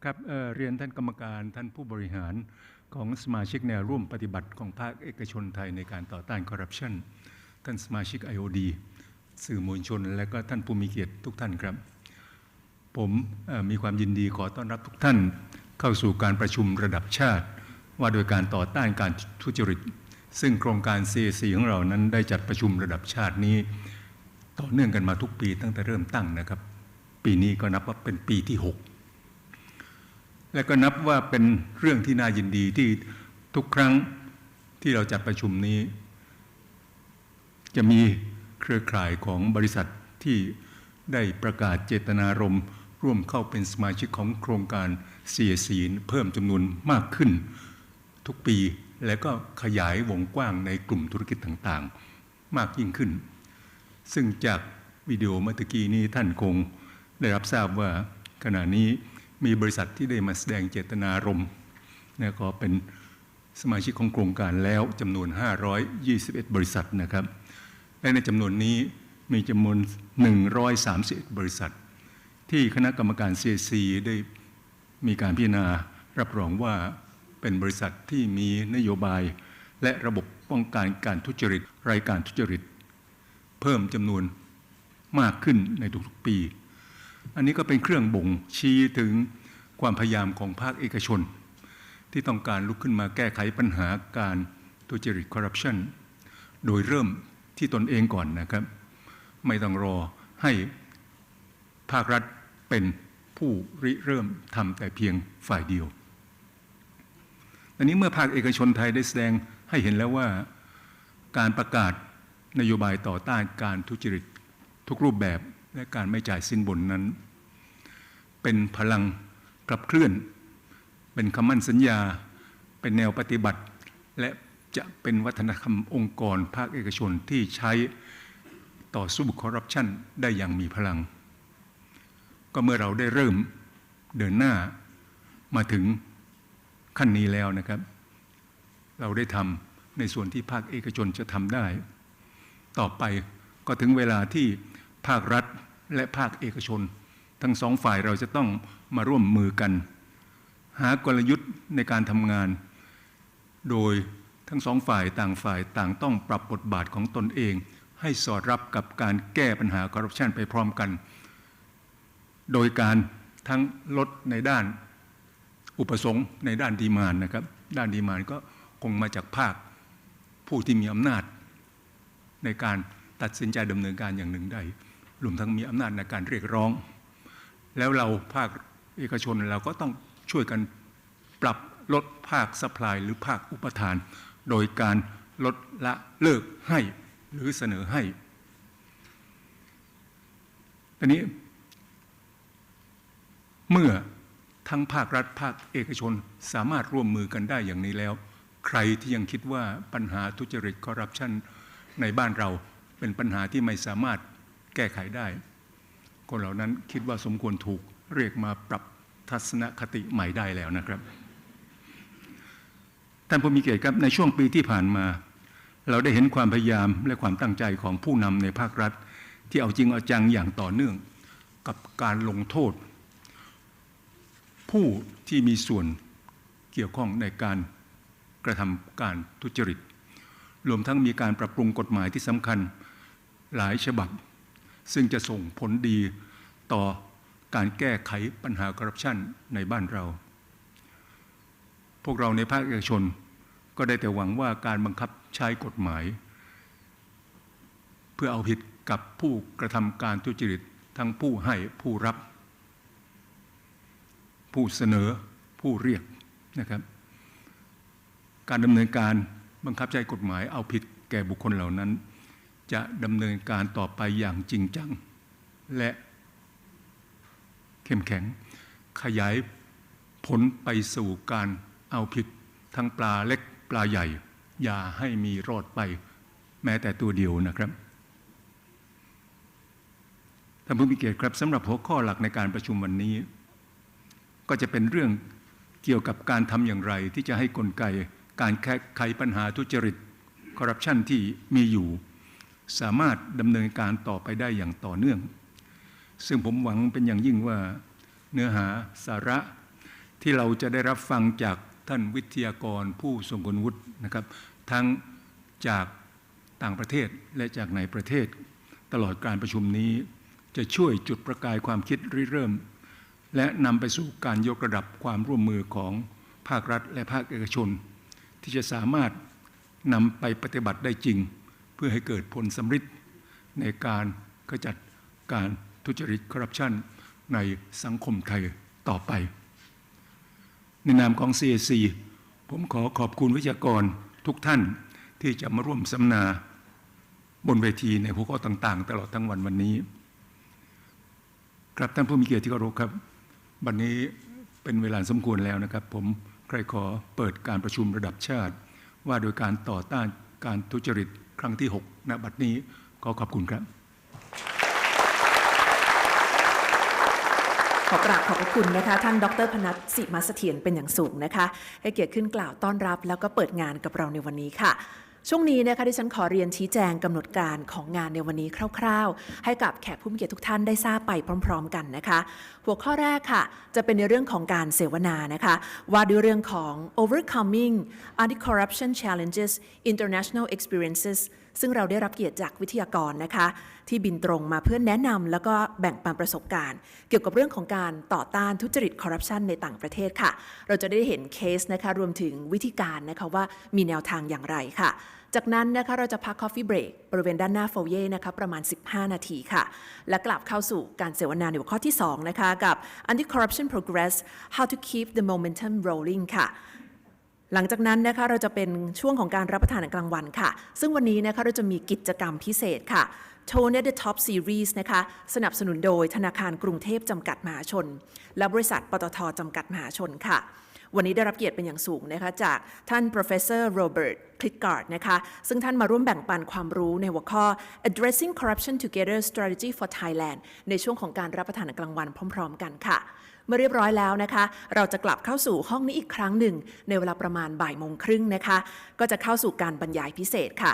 ครับเรียนท่านกรรมการท่านผู้บริหารของสมาชิกแนวร่วมปฏิบัติของภาคเอกชนไทยในการต่อต้านคอร์รัปชันท่านสมาชิก IOD สื่อมวลชนและก็ท่านผู้มีเกียรติทุกท่านครับผมมีความยินดีขอต้อนรับทุกท่านเข้าสู่การประชุมระดับชาติว่าโดยการต่อต้านการทุจริตซึ่งโครงการ CAC ของเรานั้นได้จัดประชุมระดับชาตินี้ต่อเนื่องกันมาทุกปีตั้งแต่เริ่มตั้งนะครับปีนี้ก็นับว่าเป็นปีที่6และก็นับว่าเป็นเรื่องที่น่ายินดีที่ทุกครั้งที่เราจัดประชุมนี้จะมีเครือข่ายของบริษัทที่ได้ประกาศเจตนารมณ์ร่วมเข้าเป็นสมาชิกของโครงการ CAC เพิ่มจำนวนมากขึ้นทุกปีและก็ขยายวงกว้างในกลุ่มธุรกิจต่างๆมากยิ่งขึ้นซึ่งจากวิดีโอเมื่อกี้นี้ท่านคงได้รับทราบว่าขณะนี้มีบริษัทที่ได้มาแสดงเจตนารมณ์นะก็เป็นสมาชิกของโครงการแล้วจำนวน521บริษัทนะครับและในจำนวนนี้มีจำนวน131บริษัทที่คณะกรรมการ CAC ได้มีการพิจารณารับรองว่าเป็นบริษัทที่มีนโยบายและระบบป้องกันการทุจริตรายการทุจริตเพิ่มจำนวนมากขึ้นในทุกๆปีอันนี้ก็เป็นเครื่องบ่งชี้ถึงความพยายามของภาคเอกชนที่ต้องการลุกขึ้นมาแก้ไขปัญหาการทุจริตคอร์รัปชันโดยเริ่มที่ตนเองก่อนนะครับไม่ต้องรอให้ภาครัฐเป็นผู้ริเริ่มทำแต่เพียงฝ่ายเดียวอันนี้เมื่อภาคเอกชนไทยได้แสดงให้เห็นแล้วว่าการประกาศนโยบายต่อต้านการทุจริตทุกรูปแบบและการไม่จ่ายสินบนนั้นเป็นพลังขับเคลื่อนเป็นคำมั่นสัญญาเป็นแนวปฏิบัติและจะเป็นวัฒนธรรมองค์กรภาคเอกชนที่ใช้ต่อสู้คอร์รัปชันได้อย่างมีพลังก็เมื่อเราได้เริ่มเดินหน้ามาถึงขั้นนี้แล้วนะครับเราได้ทำในส่วนที่ภาคเอกชนจะทำได้ต่อไปก็ถึงเวลาที่ภาครัฐและภาคเอกชนทั้งสองฝ่ายเราจะต้องมาร่วมมือกันหากลยุทธ์ในการทำงานโดยทั้งสองฝ่ายต่างต้องปรับบทบาทของตนเองให้สอดรับกับการแก้ปัญหาคอร์รัปชันไปพร้อมกันโดยการทั้งลดในด้านอุปสงค์ในด้านดีมานด์นะครับด้านดีมานด์ก็คงมาจากภาคผู้ที่มีอำนาจในการตัดสินใจดำเนินการอย่างหนึ่งได้รวมทั้งมีอำนาจในการเรียกร้องแล้วเราภาคเอกชนเราก็ต้องช่วยกันปรับลดภาคซัพพลายหรือภาคอุปทานโดยการลดละเลิกให้หรือเสนอให้ตอนนี้เมื่อทั้งภาครัฐภาคเอกชนสามารถร่วมมือกันได้อย่างนี้แล้วใครที่ยังคิดว่าปัญหาทุจริตคอร์รัปชันในบ้านเราเป็นปัญหาที่ไม่สามารถแก้ไขได้คนเหล่านั้นคิดว่าสมควรถูกเรียกมาปรับทัศนคติใหม่ได้แล้วนะครับท่านผู้มีเกียรติครับในช่วงปีที่ผ่านมาเราได้เห็นความพยายามและความตั้งใจของผู้นำในภาครัฐที่เอาจริงเอาจังอย่างต่อเนื่องกับการลงโทษผู้ที่มีส่วนเกี่ยวข้องในการกระทำการทุจริตรวมทั้งมีการปรับปรุงกฎหมายที่สำคัญหลายฉบับซึ่งจะส่งผลดีต่อการแก้ไขปัญหาคอร์รัปชันในบ้านเราพวกเราในภาคเอกชนก็ได้แต่หวังว่าการบังคับใช้กฎหมายเพื่อเอาผิดกับผู้กระทำการทุจริตทั้งผู้ให้ผู้รับผู้เสนอผู้เรียกนะครับการดำเนินการบังคับใช้กฎหมายเอาผิดแก่บุคคลเหล่านั้นจะดำเนินการต่อไปอย่างจริงจังและเข้มแข็งขยายผลไปสู่การเอาผิดทั้งปลาเล็กปลาใหญ่อย่าให้มีรอดไปแม้แต่ตัวเดียวนะครับท่านผู้มีเกียรติครับสำหรับหัวข้อหลักในการประชุมวันนี้ก็จะเป็นเรื่องเกี่ยวกับการทำอย่างไรที่จะให้กลไกการแก้ไขปัญหาทุจริตคอร์รัปชันที่มีอยู่สามารถดำเนินการต่อไปได้อย่างต่อเนื่องซึ่งผมหวังเป็นอย่างยิ่งว่าเนื้อหาสาระ ที่เราจะได้รับฟังจากท่านวิทยากรผู้ทรงคุณวุฒินะครับทั้งจากต่างประเทศและจากในประเทศตลอดการประชุมนี้จะช่วยจุดประกายความคิดริเริ่มและนำไปสู่การยกระดับความร่วมมือของภาครัฐและภาคเอกชนที่จะสามารถนำไปปฏิบัติได้จริงเพื่อให้เกิดผลสำฤทธิ์ในการขจัดการทุจริตคอร์รัปชันในสังคมไทยต่อไปในนามของ CAC ผมขอขอบคุณวิทยากรทุกท่านที่จะมาร่วมสัมมนาบนเวทีในหัวข้อต่างๆตลอดทั้งวันนี้ครับท่านผู้มีเกียรติที่เคารพครับวันนี้เป็นเวลาสมควรแล้วนะครับผมใครขอเปิดการประชุมระดับชาติว่าโดยการต่อต้านการทุจริตครั้งที่6ณบัดนี้ขอขอบคุณครับขอกราบขอบพระคุณนะคะท่านดร.พนัส สิมาเสถียรเป็นอย่างสูงนะคะให้เกียรติขึ้นกล่าวต้อนรับแล้วก็เปิดงานกับเราในวันนี้ค่ะช่วงนี้นะคะดิฉันขอเรียนชี้แจงกำหนดการของงานในวันนี้คร่าวๆให้กับแขกผู้มีเกียรติทุกท่านได้ทราบไปพร้อมๆกันนะคะหัวข้อแรกค่ะจะเป็นในเรื่องของการเสวนานะคะว่าด้วยเรื่องของ overcoming anti-corruption challenges international experiences ซึ่งเราได้รับเกียรติจากวิทยากรนะคะที่บินตรงมาเพื่อแนะนำแล้วก็แบ่งปันประสบการณ์เกี่ยวกับเรื่องของการต่อต้านทุจริตคอร์รัปชันในต่างประเทศค่ะเราจะได้เห็นเคสนะคะรวมถึงวิธีการนะคะว่ามีแนวทางอย่างไรค่ะจากนั้นนะคะเราจะพัก coffee break บริเวณด้านหน้าโฟเย่นะคะประมาณ15นาทีค่ะและกลับเข้าสู่การเสวนาในหัวข้อที่2นะคะกับ anti-corruption progress how to keep the momentum rolling ค่ะหลังจากนั้นนะคะเราจะเป็นช่วงของการรับประทานอาหารกลางวันค่ะซึ่งวันนี้นะคะเราจะมีกิจกรรมพิเศษค่ะ Tone at the Top Series นะคะสนับสนุนโดยธนาคารกรุงเทพจำกัดมหาชนและบริษัทปตทจำกัดมหาชนค่ะวันนี้ได้รับเกียรติเป็นอย่างสูงนะคะจากท่าน Professor Robert Clickard นะคะซึ่งท่านมาร่วมแบ่งปันความรู้ในหัวข้อ Addressing Corruption Together Strategy for Thailand ในช่วงของการรับประทานอาหารกลางวันพร้อมๆกันค่ะเมื่อเรียบร้อยแล้วนะคะเราจะกลับเข้าสู่ห้องนี้อีกครั้งหนึ่งในเวลาประมาณบ่ายโมงครึ่งนะคะก็จะเข้าสู่การบรรยายพิเศษค่ะ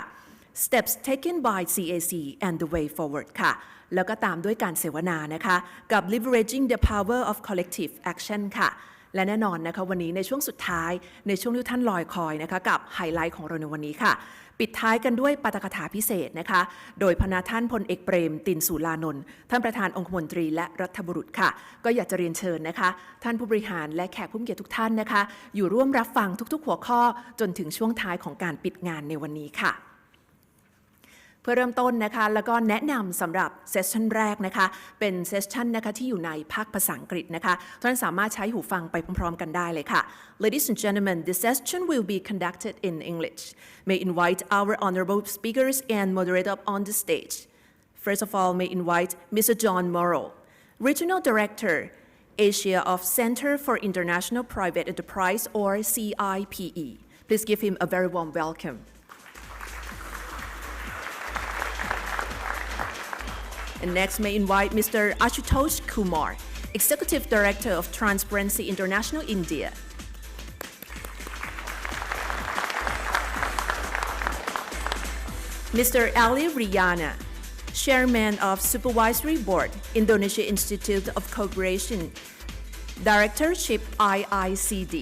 Steps taken by CAC and the way forward ค่ะแล้วก็ตามด้วยการเสวนานะคะกับ Leveraging the power of collective action ค่ะและแน่นอนนะคะวันนี้ในช่วงสุดท้ายในช่วงที่ท่านลอยคอยนะคะกับไฮไลท์ของเราในวันนี้ค่ะปิดท้ายกันด้วยปาฐกถาพิเศษนะคะโดยพระท่านพลเอกเปรมตินสุรานนท์ท่านประธานองคมนตรีและรัฐบุรุษค่ะก็อยากจะเรียนเชิญนะคะท่านผู้บริหารและแขกผู้มีเกียรติทุกท่านนะคะอยู่ร่วมรับฟังทุกๆหัวข้อจนถึงช่วงท้ายของการปิดงานในวันนี้ค่ะเพื่อเริ่มต้นนะคะแล้วก็แนะนำสำหรับเซสชันแรกนะคะเป็นเซสชันนะคะที่อยู่ในภาคภาษาอังกฤษนะคะท่านสามารถใช้หูฟังไปพร้อมๆกันได้เลยค่ะ Ladies and gentlemen, the session will be conducted in English. May invite our honorable speakers and moderator on the stage. First of all, may invite Mr. John Morrow, Regional Director, Asia of Center for International Private Enterprise or CIPE. Please give him a very warm welcome.And next may invite Mr. Ashutosh Kumar, Executive Director of Transparency International India. Mr. Ali Riyana, Chairman of Supervisory Board, Indonesia Institute of Cooperation, Directorship IICD.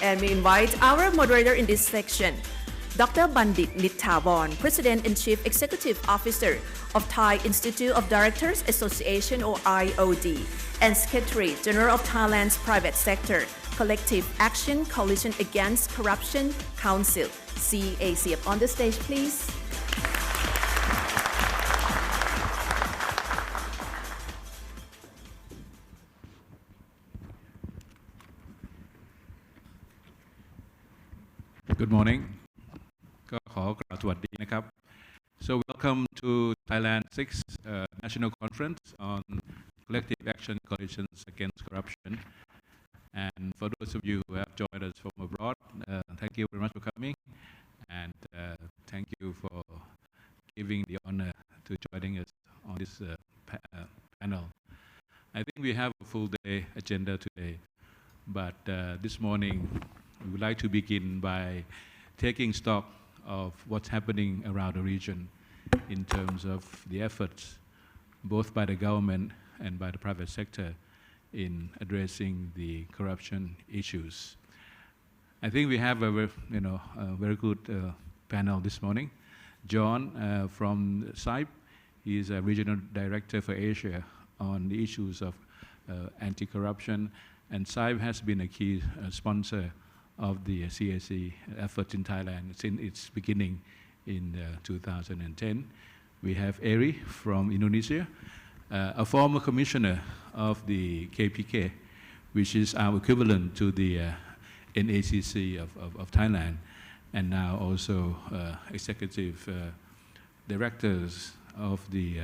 And we invite our moderator in this section.Dr. Bandit Nitthawan, President and Chief Executive Officer of Thai Institute of Directors Association or IOD and Secretary General of Thailand's Private Sector Collective Action Coalition Against Corruption Council, CAC. Up on the stage, please. Good morning.ก็ขอกราบสวัสดีนะครับ So welcome to Thailand 6th National Conference on Collective Action Coalitions Against Corruption. And for those of you who have joined us from abroad, thank you very much for coming, and thank you for giving the honor to joining us on this panel. I think we have a full day agenda today, but this morning we would like to begin by taking stock of what's happening around the region in terms of the efforts both by the government and by the private sector in addressing the corruption issues. I think we have a very good panel this morning. John from CIPE, he is a regional director for Asia on the issues of anti-corruption, and CIPE has been a key sponsor of the CAC effort in Thailand since its beginning in 2010. We have Eri from Indonesia, a former commissioner of the KPK, which is our equivalent to the NACC of Thailand, and now also executive directors of the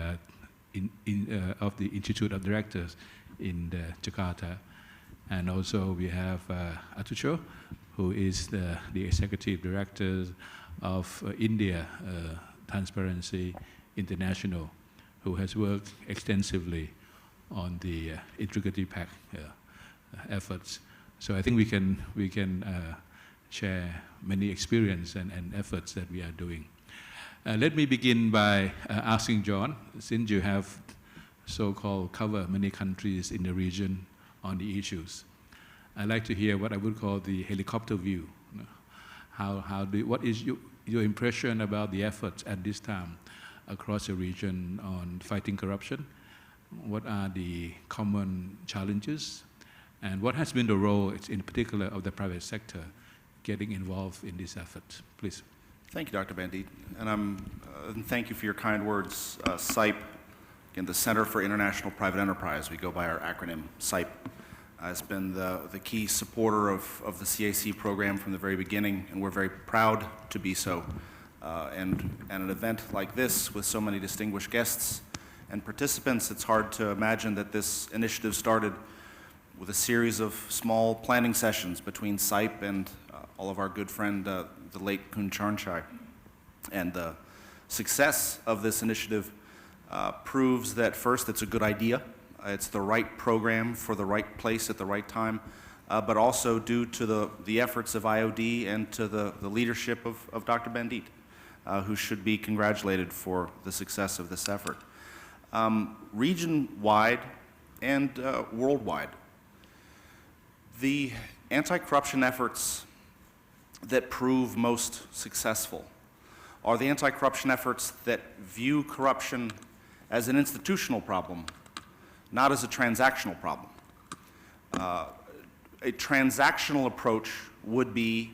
Institute of Directors in Jakarta. And also we have Atucho, who is the executive director of India Transparency International, who has worked extensively on the Integrity Pact efforts. So I think we can share many experience and efforts that we are doing. Let me begin by asking John, since you have so-called cover many countries in the region on the issues, I'd like to hear what I would call the helicopter view. What is your impression about the efforts at this time across the region on fighting corruption? What are the common challenges? And what has been the role, in particular, of the private sector getting involved in this effort? Please. Thank you, Dr. Bandit. And thank you for your kind words. CIPE, again, the Center for International Private Enterprise, we go by our acronym CIPE, has been the key supporter of the CAC program from the very beginning, and we're very proud to be so. And an event like this with so many distinguished guests and participants, it's hard to imagine that this initiative started with a series of small planning sessions between CIPE and all of our good friend, the late Kun Charnchai. And the success of this initiative proves that first, it's a good idea. It's the right program for the right place at the right time, but also due to the efforts of IOD and to the leadership of Dr. Bandit, who should be congratulated for the success of this effort. Region-wide and worldwide, the anti-corruption efforts that prove most successful are the anti-corruption efforts that view corruption as an institutional problem, not as a transactional problem. A transactional approach would be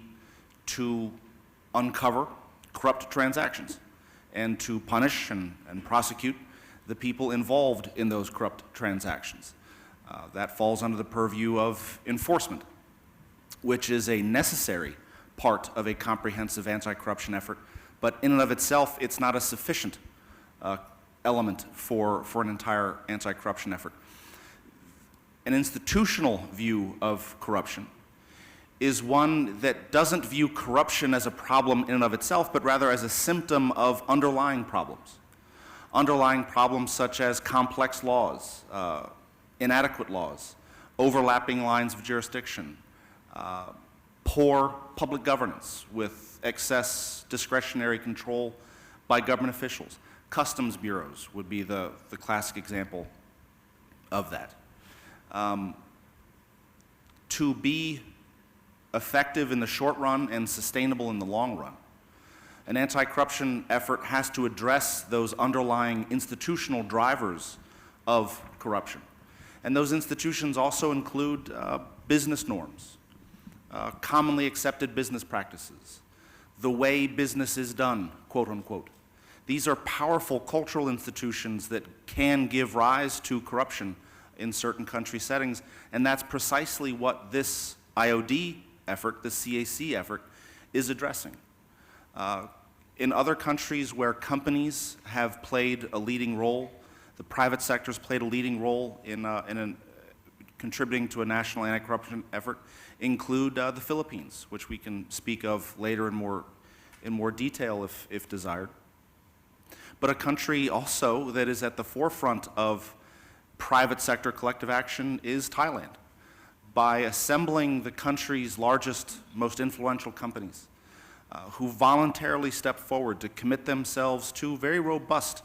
to uncover corrupt transactions and to punish and prosecute the people involved in those corrupt transactions. That falls under the purview of enforcement, which is a necessary part of a comprehensive anti-corruption effort, but in and of itself, it's not a sufficient element for an entire anti-corruption effort. An institutional view of corruption is one that doesn't view corruption as a problem in and of itself, but rather as a symptom of underlying problems. Underlying problems such as complex laws, inadequate laws, overlapping lines of jurisdiction, poor public governance with excess discretionary control by government officials. Customs bureaus would be the classic example of that. To be effective in the short run and sustainable in the long run, an anti-corruption effort has to address those underlying institutional drivers of corruption. And those institutions also include business norms, commonly accepted business practices, the way business is done, quote unquote. These are powerful cultural institutions that can give rise to corruption in certain country settings, and that's precisely what this IOD effort, the CAC effort, is addressing. In other countries where companies have played a leading role, the private sector's played a leading role in contributing to a national anti-corruption effort, include the Philippines, which we can speak of later in more detail if desired. But a country also that is at the forefront of private sector collective action is Thailand. By assembling the country's largest, most influential companies, who voluntarily step forward to commit themselves to very robust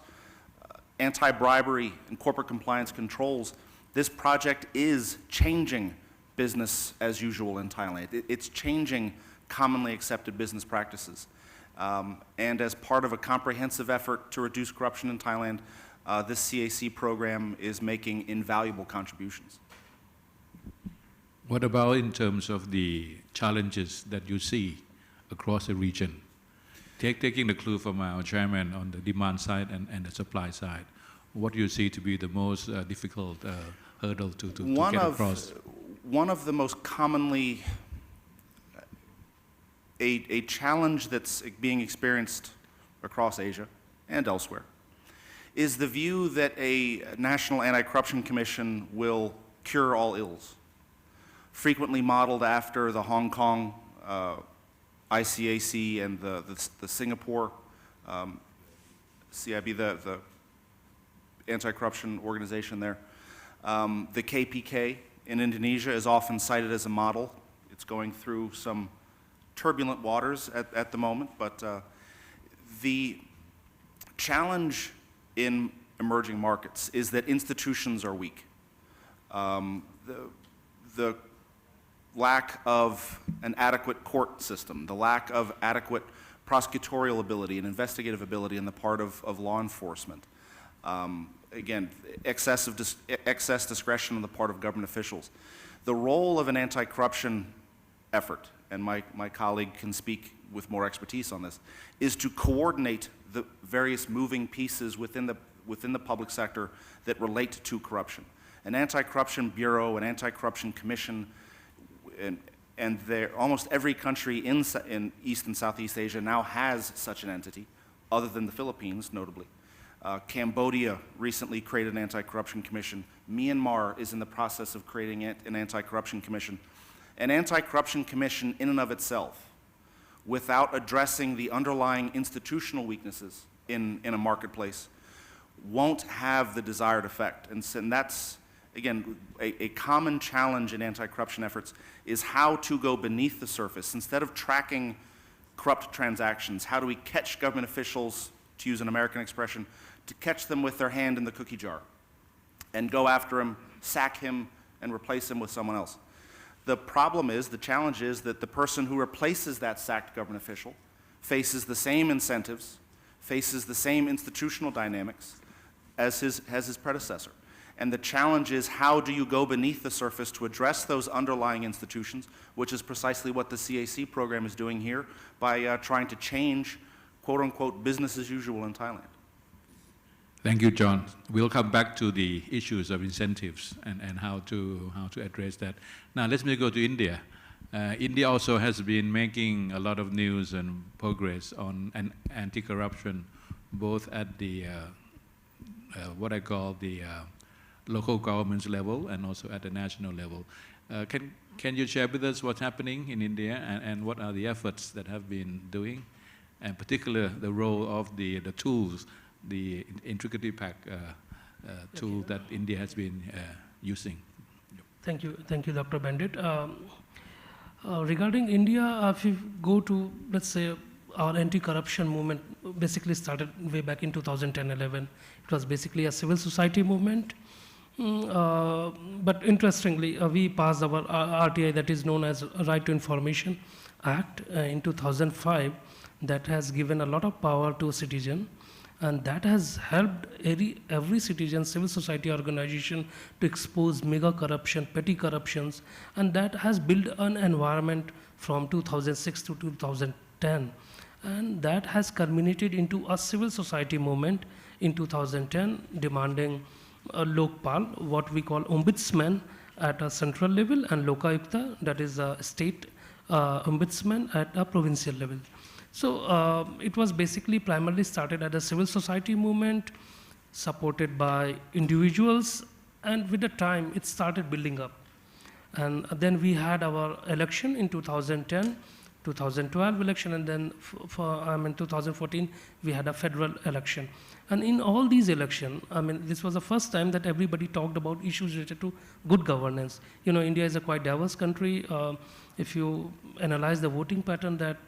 anti-bribery and corporate compliance controls, this project is changing business as usual in Thailand. It's changing commonly accepted business practices. And as part of a comprehensive effort to reduce corruption in Thailand, this CAC program is making invaluable contributions. What about in terms of the challenges that you see across the region? Taking the clue from our chairman on the demand side and the supply side, what do you see to be the most difficult hurdle to get across? One of the most commonly, a challenge that's being experienced across Asia and elsewhere, is the view that a National Anti-Corruption Commission will cure all ills, frequently modeled after the Hong Kong ICAC and the Singapore CIPE, the anti-corruption organization there. The KPK in Indonesia is often cited as a model. It's going through some turbulent waters at the moment, but the challenge in emerging markets is that institutions are weak. The lack of an adequate court system, the lack of adequate prosecutorial ability and investigative ability on the part of law enforcement. Again, excess discretion on the part of government officials. The role of an anti-corruption effort, and my colleague can speak with more expertise on this, is to coordinate the various moving pieces within the public sector that relate to corruption. An anti-corruption bureau, an anti-corruption commission, and almost every country in East and Southeast Asia now has such an entity, other than the Philippines, notably. Cambodia recently created an anti-corruption commission. Myanmar is in the process of creating an anti-corruption commission. An anti-corruption commission in and of itself, without addressing the underlying institutional weaknesses in a marketplace, won't have the desired effect. And that's, again, a common challenge in anti-corruption efforts is how to go beneath the surface. Instead of tracking corrupt transactions, how do we catch government officials, to use an American expression, to catch them with their hand in the cookie jar and go after him, sack him, and replace him with someone else. The problem is, the challenge is that the person who replaces that sacked government official faces the same incentives, faces the same institutional dynamics as his predecessor. And the challenge is, how do you go beneath the surface to address those underlying institutions, which is precisely what the CAC program is doing here by trying to change, quote unquote, business as usual in Thailand. Thank you, John. We'll come back to the issues of incentives and how to address that. Now, let's go to India. India also has been making a lot of news and progress on anti-corruption, both at the what I call the local governments level and also at the national level. Can you share with us what's happening in India and what are the efforts that have been doing, and particularly the role of the tools, the Integrity Pack tool that India has been using? Thank you, Dr. Bandit. Regarding India, if you go to, let's say, our anti-corruption movement basically started way back in 2010-11. It was basically a civil society movement. But interestingly, we passed our RTI, that is known as Right to Information Act, in 2005, that has given a lot of power to a citizen. And that has helped every citizen, civil society organization to expose mega corruption, petty corruptions, and that has built an environment from 2006 to 2010. And that has culminated into a civil society movement in 2010 demanding a Lokpal, what we call ombudsman at a central level, and Lokayukta, that is a state ombudsman at a provincial level. So it was basically primarily started as a civil society movement supported by individuals, and with the time it started building up. And then we had our election in 2010, 2012 election, and then in 2014 we had a federal election. And in all these elections, this was the first time that everybody talked about issues related to good governance. You know, India is a quite diverse country. If you analyze the voting pattern, that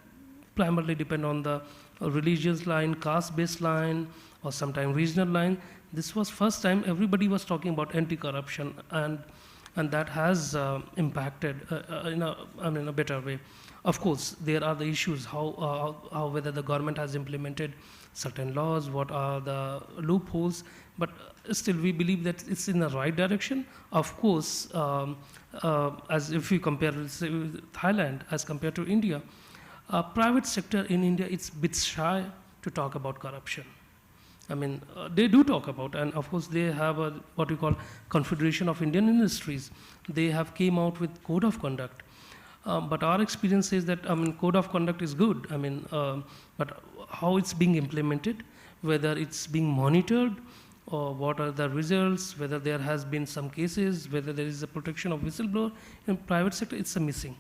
primarily depend on the a religious line, caste-based line, or sometimes regional line. This was first time everybody was talking about anti-corruption, and that has impacted in a better way. Of course, there are the issues how whether the government has implemented certain laws, what are the loopholes, but still we believe that it's in the right direction. Of course, as if we compare say, with Thailand as compared to India, private sector in India it's a bit shy to talk about corruption. I mean, they do talk about, and of course they have a, what we call Confederation of Indian Industries. They have came out with code of conduct. But our experience is that, I mean, code of conduct is good. I mean, but how it's being implemented, whether it's being monitored, or what are the results, whether there has been some cases, whether there is a protection of whistleblower in private sector, it's a missing.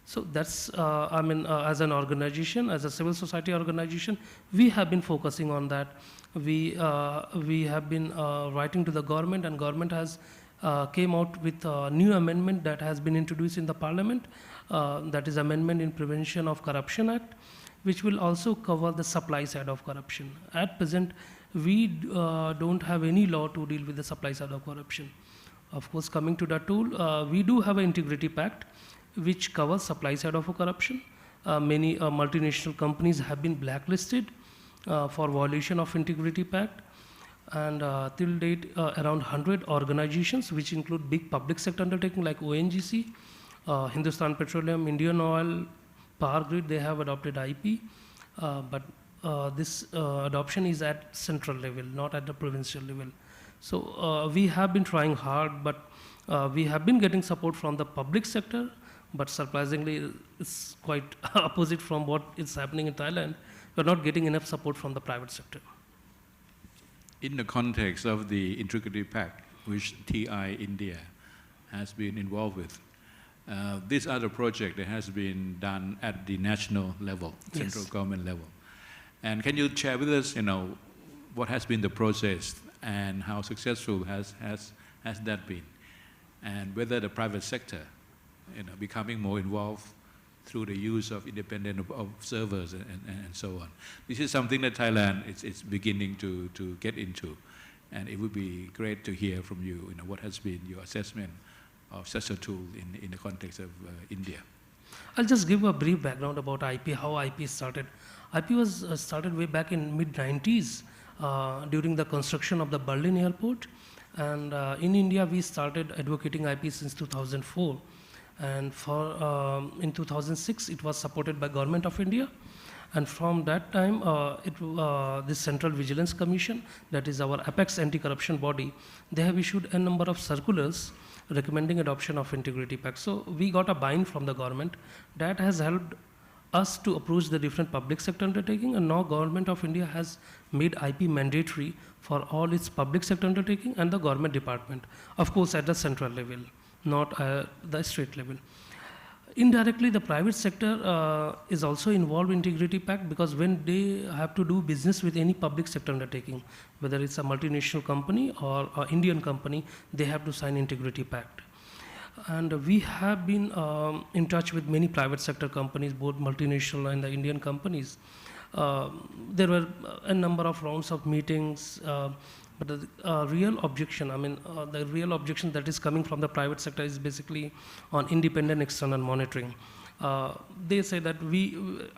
So that's, I mean, as an organization, as a civil society organization, we have been focusing on that. We have been writing to the government, and government has came out with a new amendment that has been introduced in the parliament, that is Amendment in Prevention of Corruption Act, which will also cover the supply side of corruption. At present, we don't have any law to deal with the supply side of corruption. Of course, coming to that tool, we do have an integrity pact, which covers supply side of corruption. Many multinational companies have been blacklisted for violation of integrity pact. And till date, around 100 organizations, which include big public sector undertaking like ONGC, Hindustan Petroleum, Indian Oil, Power Grid, they have adopted IP. But this adoption is at central level, not at the provincial level. So we have been trying hard, but we have been getting support from the public sector, but surprisingly, it's quite opposite from what is happening in Thailand. We're not getting enough support from the private sector. In the context of the Integrity Pact, which TI India has been involved with, this other project that has been done at the national level, central government level. And can you share with us, what has been the process and how successful has that been? And whether the private sector, becoming more involved through the use of independent observers and so on. This is something that Thailand is beginning to get into, and it would be great to hear from you, what has been your assessment of such a tool in the context of India. I'll just give a brief background about IP, how IP started. IP was started way back in mid-90s during the construction of the Berlin airport, and in India we started advocating IP since 2004. And in 2006, it was supported by Government of India. And from that time, this Central Vigilance Commission, that is our apex anti-corruption body, they have issued a number of circulars recommending adoption of Integrity Pact. So we got a buy-in from the government. That has helped us to approach the different public sector undertaking, and now Government of India has made IP mandatory for all its public sector undertaking and the government department, of course at the central level, not the state level. Indirectly, the private sector is also involved in Integrity Pact, because when they have to do business with any public sector undertaking, whether it's a multinational company or an Indian company, they have to sign Integrity Pact. And we have been in touch with many private sector companies, both multinational and the Indian companies. There were a number of rounds of meetings, but the real objection, the real objection that is coming from the private sector is basically on independent external monitoring. They say that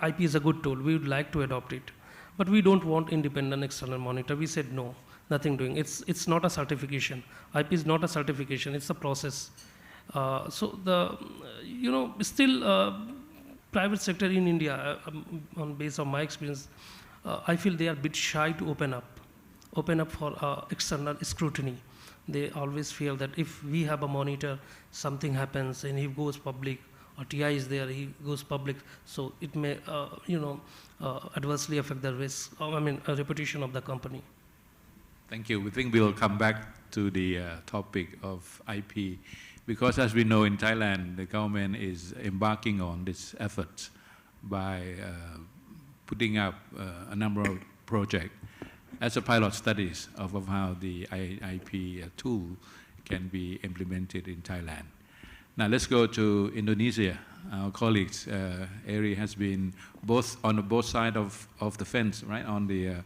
IP is a good tool, we would like to adopt it, but we don't want independent external monitor. We said no, nothing doing. It's not a certification. IP is not a certification, it's a process. So still private sector in India, on base of my experience, I feel they are a bit shy to open up for external scrutiny. They always feel that if we have a monitor, something happens and he goes public, or TI is there, he goes public, so it may, adversely affect the risk, reputation of the company. Thank you. We think we'll come back to the topic of IP, because as we know in Thailand, the government is embarking on this effort by putting up a number of projects as a pilot studies of how the IP tool can be implemented in Thailand. Now let's go to Indonesia. Our colleagues, Eri has been on both sides of the fence, right? On the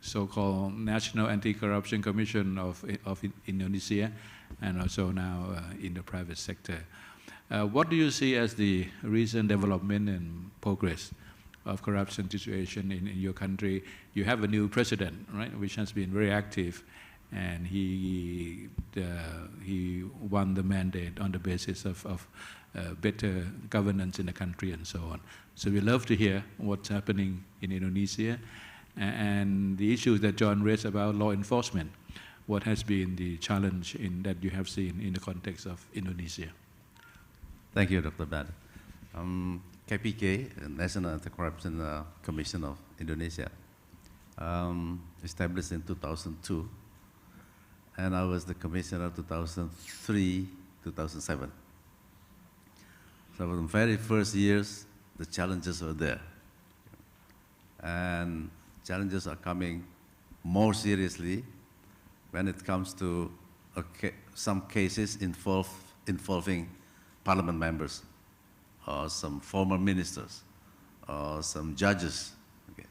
so-called National Anti-Corruption Commission of Indonesia, and also now in the private sector. What do you see as the recent development and progress of corruption situation in your country? You have a new president, right, which has been very active, and he won the mandate on the basis of better governance in the country and so on. So we love to hear what's happening in Indonesia and the issues that John raised about law enforcement. What has been the challenge that you have seen in the context of Indonesia? Thank you, Dr. Bad. KPK, National Anti-Corruption Commission of Indonesia, established in 2002, and I was the commissioner 2003, 2007. So for the very first years, the challenges were there. And challenges are coming more seriously when it comes to some cases involving parliament members, or some former ministers, or some judges. Okay.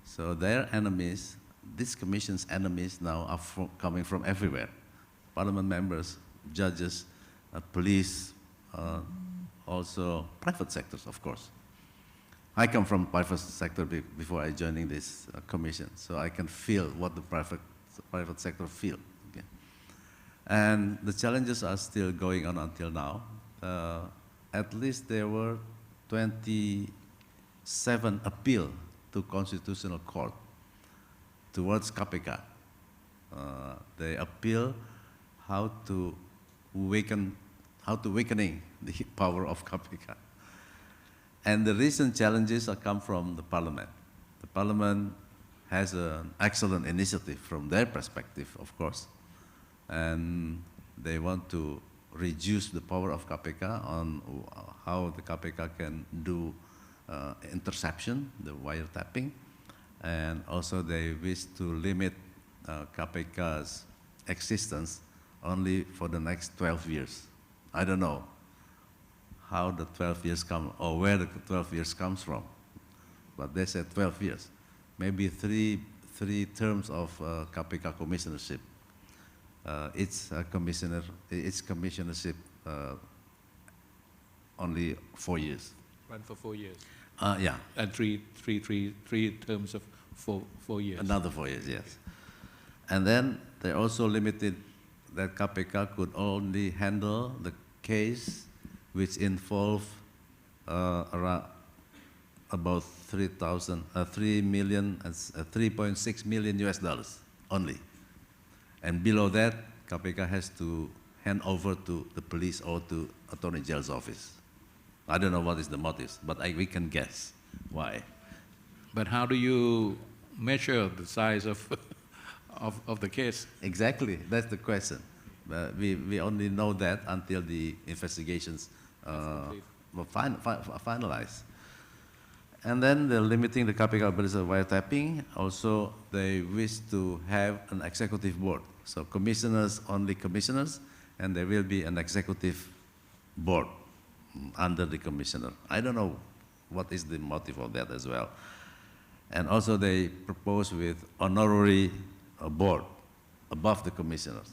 So their enemies, this commission's enemies now are coming from everywhere. Parliament members, judges, police, also private sectors, of course. I come from private sector before I joining this commission, so I can feel what the private sector feel. Okay. And the challenges are still going on until now. At least there were 27 appeals to Constitutional Court towards KPK. They appeal how to weakening the power of KPK. And the recent challenges are come from the Parliament. The Parliament has an excellent initiative from their perspective, of course, and they want to reduce the power of KPK on how the KPK can do interception, the wiretapping, and also they wish to limit KPK's existence only for the next 12 years. I don't know how the 12 years come, or where the 12 years comes from, but they said 12 years. Maybe three terms of KPK commissionership. Its commissionership only 4 years. Run for 4 years. Yeah. And three terms of four years. Another 4 years, yes. And then they also limited that KPK could only handle the case which involve around about 3.6 million US dollars only. And below that, KPK has to hand over to the police or to Attorney General's office. I don't know what is the motives, but we can guess why. But how do you measure the size of the case? Exactly, that's the question. We only know that until the investigations were finalized. And then they're limiting the KPK ability of wiretapping. Also, they wish to have an executive board. So commissioners, only commissioners, and there will be an executive board under the commissioner. I don't know what is the motive of that as well. And also they propose with honorary board above the commissioners.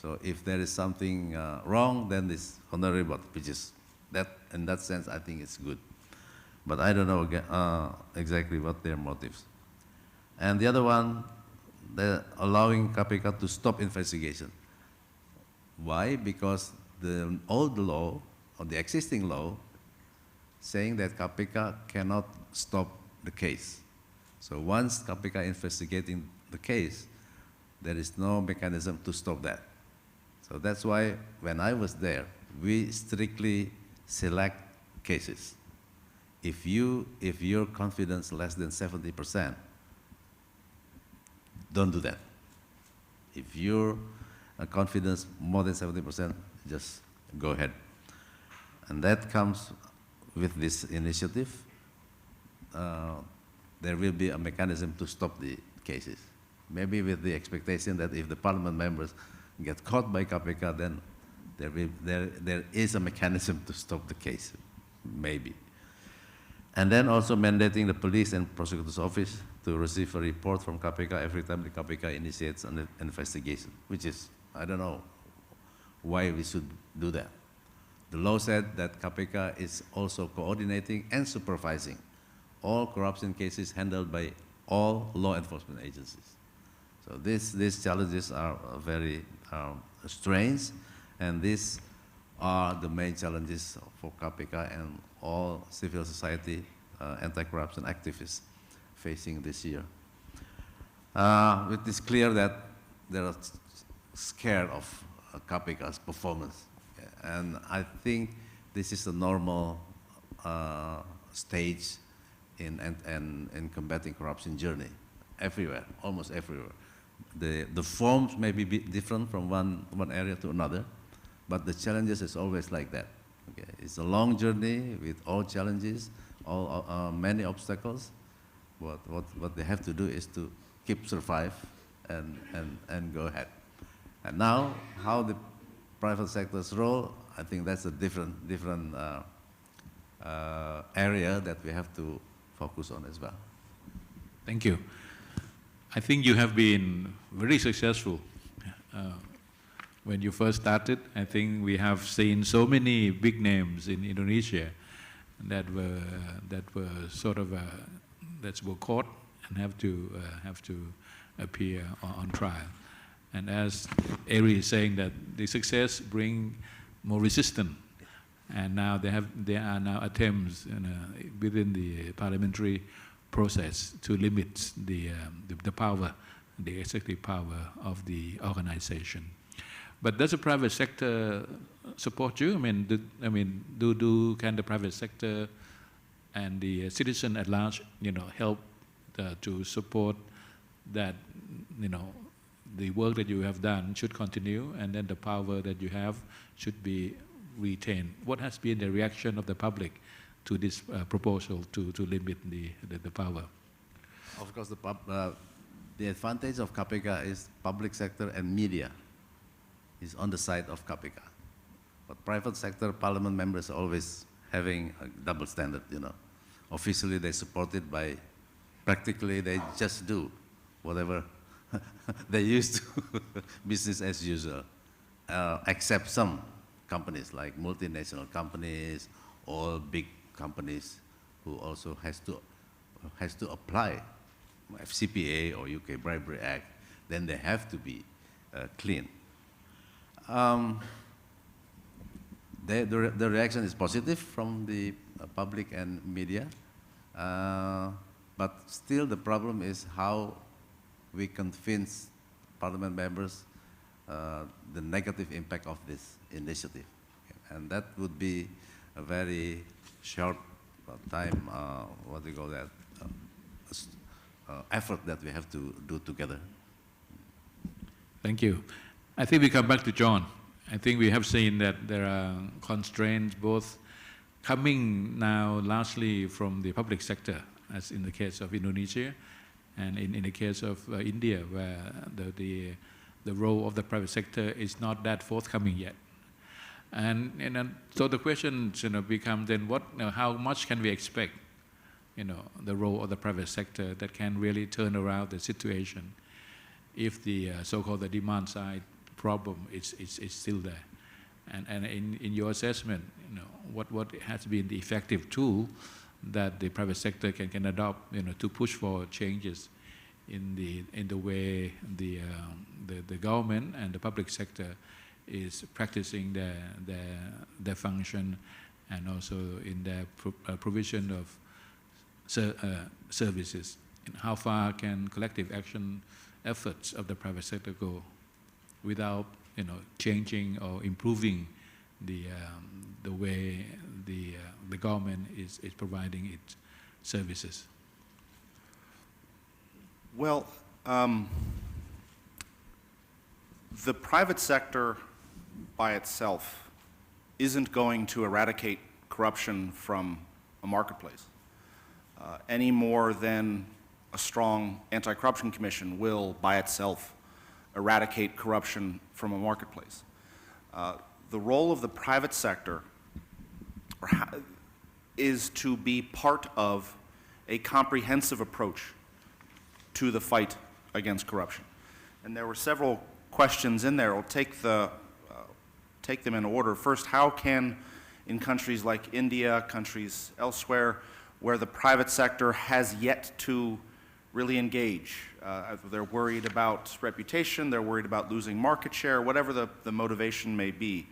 So if there is something wrong, then this honorary board, which is that, in that sense, I think it's good. But I don't know exactly what their motives. And the other one, they're allowing KPK to stop investigation. Why? Because the old law, or the existing law, saying that KPK cannot stop the case. So once KPK investigating the case, there is no mechanism to stop that. So that's why when I was there, we strictly select cases. If your confidence less than 70%, don't do that. If your confidence more than 70%, just go ahead. And that comes with this initiative. There will be a mechanism to stop the cases. Maybe with the expectation that if the parliament members get caught by KPK, then there is a mechanism to stop the case, maybe. And then also mandating the police and prosecutor's office to receive a report from KPK every time the KPK initiates an investigation, which is, I don't know why we should do that. The law said that KPK is also coordinating and supervising all corruption cases handled by all law enforcement agencies. So these challenges are very strange, and these are the main challenges for KPK and all civil society anti-corruption activists facing this year. It is clear that they are scared of KPK's performance, and I think this is a normal stage in combating corruption journey, everywhere, almost everywhere. The forms may be different from one area to another, but the challenges is always like that. Okay? It's a long journey with all challenges, many obstacles. What they have to do is to survive and go ahead. And now, how the private sector's role, I think that's a different area that we have to focus on as well. Thank you. I think you have been very successful. When you first started, I think we have seen so many big names in Indonesia that were sort of that were caught and have to appear on trial. And as Ari is saying, that the success bring more resistance, and now there are now attempts within the parliamentary process to limit the power, the executive power of the organization. But does the private sector support you? Can the private sector and the citizen at large, help to support that, the work that you have done should continue, and then the power that you have should be retained? What has been the reaction of the public to this proposal to limit the power? Of course, the advantage of KPK is public sector and media is on the side of KPK. But private sector parliament members are always having a double standard, Officially, they support it by, practically, they just do whatever they used to, business as usual, except some companies like multinational companies or big companies who also has to apply CPA or UK Bribery Act, then they have to be clean. The reaction is positive from the public and media, but still the problem is how we convince parliament members the negative impact of this initiative. And that would be a very short time, effort that we have to do together. Thank you. I think we come back to John. I think we have seen that there are constraints both coming now largely from the public sector, as in the case of Indonesia, and in the case of India, where the role of the private sector is not that forthcoming yet. And so the question becomes then how much can we expect, the role of the private sector that can really turn around the situation if the so-called the demand side problem is still there. And in your assessment, what has been the effective tool that the private sector can adopt, to push for changes in the way the government and the public sector is practicing their function, and also in their provision of services. And how far can collective action efforts of the private sector go without changing or improving the way the government is providing its services? Well, the private sector by itself isn't going to eradicate corruption from a marketplace any more than a strong anti-corruption commission will by itself eradicate corruption from a marketplace. The role of the private sector is to be part of a comprehensive approach to the fight against corruption. And there were several questions in there. I'll take them in order. First, how can, in countries like India, countries elsewhere, where the private sector has yet to really engage, they're worried about reputation, they're worried about losing market share, whatever the motivation may be,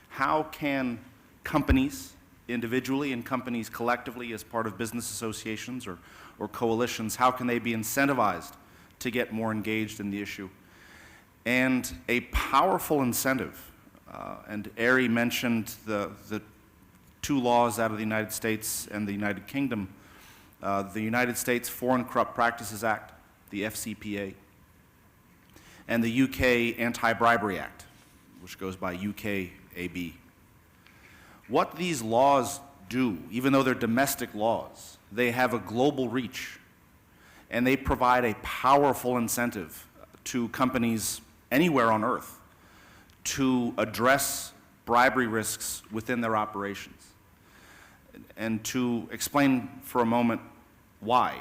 how can companies individually and companies collectively as part of business associations or coalitions, how can they be incentivized to get more engaged in the issue? And a powerful incentive, and Ari mentioned the two laws out of the United States and the United Kingdom, the United States Foreign Corrupt Practices Act, the FCPA, and the UK Anti-Bribery Act, which goes by UKAB. What these laws do, even though they're domestic laws, they have a global reach, and they provide a powerful incentive to companies anywhere on earth to address bribery risks within their operations. And to explain for a moment why,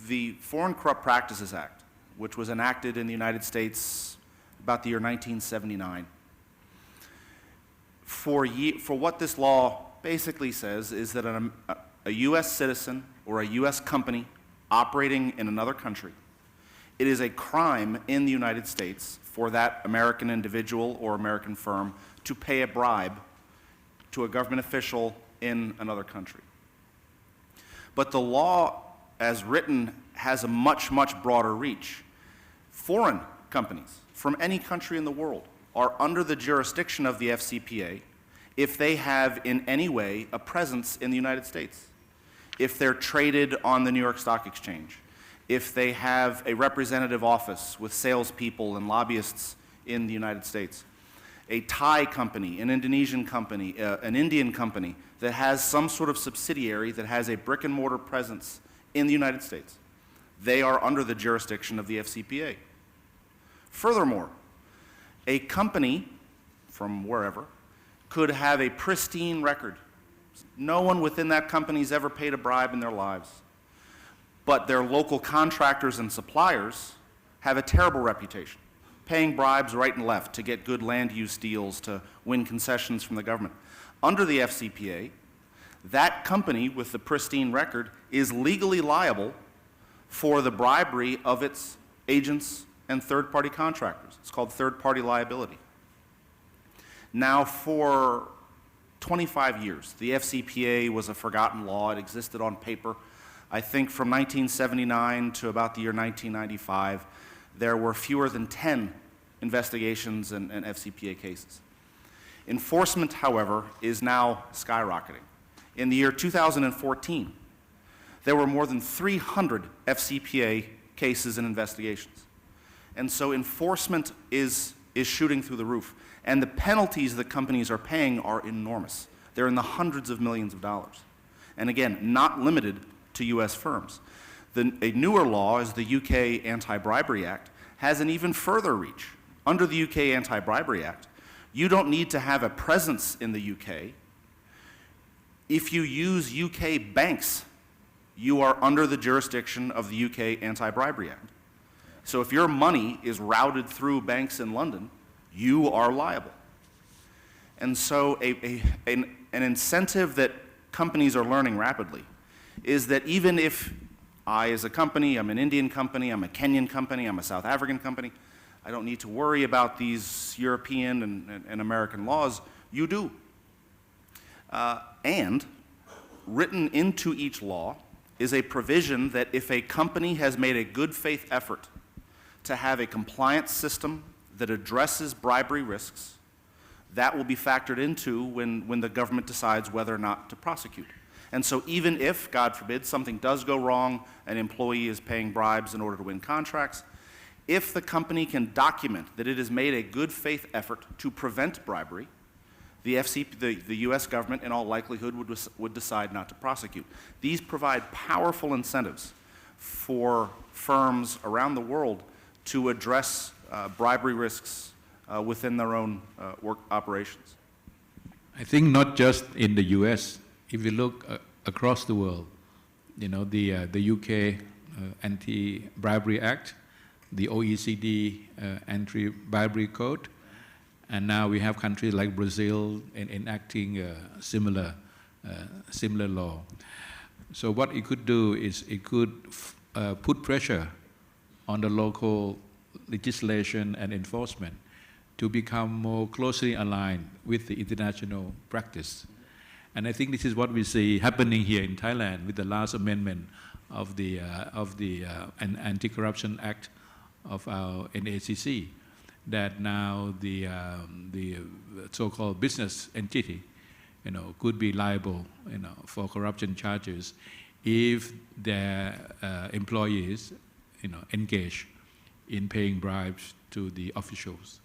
the Foreign Corrupt Practices Act, which was enacted in the United States about the year 1979, for what this law basically says is that a U.S. citizen or a U.S. company operating in another country, it is a crime in the United States for that American individual or American firm to pay a bribe to a government official in another country. But the law, as written, has a much, much broader reach. Foreign companies from any country in the world are under the jurisdiction of the FCPA if they have in any way a presence in the United States, if they're traded on the New York Stock Exchange, if they have a representative office with salespeople and lobbyists in the United States, a Thai company, an Indonesian company, an Indian company that has some sort of subsidiary that has a brick and mortar presence in the United States, they are under the jurisdiction of the FCPA. Furthermore, a company from wherever could have a pristine record. No one within that company's ever paid a bribe in their lives. But their local contractors and suppliers have a terrible reputation, paying bribes right and left to get good land use deals, to win concessions from the government. Under the FCPA, that company with the pristine record is legally liable for the bribery of its agents and third-party contractors. It's called third-party liability. Now, for 25 years, the FCPA was a forgotten law. It existed on paper. I think from 1979 to about the year 1995, there were fewer than 10 investigations and FCPA cases. Enforcement, however, is now skyrocketing. In the year 2014, there were more than 300 FCPA cases and investigations. And so enforcement is shooting through the roof. And the penalties that companies are paying are enormous. They're in the hundreds of millions of dollars. And again, not limited to U.S. firms. A newer law is the UK Anti-Bribery Act, has an even further reach. Under the UK Anti-Bribery Act, you don't need to have a presence in the UK. If you use UK banks, you are under the jurisdiction of the UK Anti-Bribery Act. So if your money is routed through banks in London, you are liable. And so an incentive that companies are learning rapidly is that even if I, as a company, I'm an Indian company, I'm a Kenyan company, I'm a South African company, I don't need to worry about these European and American laws, you do. And written into each law is a provision that if a company has made a good faith effort to have a compliance system that addresses bribery risks, that will be factored into when the government decides whether or not to prosecute. And so even if, God forbid, something does go wrong, an employee is paying bribes in order to win contracts, if the company can document that it has made a good faith effort to prevent bribery, the U.S. government, in all likelihood, would decide not to prosecute. These provide powerful incentives for firms around the world to address bribery risks within their own work operations. I think not just in the U.S. If you look across the world, you know, the UK Anti-Bribery Act, the OECD Anti-Bribery Code, and now we have countries like Brazil enacting similar law. So what it could do is it could put pressure on the local legislation and enforcement to become more closely aligned with the international practice. And I think this is what we see happening here in Thailand with the last amendment of the Anti-Corruption Act of our NACC, that now the so-called business entity, you know, could be liable, you know, for corruption charges if their employees, you know, engage in paying bribes to the officials.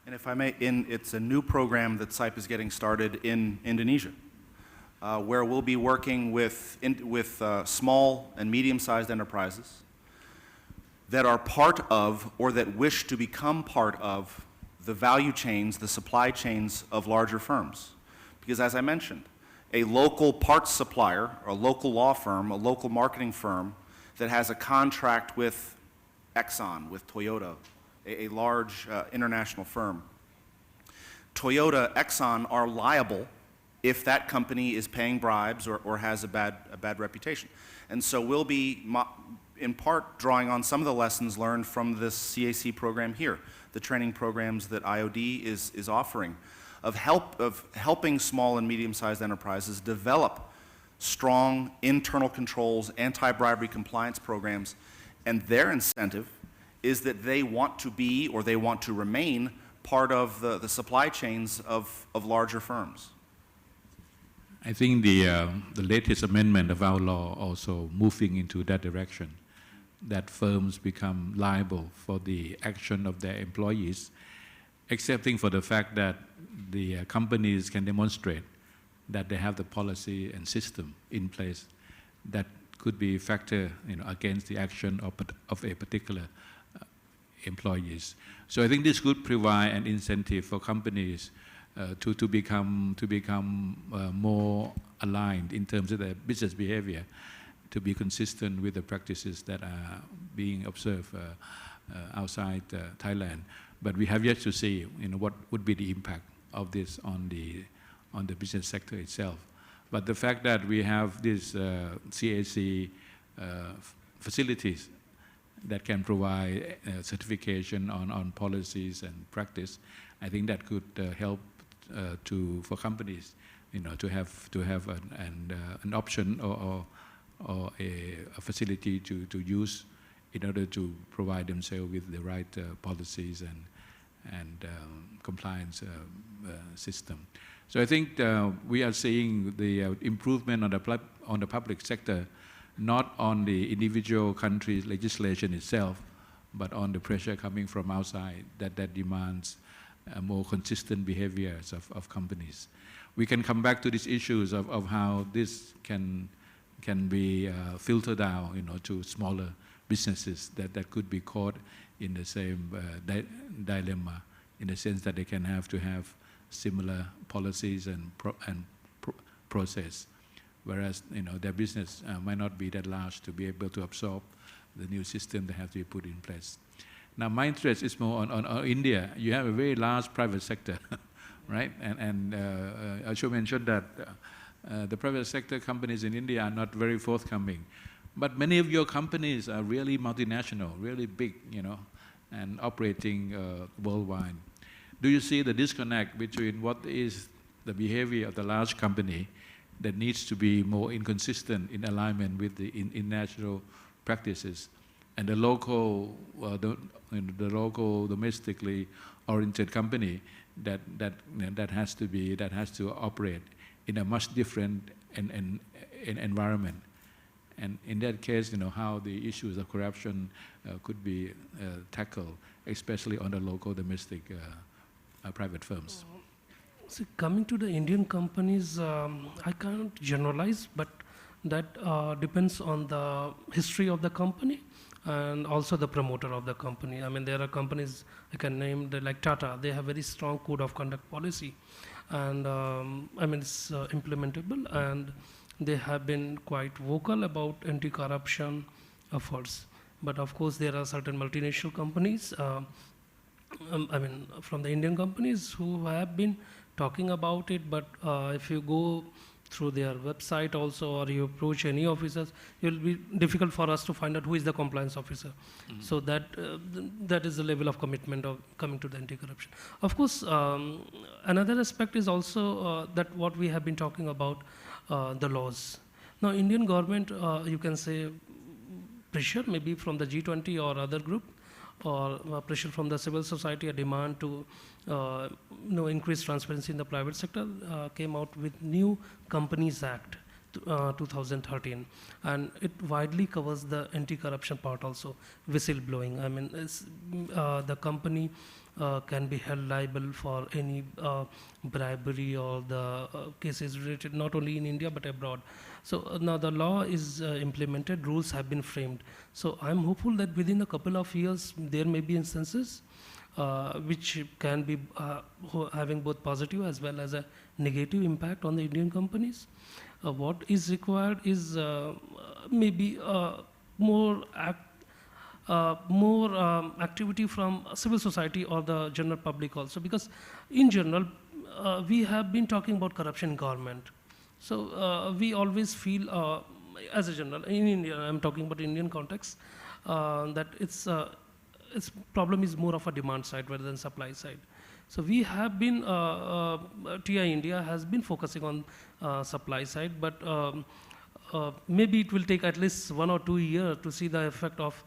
And if I may, it's a new program that CIPE is getting started in Indonesia, where we'll be working with small and medium-sized enterprises that are part of or that wish to become part of the value chains, the supply chains of larger firms. Because as I mentioned, a local parts supplier, a local law firm, a local marketing firm that has a contract with Exxon, with Toyota, a large international firm, Toyota, Exxon are liable if that company is paying bribes or has a bad reputation. And so we'll be, in part, drawing on some of the lessons learned from this CAC program here, the training programs that IOD is offering, of helping small and medium-sized enterprises develop strong internal controls, anti-bribery compliance programs, and their incentive is that they want to be or they want to remain part of the supply chains of larger firms. I think the latest amendment of our law also moving into that direction, that firms become liable for the action of their employees, excepting for the fact that the companies can demonstrate that they have the policy and system in place that could be factor, you know, against the action of a particular employees. So I think this could provide an incentive for companies to become more aligned in terms of their business behavior, to be consistent with the practices that are being observed outside Thailand. But we have yet to see, you know, what would be the impact of this on the business sector itself. But the fact that we have these CAC facilities that can provide certification on policies and practice, I think that could help for companies, you know, to have an option or a facility to use in order to provide themselves with the right policies and compliance system. So I think we are seeing the improvement on the public sector, not on the individual country's legislation itself, but on the pressure coming from outside that demands more consistent behaviors of companies. We can come back to these issues of how this can be filtered out, you know, to smaller businesses that could be caught in the same dilemma, in the sense that they can have to have similar policies and process, whereas, you know, their business might not be that large to be able to absorb the new system that have to be put in place. Now, my interest is more on India. You have a very large private sector, right? And I should mention that the private sector companies in India are not very forthcoming. But many of your companies are really multinational, really big, you know, and operating worldwide. Do you see the disconnect between what is the behavior of the large company that needs to be more inconsistent in alignment with the international practices, and the local, the local domestically oriented company that has to operate in a much different environment? And in that case, you know, how the issues of corruption could be tackled, especially on the local domestic private firms. So coming to the Indian companies, I can't generalize, but that depends on the history of the company and also the promoter of the company. I mean, there are companies I can name, like Tata, they have very strong code of conduct policy, and I mean, it's implementable, and they have been quite vocal about anti-corruption efforts. But of course, there are certain multinational companies, I mean, from the Indian companies who have been talking about it, but if you go through their website also, or you approach any officers, it will be difficult for us to find out who is the compliance officer. So that that is the level of commitment of coming to the anti-corruption. Of course, another aspect is also that what we have been talking about, the laws. Now, Indian government, you can say, pressure maybe from the G20 or other group, or pressure from the civil society, a demand to increase transparency in the private sector, came out with new Companies Act 2013, and it widely covers the anti-corruption part also, whistleblowing. I mean, the company can be held liable for any bribery or the cases related not only in India but abroad. So now the law is implemented, rules have been framed. So I'm hopeful that within a couple of years there may be instances which can be having both positive as well as a negative impact on the Indian companies. What is required is maybe more activity from civil society or the general public also, because in general we have been talking about corruption in government. So we always feel, as a general, in India, I'm talking about Indian context, that its problem is more of a demand side rather than supply side. So we have been, TI India has been focusing on supply side, but maybe it will take at least 1 or 2 years to see the effect of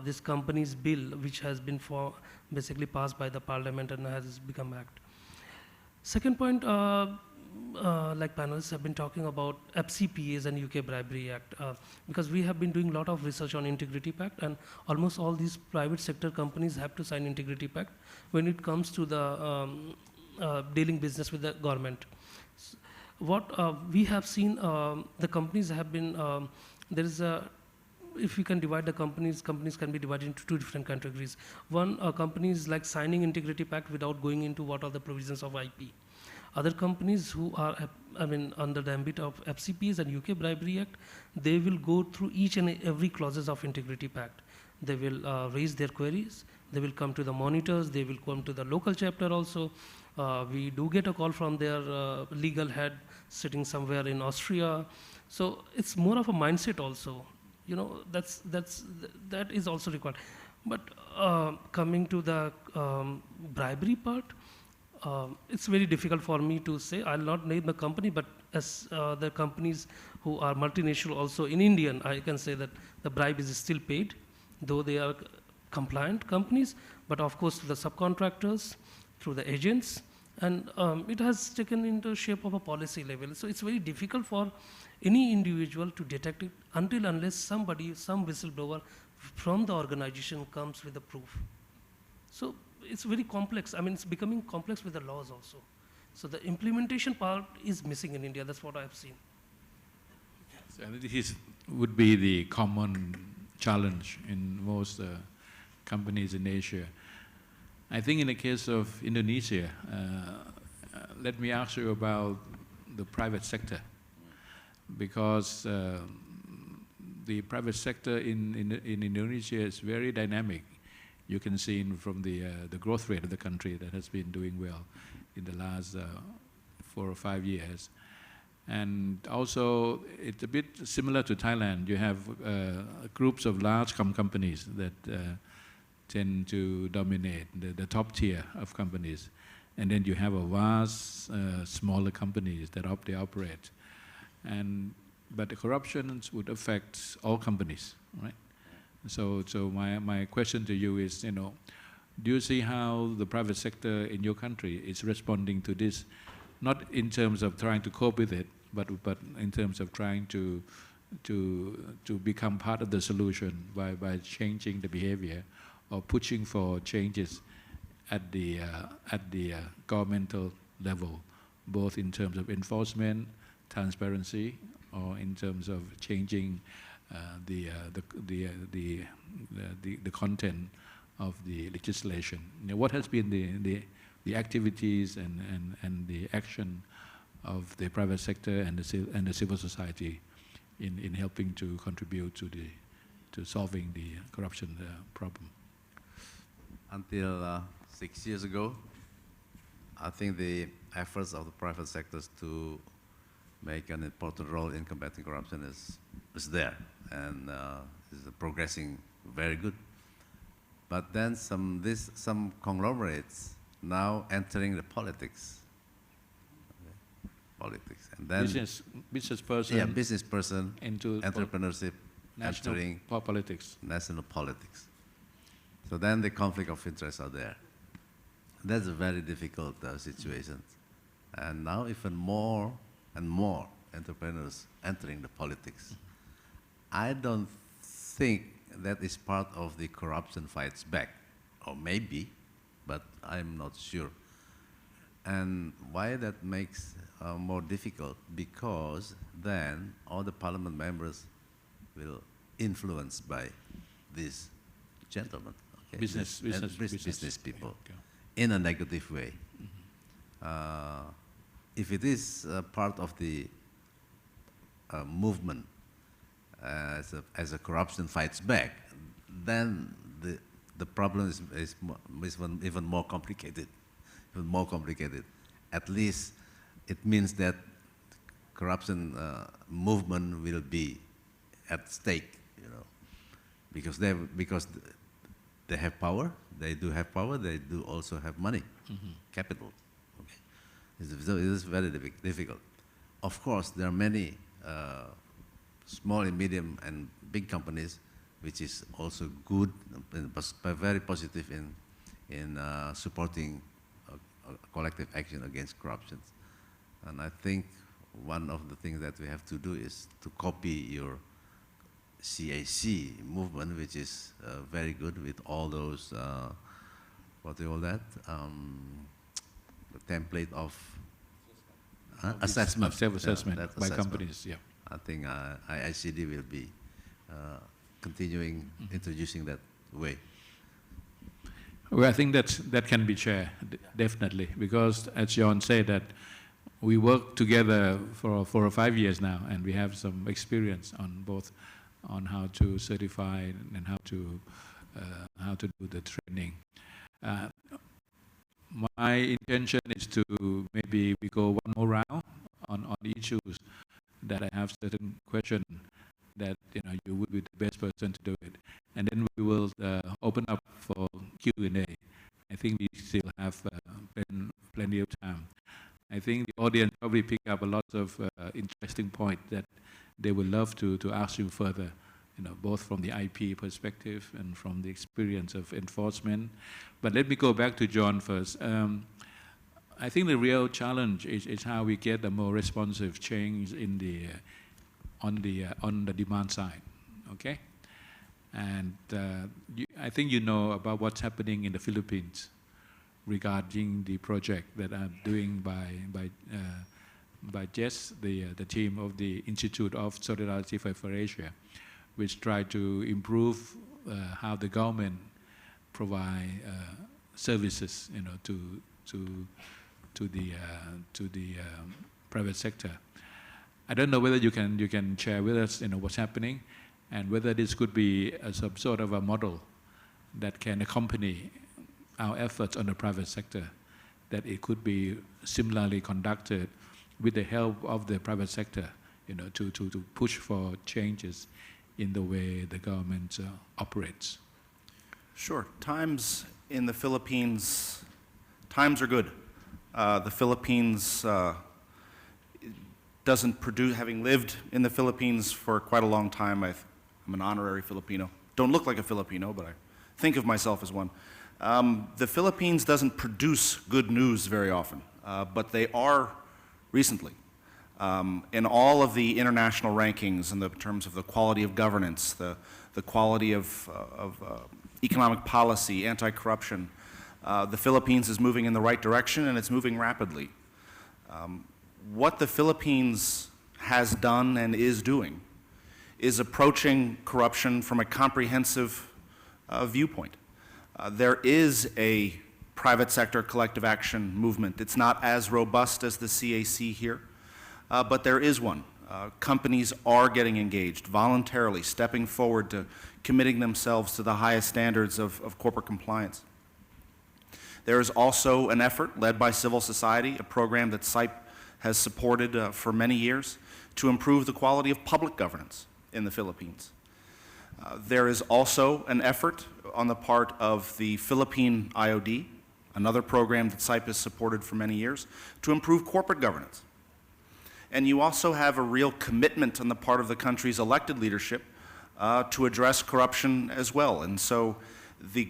this company's bill, which has been basically passed by the parliament and has become act. Second point, like panelists have been talking about FCPAs and UK Bribery Act, because we have been doing a lot of research on Integrity Pact, and almost all these private sector companies have to sign Integrity Pact when it comes to the dealing business with the government. What we have seen, the companies have been, there is a, if you can divide the companies can be divided into 2 different categories. One, companies like signing Integrity Pact without going into what are the provisions of IP. Other companies who are, I mean, under the ambit of FCPs and UK Bribery Act, they will go through each and every clauses of Integrity Pact. They will raise their queries, they will come to the monitors, they will come to the local chapter also. We do get a call from their legal head sitting somewhere in Austria. So it's more of a mindset also. You know, that is also required. But coming to the bribery part, it's very difficult for me to say. I'll not name the company, but as the companies who are multinational also in Indian, I can say that the bribe is still paid, though they are compliant companies, but of course to the subcontractors, through the agents, and it has taken into shape of a policy level. So it's very difficult for any individual to detect it unless somebody, some whistleblower from the organization comes with a proof. So it's very complex. I mean, it's becoming complex with the laws also. So the implementation part is missing in India. That's what I've seen. So this would be the common challenge in most companies in Asia. I think in the case of Indonesia, let me ask you about the private sector, because the private sector in Indonesia is very dynamic. You can see from the growth rate of the country that has been doing well in the last 4 or 5 years. And also, it's a bit similar to Thailand. You have groups of large companies that tend to dominate the top tier of companies. And then you have a vast, smaller companies that they operate. But the corruption would affect all companies, right? So my question to you is, you know, do you see how the private sector in your country is responding to this, not in terms of trying to cope with it, but in terms of trying to become part of the solution by changing the behavior or pushing for changes at the governmental level, both in terms of enforcement, transparency, or in terms of changing the content of the legislation. What has been the activities and the action of the private sector and the civil society in helping to contribute to solving the corruption problem? Until 6 years ago, I think the efforts of the private sectors to make an important role in combating corruption is there and is progressing very good. But then some conglomerates now entering the politics. Okay. Politics. And then business person. Yeah, business person into entrepreneurship entering politics. National politics. So then the conflict of interests are there. That's a very difficult situation. And now even more and more entrepreneurs entering the politics. I don't think that is part of the corruption fights back, or maybe, but I'm not sure. And why that makes more difficult? Because then all the parliament members will influenced by these gentlemen, okay? Business people, okay. In a negative way. If it is part of the movement as a corruption fights back, then the problem is even more complicated. At least it means that corruption movement will be at stake, you know, because they have power. They do have power. They do also have money, capital. Okay, so it is very difficult. Of course, there are many small and medium and big companies, which is also good, very positive in supporting collective action against corruption. And I think one of the things that we have to do is to copy your CAC movement, which is very good with all those, what do you call that? The template of assessment. Self-assessment by assessment. Companies, yeah. I think IICD will be continuing introducing that way. Well, I think that can be shared, definitely, because as John said, that we work together for 4 or 5 years now, and we have some experience on both on how to certify and how to do the training. My intention is to maybe we go one more round on the issues that I have certain questions that you would be the best person to do it, and then we will open up for Q&A. I think we still have plenty of time. I think the audience probably pick up a lot of interesting points that they would love to ask you further, both from the IP perspective and from the experience of enforcement. But let me go back to John first. I think the real challenge is how we get a more responsive change on the demand side, okay? And I think you know about what's happening in the Philippines regarding the project that I'm doing by Jess, the team of the Institute of Solidarity for Asia, which try to improve how the government provide services, to the private sector. I don't know whether you can share with us, what's happening, and whether this could be some sort of a model that can accompany our efforts on the private sector, that it could be similarly conducted with the help of the private sector, to push for changes in the way the government operates. Sure. Times in the Philippines, times are good. The Philippines doesn't produce, having lived in the Philippines for quite a long time, I'm an honorary Filipino. Don't look like a Filipino, but I think of myself as one. The Philippines doesn't produce good news very often, but they are recently. In all of the international rankings in terms of the quality of governance, the quality of economic policy, anti-corruption, the Philippines is moving in the right direction, and it's moving rapidly. What the Philippines has done and is doing is approaching corruption from a comprehensive viewpoint. There is a private sector collective action movement. It's not as robust as the CAC here, but there is one. Companies are getting engaged voluntarily, stepping forward to committing themselves to the highest standards of corporate compliance. There is also an effort led by civil society, a program that CIPE has supported for many years, to improve the quality of public governance in the Philippines. There is also an effort on the part of the Philippine IOD, another program that CIPE has supported for many years, to improve corporate governance. And you also have a real commitment on the part of the country's elected leadership to address corruption as well. And so the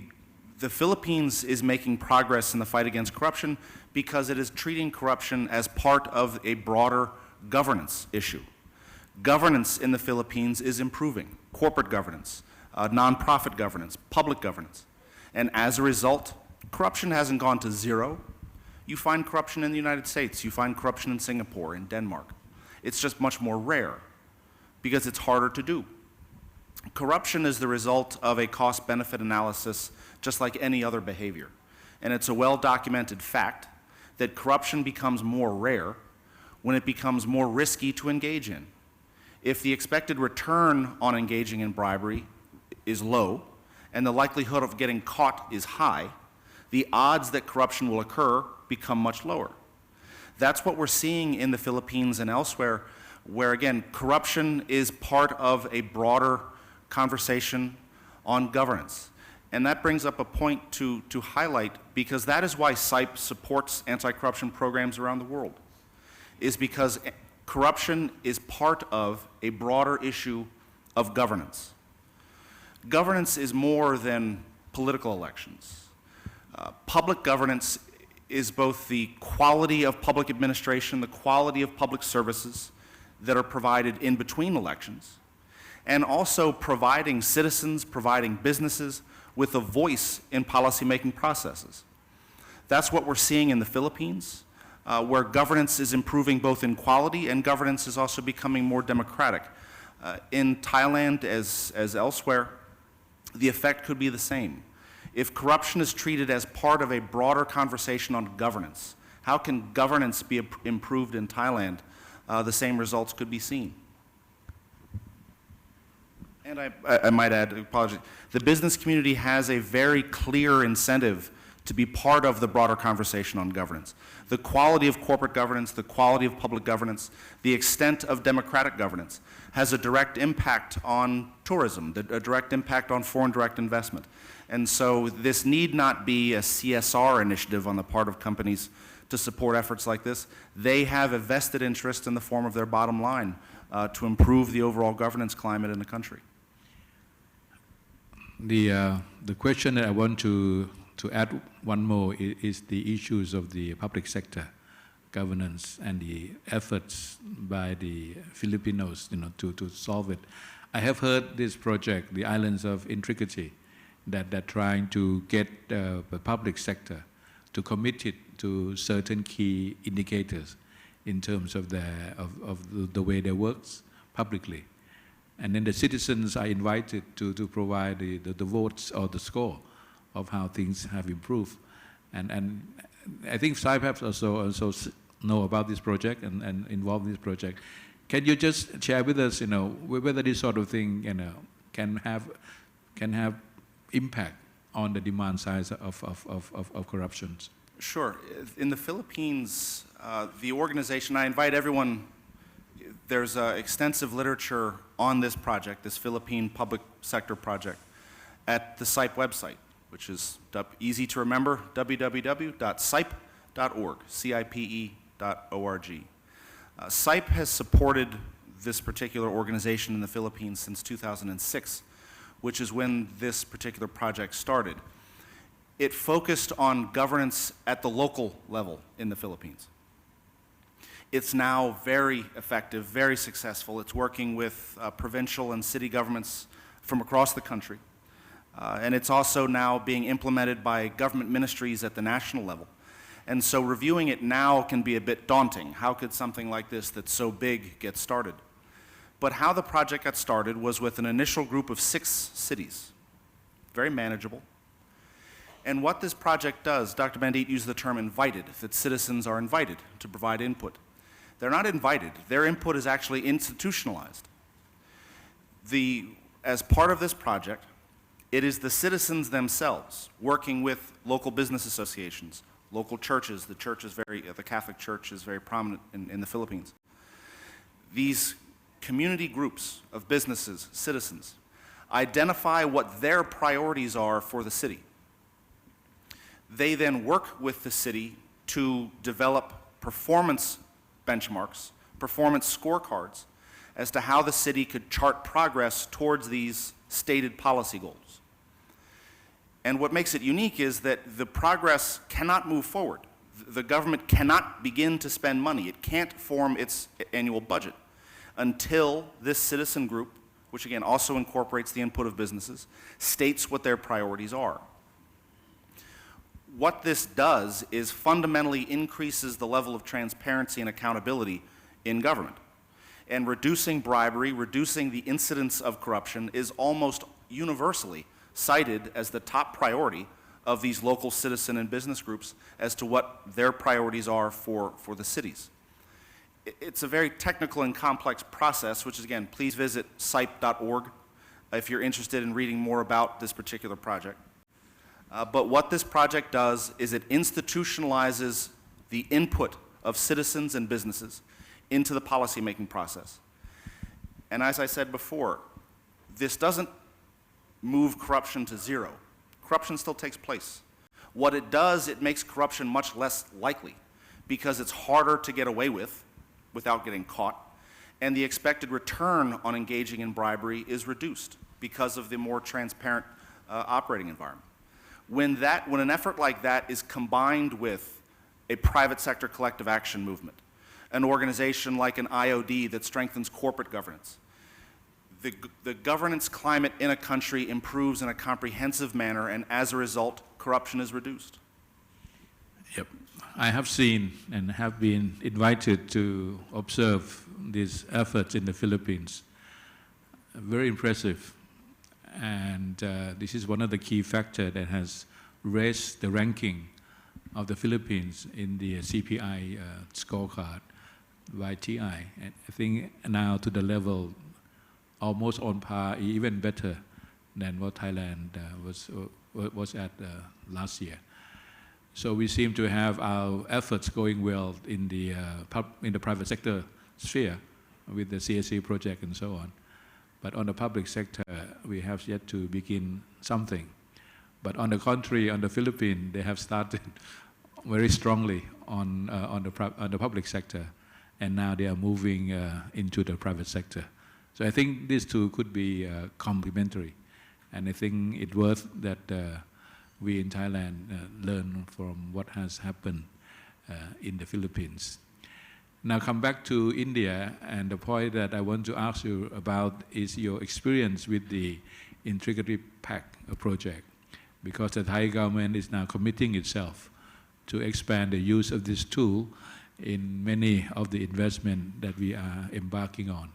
Philippines is making progress in the fight against corruption because it is treating corruption as part of a broader governance issue. Governance in the Philippines is improving. Corporate governance, nonprofit governance, public governance. And as a result, corruption hasn't gone to zero. You find corruption in the United States, you find corruption in Singapore, in Denmark. It's just much more rare because it's harder to do. Corruption is the result of a cost-benefit analysis just like any other behavior. And it's a well-documented fact that corruption becomes more rare when it becomes more risky to engage in. If the expected return on engaging in bribery is low and the likelihood of getting caught is high, the odds that corruption will occur become much lower. That's what we're seeing in the Philippines and elsewhere, where again, corruption is part of a broader conversation on governance. And that brings up a point to highlight, because that is why CIPE supports anti-corruption programs around the world, is because corruption is part of a broader issue of governance. Governance is more than political elections. Public governance is both the quality of public administration, the quality of public services that are provided in between elections, and also providing citizens, providing businesses with a voice in policymaking processes. That's what we're seeing in the Philippines, where governance is improving both in quality and governance is also becoming more democratic. In Thailand, as elsewhere, the effect could be the same. If corruption is treated as part of a broader conversation on governance, how can governance be improved in Thailand? The same results could be seen. And I might add, apologies, the business community has a very clear incentive to be part of the broader conversation on governance. The quality of corporate governance, the quality of public governance, the extent of democratic governance has a direct impact on tourism, a direct impact on foreign direct investment. And so this need not be a CSR initiative on the part of companies to support efforts like this. They have a vested interest in the form of their bottom line to improve the overall governance climate in the country. The question that I want to add one more is the issues of the public sector governance and the efforts by the Filipinos, to solve it. I have heard this project, the Islands of Intricity, that they're trying to get the public sector to commit it to certain key indicators in terms of the way they work publicly. And then the citizens are invited to provide the votes or the score of how things have improved. And I think CIPE also know about this project and involved in this project. Can you just share with us, whether this sort of thing, can have impact on the demand side of corruption? Sure. In the Philippines, the organization, I invite everyone, there's extensive literature on this project, this Philippine public sector project, at the CIPE website, which is easy to remember, www.cipe.org, CIPE.org. CIPE has supported this particular organization in the Philippines since 2006, which is when this particular project started. It focused on governance at the local level in the Philippines. It's now very effective, very successful. It's working with provincial and city governments from across the country. And it's also now being implemented by government ministries at the national level. And so reviewing it now can be a bit daunting. How could something like this that's so big get started? But how the project got started was with an initial group of 6 cities, very manageable. And what this project does, Dr. Bandit used the term invited, that citizens are invited to provide input. They're not invited. Their input is actually institutionalized. As part of this project, it is the citizens themselves working with local business associations, local churches. The Catholic Church is very prominent in the Philippines. These community groups of businesses, citizens, identify what their priorities are for the city. They then work with the city to develop performance benchmarks, performance scorecards, as to how the city could chart progress towards these stated policy goals. And what makes it unique is that the progress cannot move forward. The government cannot begin to spend money. It can't form its annual budget until this citizen group, which again also incorporates the input of businesses, states what their priorities are. What this does is fundamentally increases the level of transparency and accountability in government. And reducing bribery, reducing the incidence of corruption is almost universally cited as the top priority of these local citizen and business groups as to what their priorities are for the cities. It's a very technical and complex process, which is, again, please visit CIPE.org if you're interested in reading more about this particular project. But what this project does is it institutionalizes the input of citizens and businesses into the policymaking process. And as I said before, this doesn't move corruption to zero. Corruption still takes place. What it does, it makes corruption much less likely because it's harder to get away with without getting caught, and the expected return on engaging in bribery is reduced because of the more transparent operating environment. When an effort like that is combined with a private sector collective action movement, an organization like an IOD that strengthens corporate governance, the governance climate in a country improves in a comprehensive manner, and as a result, corruption is reduced. Yep. I have seen and have been invited to observe these efforts in the Philippines. Very impressive. And this is one of the key factors that has raised the ranking of the Philippines in the CPI scorecard by TI. And I think now to the level almost on par, even better than what Thailand was at last year. So we seem to have our efforts going well in the private sector sphere with the CSC project and so on. But on the public sector, we have yet to begin something. But on the contrary, on the Philippines, they have started very strongly on the public sector, and now they are moving into the private sector. So I think these two could be complementary, and I think it's worth that we in Thailand learn from what has happened in the Philippines. Now come back to India, and the point that I want to ask you about is your experience with the Integrity Pact project, because the Thai government is now committing itself to expand the use of this tool in many of the investment that we are embarking on.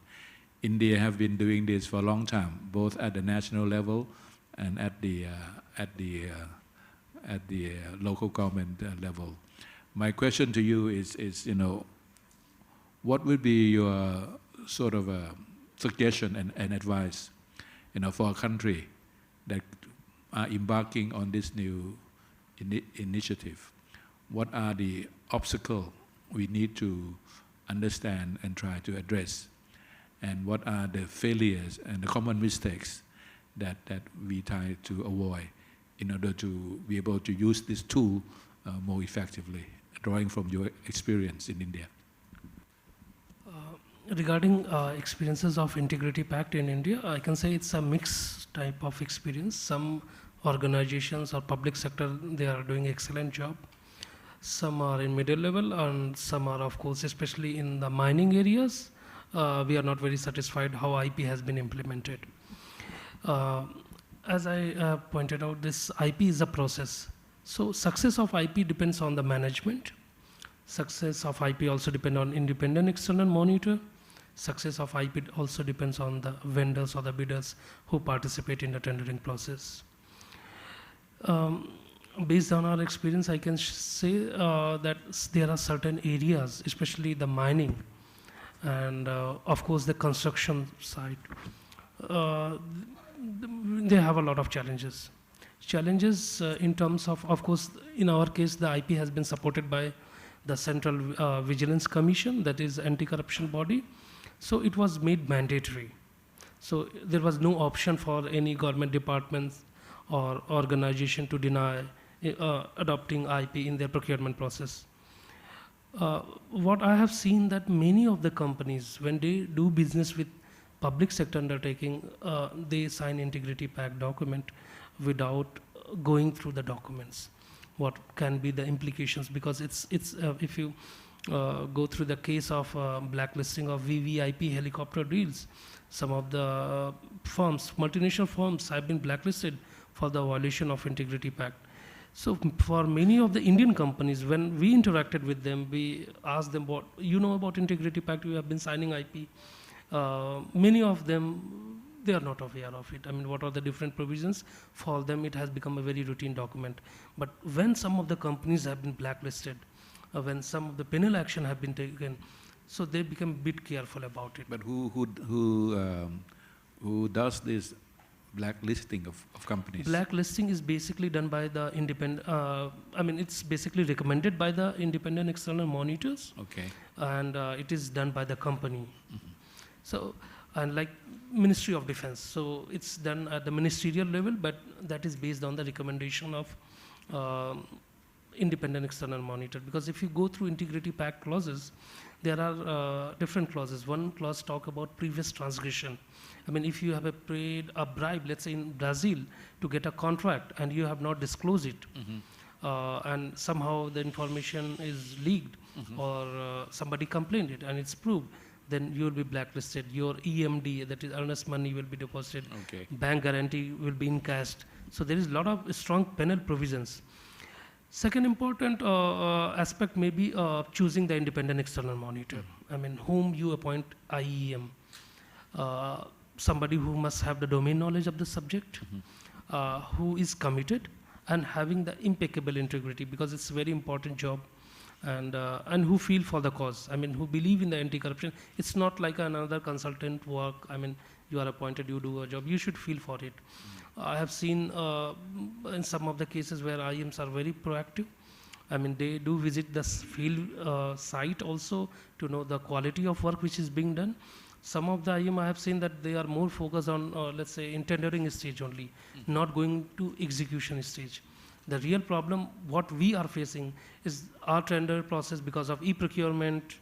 India have been doing this for a long time, both at the national level and at the local government level. My question to you is, what would be your sort of suggestion and advice, for a country that are embarking on this new initiative? What are the obstacles we need to understand and try to address? And what are the failures and the common mistakes that we try to avoid in order to be able to use this tool more effectively, drawing from your experience in India? Regarding experiences of Integrity Pact in India, I can say it's a mixed type of experience. Some organizations or public sector, they are doing excellent job. Some are in middle level, and some are, of course, especially in the mining areas, we are not very satisfied how IP has been implemented. As I pointed out, this IP is a process. So success of IP depends on the management. Success of IP also depends on independent external monitor. success of IP also depends on the vendors or the bidders who participate in the tendering process. Based on our experience, I can say that there are certain areas, especially the mining and of course the construction side, they have a lot of challenges. Challenges in terms of course, in our case, the IP has been supported by the Central Vigilance Commission, that is anti-corruption body. So it was made mandatory. So there was no option for any government departments or organization to deny adopting IP in their procurement process. What I have seen that many of the companies, when they do business with public sector undertaking, they sign integrity pact document without going through the documents. What can be the implications? Because it's if you go through the case of blacklisting of VVIP helicopter deals, some of the firms, multinational firms, have been blacklisted for the violation of integrity pact. So for many of the Indian companies, when we interacted with them, we asked them, what you know about integrity pact, you have been signing IP. Many of them, they are not aware of it. I mean, what are the different provisions? For them, it has become a very routine document. But when some of the companies have been blacklisted, when some of the penal action have been taken, so they become a bit careful about it. But who does this blacklisting of companies? Blacklisting is basically done by the independent, I mean, it's basically recommended by the independent external monitors. Okay. And it is done by the company. Mm-hmm. So, and like Ministry of Defense, so it's done at the ministerial level, but that is based on the recommendation of independent external monitor. Because if you go through integrity pact clauses, there are different clauses. One clause talk about previous transgression. I mean, if you have paid a bribe, let's say in Brazil, to get a contract and you have not disclosed it, mm-hmm. And somehow the information is leaked, mm-hmm. or somebody complained it and it's proved, then you will be blacklisted. Your EMD, that is earnest money, will be deposited. Okay. Bank guarantee will be encashed. So there is a lot of strong penal provisions. Second important aspect may be choosing the independent external monitor. Mm-hmm. I mean, whom you appoint IEM. Somebody who must have the domain knowledge of the subject, mm-hmm. Who is committed and having the impeccable integrity, because it's a very important job, and who feel for the cause. I mean, who believe in the anti-corruption. It's not like another consultant work. I mean, you are appointed, you do a job. You should feel for it. Mm-hmm. I have seen in some of the cases where IEMs are very proactive. I mean, they do visit the field site also to know the quality of work which is being done. Some of the IEM I have seen that they are more focused on, let's say, in tendering stage only, mm-hmm. not going to execution stage. The real problem, what we are facing, is our tender process, because of e-procurement,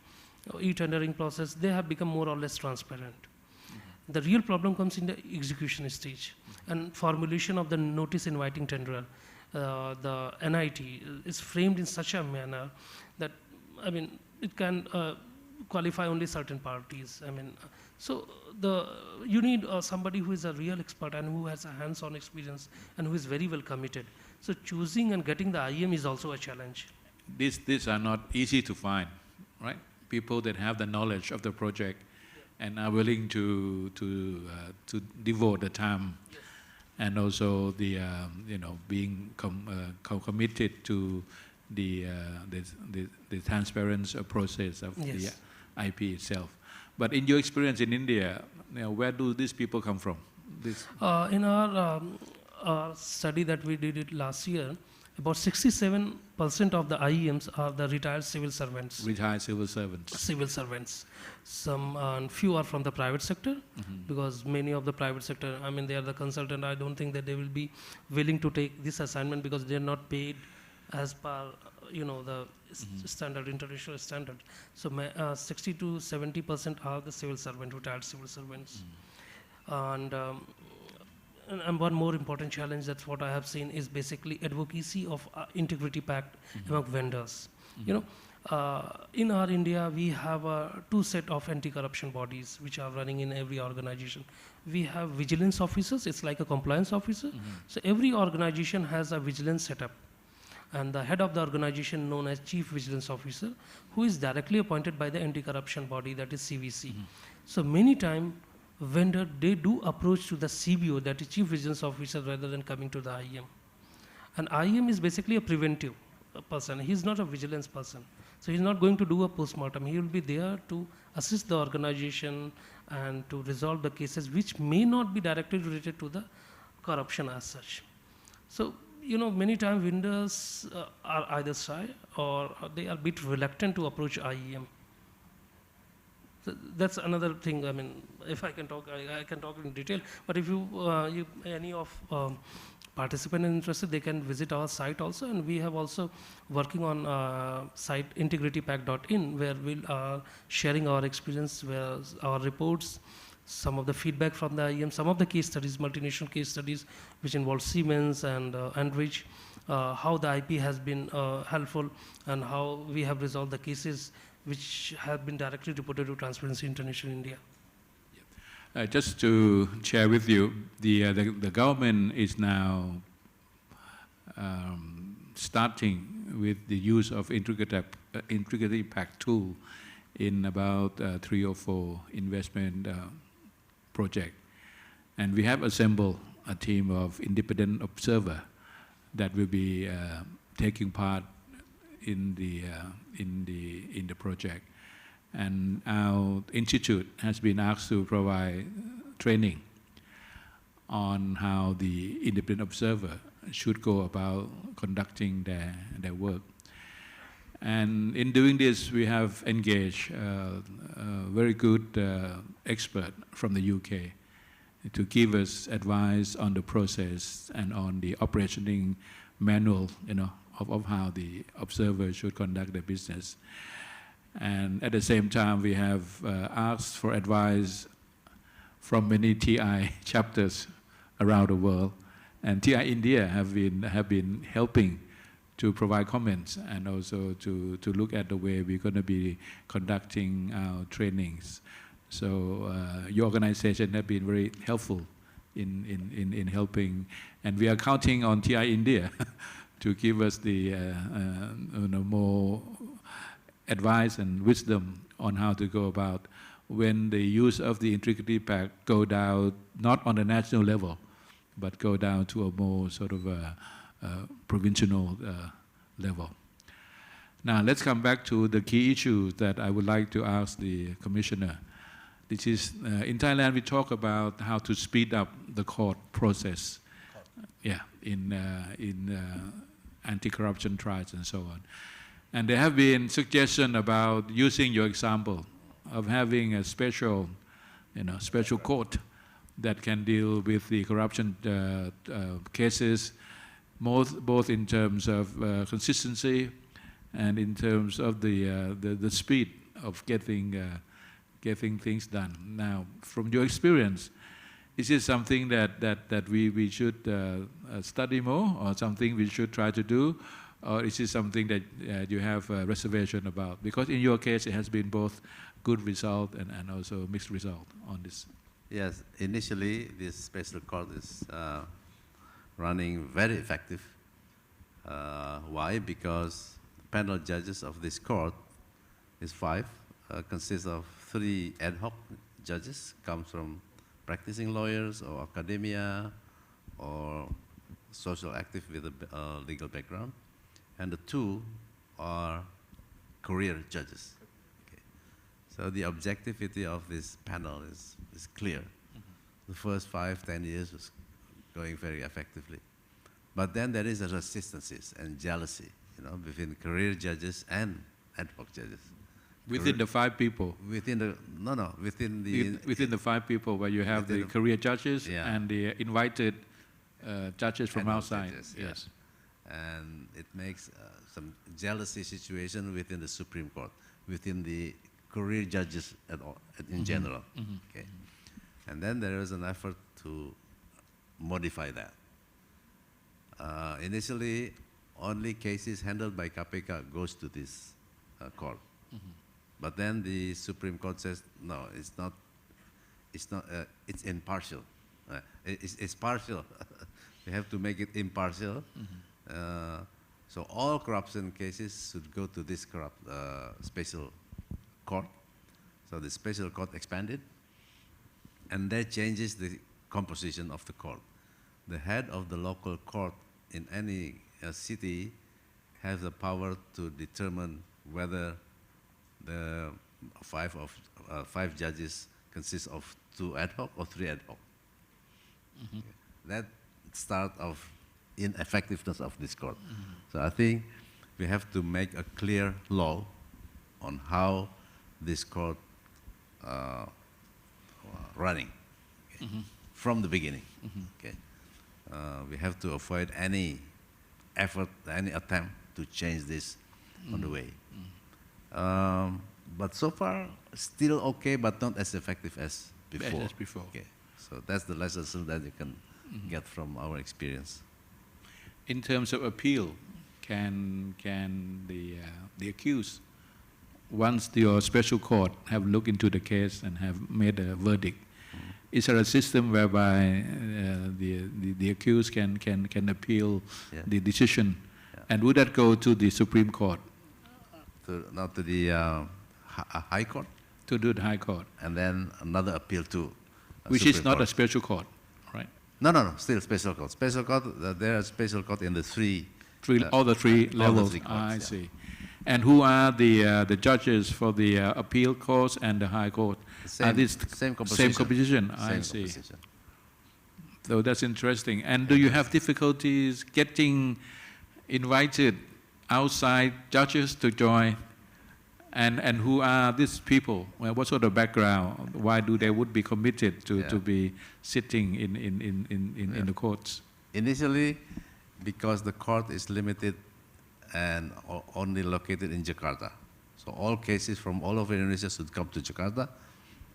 e-tendering process, they have become more or less transparent. Mm-hmm. The real problem comes in the execution stage, mm-hmm. and formulation of the notice inviting tenderer. The NIT is framed in such a manner that, I mean, it can qualify only certain parties. I mean, so you need somebody who is a real expert and who has a hands-on experience and who is very well committed. So choosing and getting the IEM is also a challenge. These are not easy to find, right? People that have the knowledge of the project, yeah. and are willing to devote the time, yes. and also the being committed to the transparent process of, yes. the IP itself. But in your experience in India, where do these people come from? In our study that we did it last year, about 67% of the IEMs are the retired civil servants. Retired civil servants. Civil servants. Some few are from the private sector, mm-hmm. because many of the private sector, I mean, they are the consultant. I don't think that they will be willing to take this assignment because they are not paid as per the mm-hmm. standard, international standard. So 60 to 70% are the civil servant, retired civil servants. Mm-hmm. And one more important challenge, that's what I have seen, is basically advocacy of integrity pact, mm-hmm. among vendors. Mm-hmm. In our India, we have two set of anti-corruption bodies which are running in every organization. We have vigilance officers, it's like a compliance officer. Mm-hmm. So every organization has a vigilance setup. and the head of the organization known as Chief Vigilance Officer, who is directly appointed by the anti-corruption body, that is CVC. So many times, vendor, they do approach to the CBO, that is Chief Vigilance Officer, rather than coming to the IEM. And IEM is basically a preventive person. He's not a vigilance person. So he's not going to do a post-mortem. He will be there to assist the organization and to resolve the cases which may not be directly related to the corruption as such. So, you know, many times vendors are either shy or they are a bit reluctant to approach IEM. So that's another thing. I mean, if I can talk, I can talk in detail. But if any of participants are interested, they can visit our site also. And we have also working on site integritypact.in, where we'll sharing our experience, where our reports, some of the feedback from the IEM, some of the case studies, multinational case studies, which involve Siemens and Enrich, how the IP has been helpful, and how we have resolved the cases which have been directly reported to Transparency International India. Just to share with you, the government is now starting with the use of Integrity Pact tool in about 3 or 4 investment projects. And we have assembled a team of independent observer that will be taking part in the project. And our institute has been asked to provide training on how the independent observer should go about conducting their work. And in doing this, we have engaged a very good expert from the UK to give us advice on the process and on the operating manual, you know, of how the observer should conduct their business. And at the same time, we have asked for advice from many TI chapters around the world, and TI India have been helping to provide comments and also to look at the way we're going to be conducting our trainings. So your organization have been very helpful in helping, and we are counting on TI India to give us the more advice and wisdom on how to go about when the use of the Integrity Pact go down, not on the national level, but go down to a more sort of provincial level. Now let's come back to the key issues that I would like to ask the Commissioner. This is, in Thailand we talk about how to speed up the court process, in anti-corruption trials and so on. And there have been suggestions about using your example of having a special court that can deal with the corruption cases, both in terms of consistency and in terms of the speed of getting things done. Now, from your experience, is it something that we should study more, or something we should try to do? Or is it something that you have a reservation about? Because in your case, it has been both good result and also mixed result on this. Yes, initially this special court is running very effective. Why? Because the panel judges of this court is 5, consists of 3 ad hoc judges, comes from practicing lawyers or academia or social active with a legal background. And the 2 are career judges. Okay. So the objectivity of this panel is clear. The first 5-10 years was going very effectively. But then there is a resistances and jealousy, between career judges and ad hoc judges. Within the 5 people? Within the 5 people, where you have the career judges and the invited judges from outside. Judges, yes. And it makes some jealousy situation within the Supreme Court, within the career judges in general. Okay. And then there is an effort to modify that. Initially, only cases handled by KPK goes to this court. But then the Supreme Court says, no, it's not, it's impartial. It's partial. We have to make it impartial. So all corruption cases should go to this special court. So the special court expanded, and that changes the composition of the court. The head of the local court in any city has the power to determine whether the five judges consist of 2 ad hoc or 3 ad hoc. Mm-hmm. That start of ineffectiveness of this court. So I think we have to make a clear law on how this court running from the beginning. Okay, we have to avoid any effort, any attempt to change this on the way. But so far, still okay, but not as effective as before. As before. Okay, so that's the lesson that you can get from our experience. In terms of appeal, can the accused, once your special court have looked into the case and have made a verdict, is there a system whereby the accused can appeal the decision, and would that go to the Supreme Court? Not to the High Court? To do the High Court. And then another appeal to which is not a special court, right? No, still special court. Special court, there are special court in the all the three levels. Courts, I see. And who are the judges for the appeal courts and the High Court? Are these same composition. Same composition, I see. Composition. So that's interesting. And do you have difficulties getting invited outside judges to join? And who are these people? Well, what sort of background? Why do they would be committed to be sitting in the courts? Initially, because the court is limited and only located in Jakarta. So all cases from all over Indonesia should come to Jakarta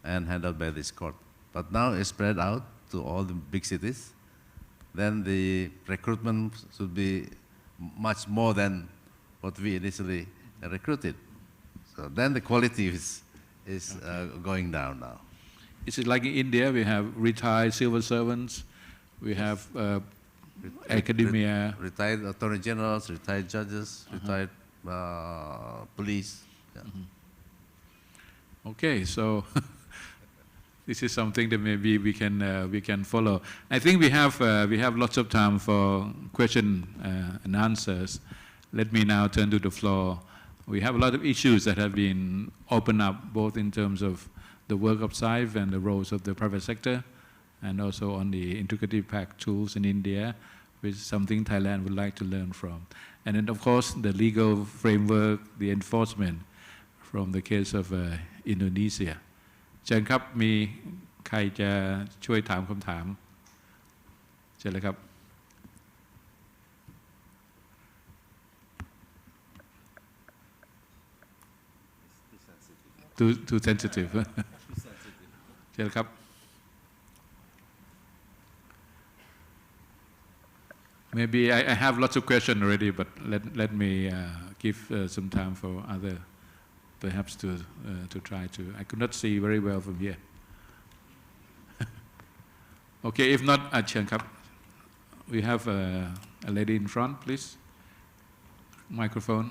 and handled by this court. But now it's spread out to all the big cities. Then the recruitment should be much more than what we initially recruited. So then the quality is going down now. Is it like in India, we have retired civil servants, we have academia. Retired attorney generals, retired judges, retired police. Yeah. Okay, so this is something that maybe we can follow. I think we have lots of time for question and answers. Let me now turn to the floor. We have a lot of issues that have been opened up, both in terms of the work of CIPE and the roles of the private sector, and also on the integrative pact tools in India, which is something Thailand would like to learn from. And then, of course, the legal framework, the enforcement from the case of Indonesia. เชิญครับ มีใครจะช่วยถามคำถามเชิญเลยครับ Too sensitive เชิญครับ Maybe I have lots of questions already, but let me give some time for other, perhaps to try to. I could not see very well from here. Okay, if not, Chen Kap, we have a lady in front, please. Microphone.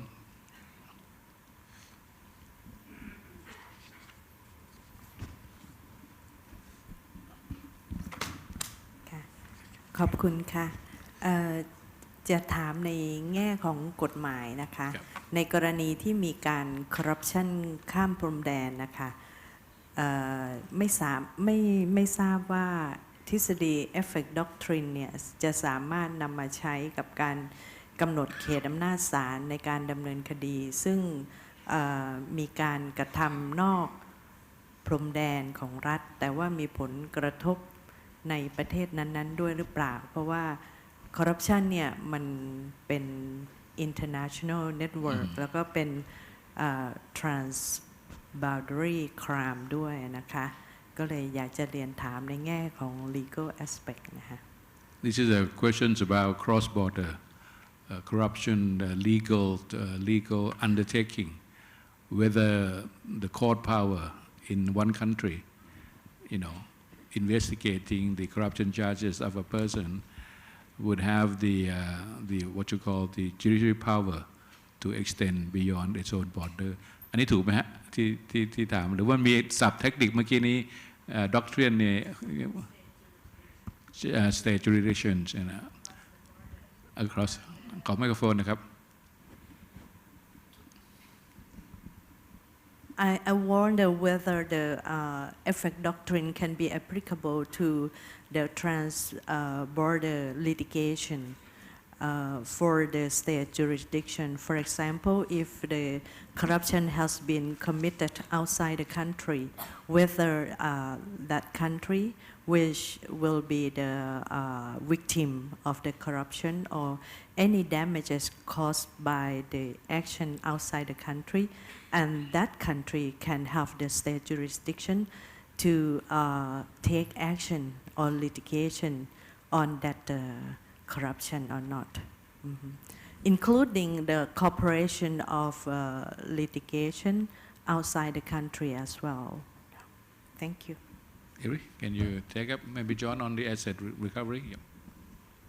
ขอบคุณค่ะจะถามในแง่ของกฎหมายนะคะในกรณีที่มีการคอร์รัปชันข้ามพรมแดนนะคะไม่ทราบว่าทฤษฎี Effect Doctrine เนี่ยจะสามารถนำมาใช้กับการกำหนดเขตอำนาจศาลในการดำเนินคดีซึ่งมีการกระทำนอกพรมแดนของรัฐแต่ว่ามีผลกระทบในประเทศนั้นๆด้วยหรือเปล่าเพราะว่าคอร์รัปชันเนี่ยมันเป็น international network แล้วก็เป็นtransboundary crime ด้วยนะคะก็เลยอยากจะเรียนถามในแง่ของ legal aspect นะคะ This is a questions about cross-border corruption, legal undertaking, whether the court power in one country, investigating the corruption charges of a person would have the what you call the judiciary power to extend beyond its own border อันนี้ถูกไหมฮะที่ถามหรือว่ามีศัพท์เทคนิคเมื่อกี้นี้ doctrine เนี่ย state jurisdictions across ขอไมโครโฟนนะครับ I wonder whether the effect doctrine can be applicable to the trans-border litigation for the state jurisdiction. For example, if the corruption has been committed outside the country, whether that country which will be the victim of the corruption or any damages caused by the action outside the country, and that country can have the state jurisdiction to take action or litigation on that corruption or not, including the cooperation of litigation outside the country as well. Thank you. Eric, can you take up maybe John on the asset recovery? Yep.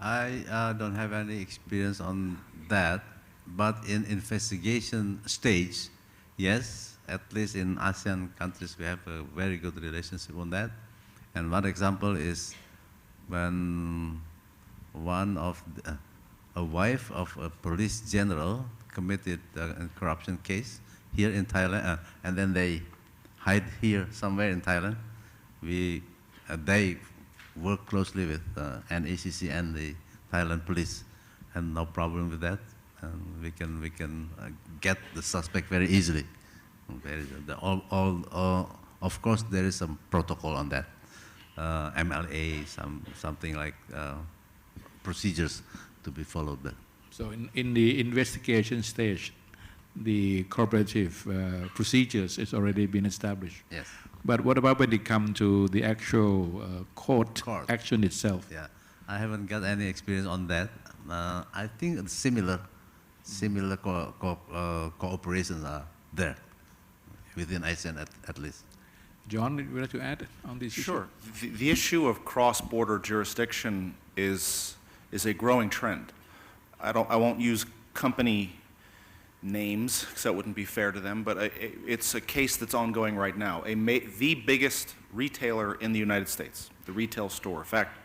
I don't have any experience on that, but in investigation stage, yes, at least in ASEAN countries we have a very good relationship on that. And one example is when a wife of a police general committed a corruption case here in Thailand, and then they hide here somewhere in Thailand. They work closely with NACC and the Thailand police, and no problem with that. And we can get the suspect very easily. Of course, there is some protocol on that, MLA, something like procedures to be followed. So in the investigation stage, the cooperative procedures is already been established. Yes. But what about when it comes to the actual court action itself? Yeah, I haven't got any experience on that. I think similar cooperations are there within ASEAN at least. John, would you like to add on this issue? Sure. The issue of cross-border jurisdiction is a growing trend. I won't use company names because that wouldn't be fair to them, but it's a case that's ongoing right now. The biggest retailer in the United States, the retail store. In fact,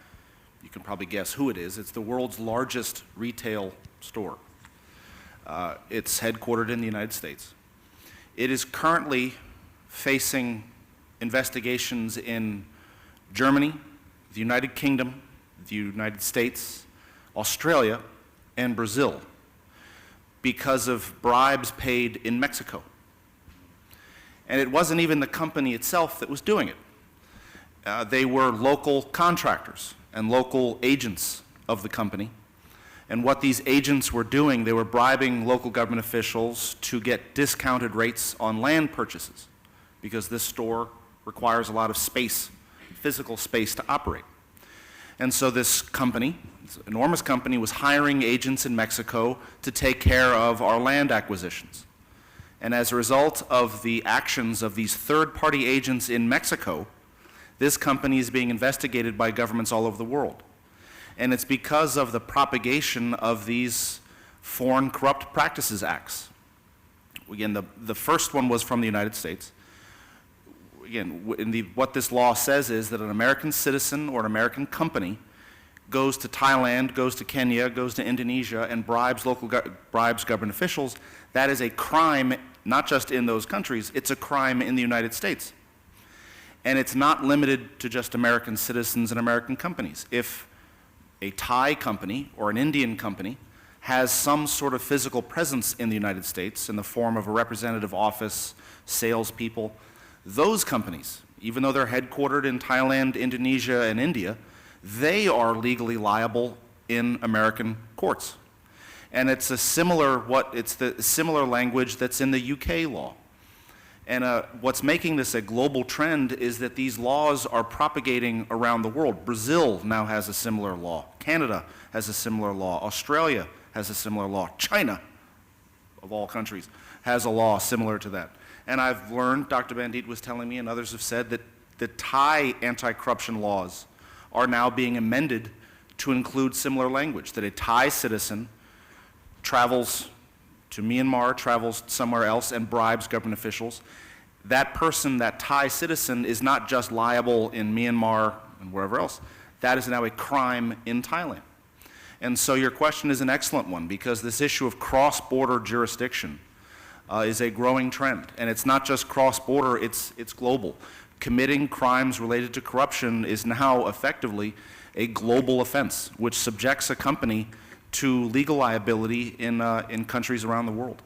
you can probably guess who it is. It's the world's largest retail store. It's headquartered in the United States. It is currently facing investigations in Germany, the United Kingdom, the United States, Australia, and Brazil because of bribes paid in Mexico. And it wasn't even the company itself that was doing it. They were local contractors and local agents of the company. And what these agents were doing, they were bribing local government officials to get discounted rates on land purchases because this store requires a lot of space, physical space to operate. And so this company, this enormous company, was hiring agents in Mexico to take care of our land acquisitions. And as a result of the actions of these third-party agents in Mexico, this company is being investigated by governments all over the world. And it's because of the propagation of these Foreign Corrupt Practices Acts. Again, the first one was from the United States. Again, what this law says is that an American citizen or an American company goes to Thailand, goes to Kenya, goes to Indonesia, and bribes government officials. That is a crime, not just in those countries, it's a crime in the United States. And it's not limited to just American citizens and American companies. If a Thai company or an Indian company has some sort of physical presence in the United States in the form of a representative office, salespeople, those companies, even though they're headquartered in Thailand, Indonesia, and India, they are legally liable in American courts. And it's the similar language that's in the UK law. And what's making this a global trend is that these laws are propagating around the world. Brazil now has a similar law. Canada has a similar law. Australia has a similar law. China, of all countries, has a law similar to that. And I've learned, Dr. Bandit was telling me, and others have said, that the Thai anti-corruption laws are now being amended to include similar language, that a Thai citizen travels to Myanmar, travels somewhere else, and bribes government officials. That person, that Thai citizen, is not just liable in Myanmar and wherever else. That is now a crime in Thailand. And so your question is an excellent one, because this issue of cross-border jurisdiction is a growing trend. And it's not just cross-border, it's global. Committing crimes related to corruption is now effectively a global offense, which subjects a company to legal liability in countries around the world.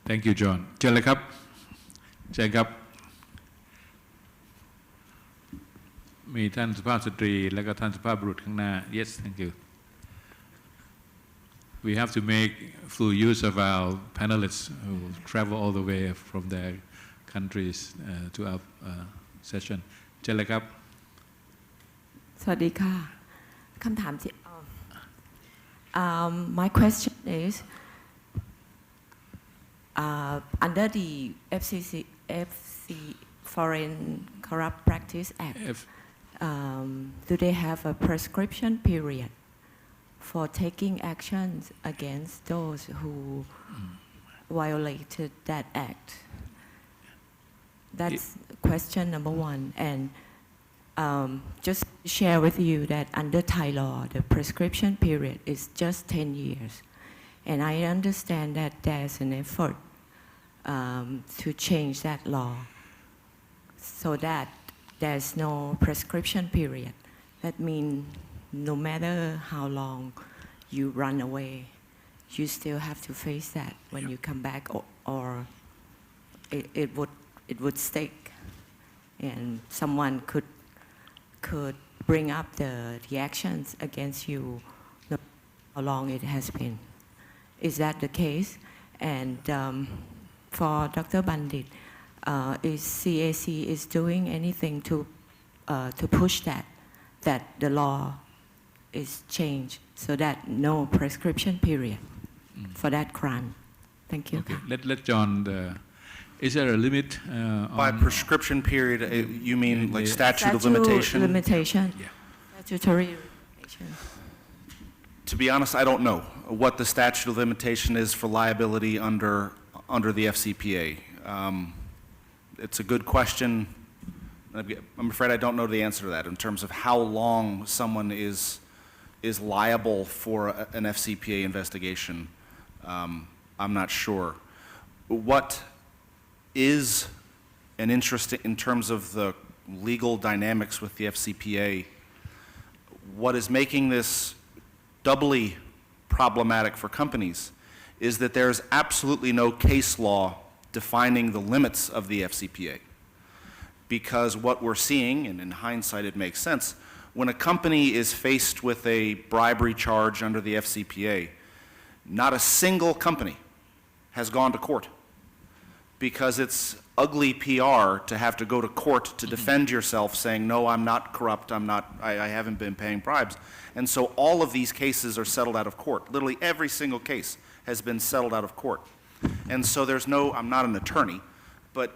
Thank you, John. เชิญเลยครับเชิญครับมีท่านสุภาพสตรีและก็ท่านสุภาพบุรุษข้างหน้า Yes, thank you. We have to make full use of our panelists who travel all the way from their countries to our session. เชิญเลยครับ สวัสดีค่ะคำถามที่ My question is under the FC Foreign Corrupt Practice Act, do they have a prescription period for taking actions against those who violated that act? That's question number one. And just share with you that under Thai law, the prescription period is just 10 years. And I understand that there's an effort to change that law so that there's no prescription period. That means no matter how long you run away, you still have to face that when you come back, or it would stick, and someone could bring up the actions against you no matter how long it has been. Is that the case? And for Dr. Bandit, is CAC is doing anything to push that the law is changed so that no prescription period for that crime? Thank you. Okay. Let John. Is there a limit By on prescription period, you mean like statute of limitation? Limitation. Yeah. Statutory limitation. To be honest, I don't know what the statute of limitation is for liability under the FCPA. It's a good question. I'm afraid I don't know the answer to that in terms of how long someone is liable for an FCPA investigation. I'm not sure. What is an interest in terms of the legal dynamics with the FCPA? What is making this doubly problematic for companies is that there is absolutely no case law defining the limits of the FCPA. Because what we're seeing, and in hindsight it makes sense, when a company is faced with a bribery charge under the FCPA, not a single company has gone to court. Because it's ugly PR to have to go to court to defend yourself saying, no, I'm not corrupt, I haven't been paying bribes. And so all of these cases are settled out of court. Literally every single case has been settled out of court. And so there's no, I'm not an attorney, but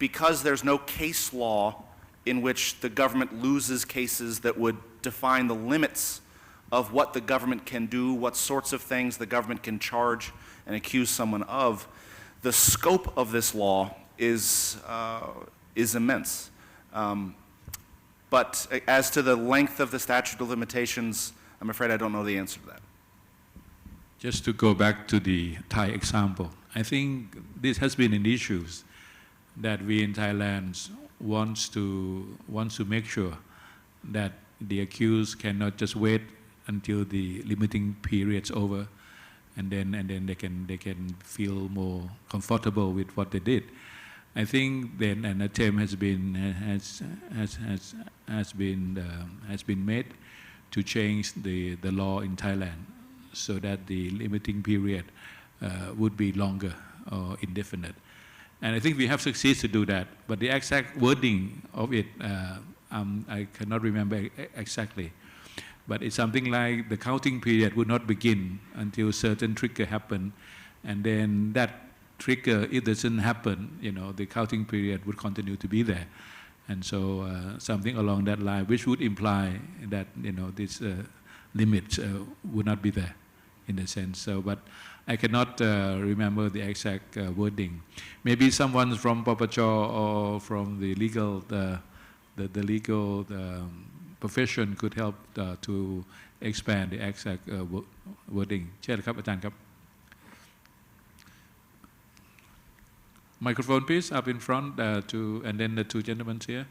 because there's no case law in which the government loses cases that would define the limits of what the government can do, what sorts of things the government can charge and accuse someone of, the scope of this law is immense. But as to the length of the statute of limitations, I'm afraid I don't know the answer to that. Just to go back to the Thai example, I think this has been an issue that we in Thailand wants to make sure that the accused cannot just wait until the limiting period's over, and then they can feel more comfortable with what they did. I think then an attempt has been made to change the law in Thailand so that the limiting period would be longer or indefinite. And I think we have succeeded to do that, but the exact wording of it, I cannot remember exactly. But it's something like the counting period would not begin until certain trigger happen, and then that trigger, if it doesn't happen, the counting period would continue to be there. and so something along that line, which would imply that this limit would not be there, in a sense. So, but I cannot remember the exact wording. Maybe someone from Papacho or from the legal profession could help to expand the exact wording. เชิญครับอาจารย์ครับ Microphone, please, up in front, and then the two gentlemen here.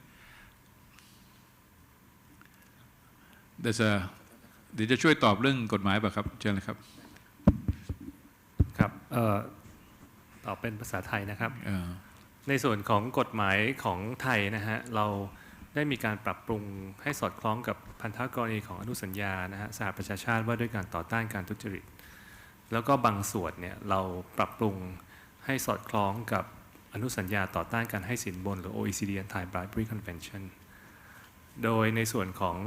เดี๋ยวจะช่วยตอบเรื่องกฎหมายป่ะครับเชิญเลยครับครับตอบเป็นภาษาไทยนะครับในส่วนของกฎหมายของไทยนะฮะเราได้มีการปรับปรุงให้สอดคล้องกับพันธกรณีของอนุสัญญานะฮะสหประชาชาติว่าด้วยการต่อต้านการทุจริตแล้วก็บางส่วนเนี่ยเราปรับปรุงให้สอดคล้องกับอนุสัญญาต่อต้านการให้สินบนหรือ OECD Anti-Bribery Convention โดยในส่วนของ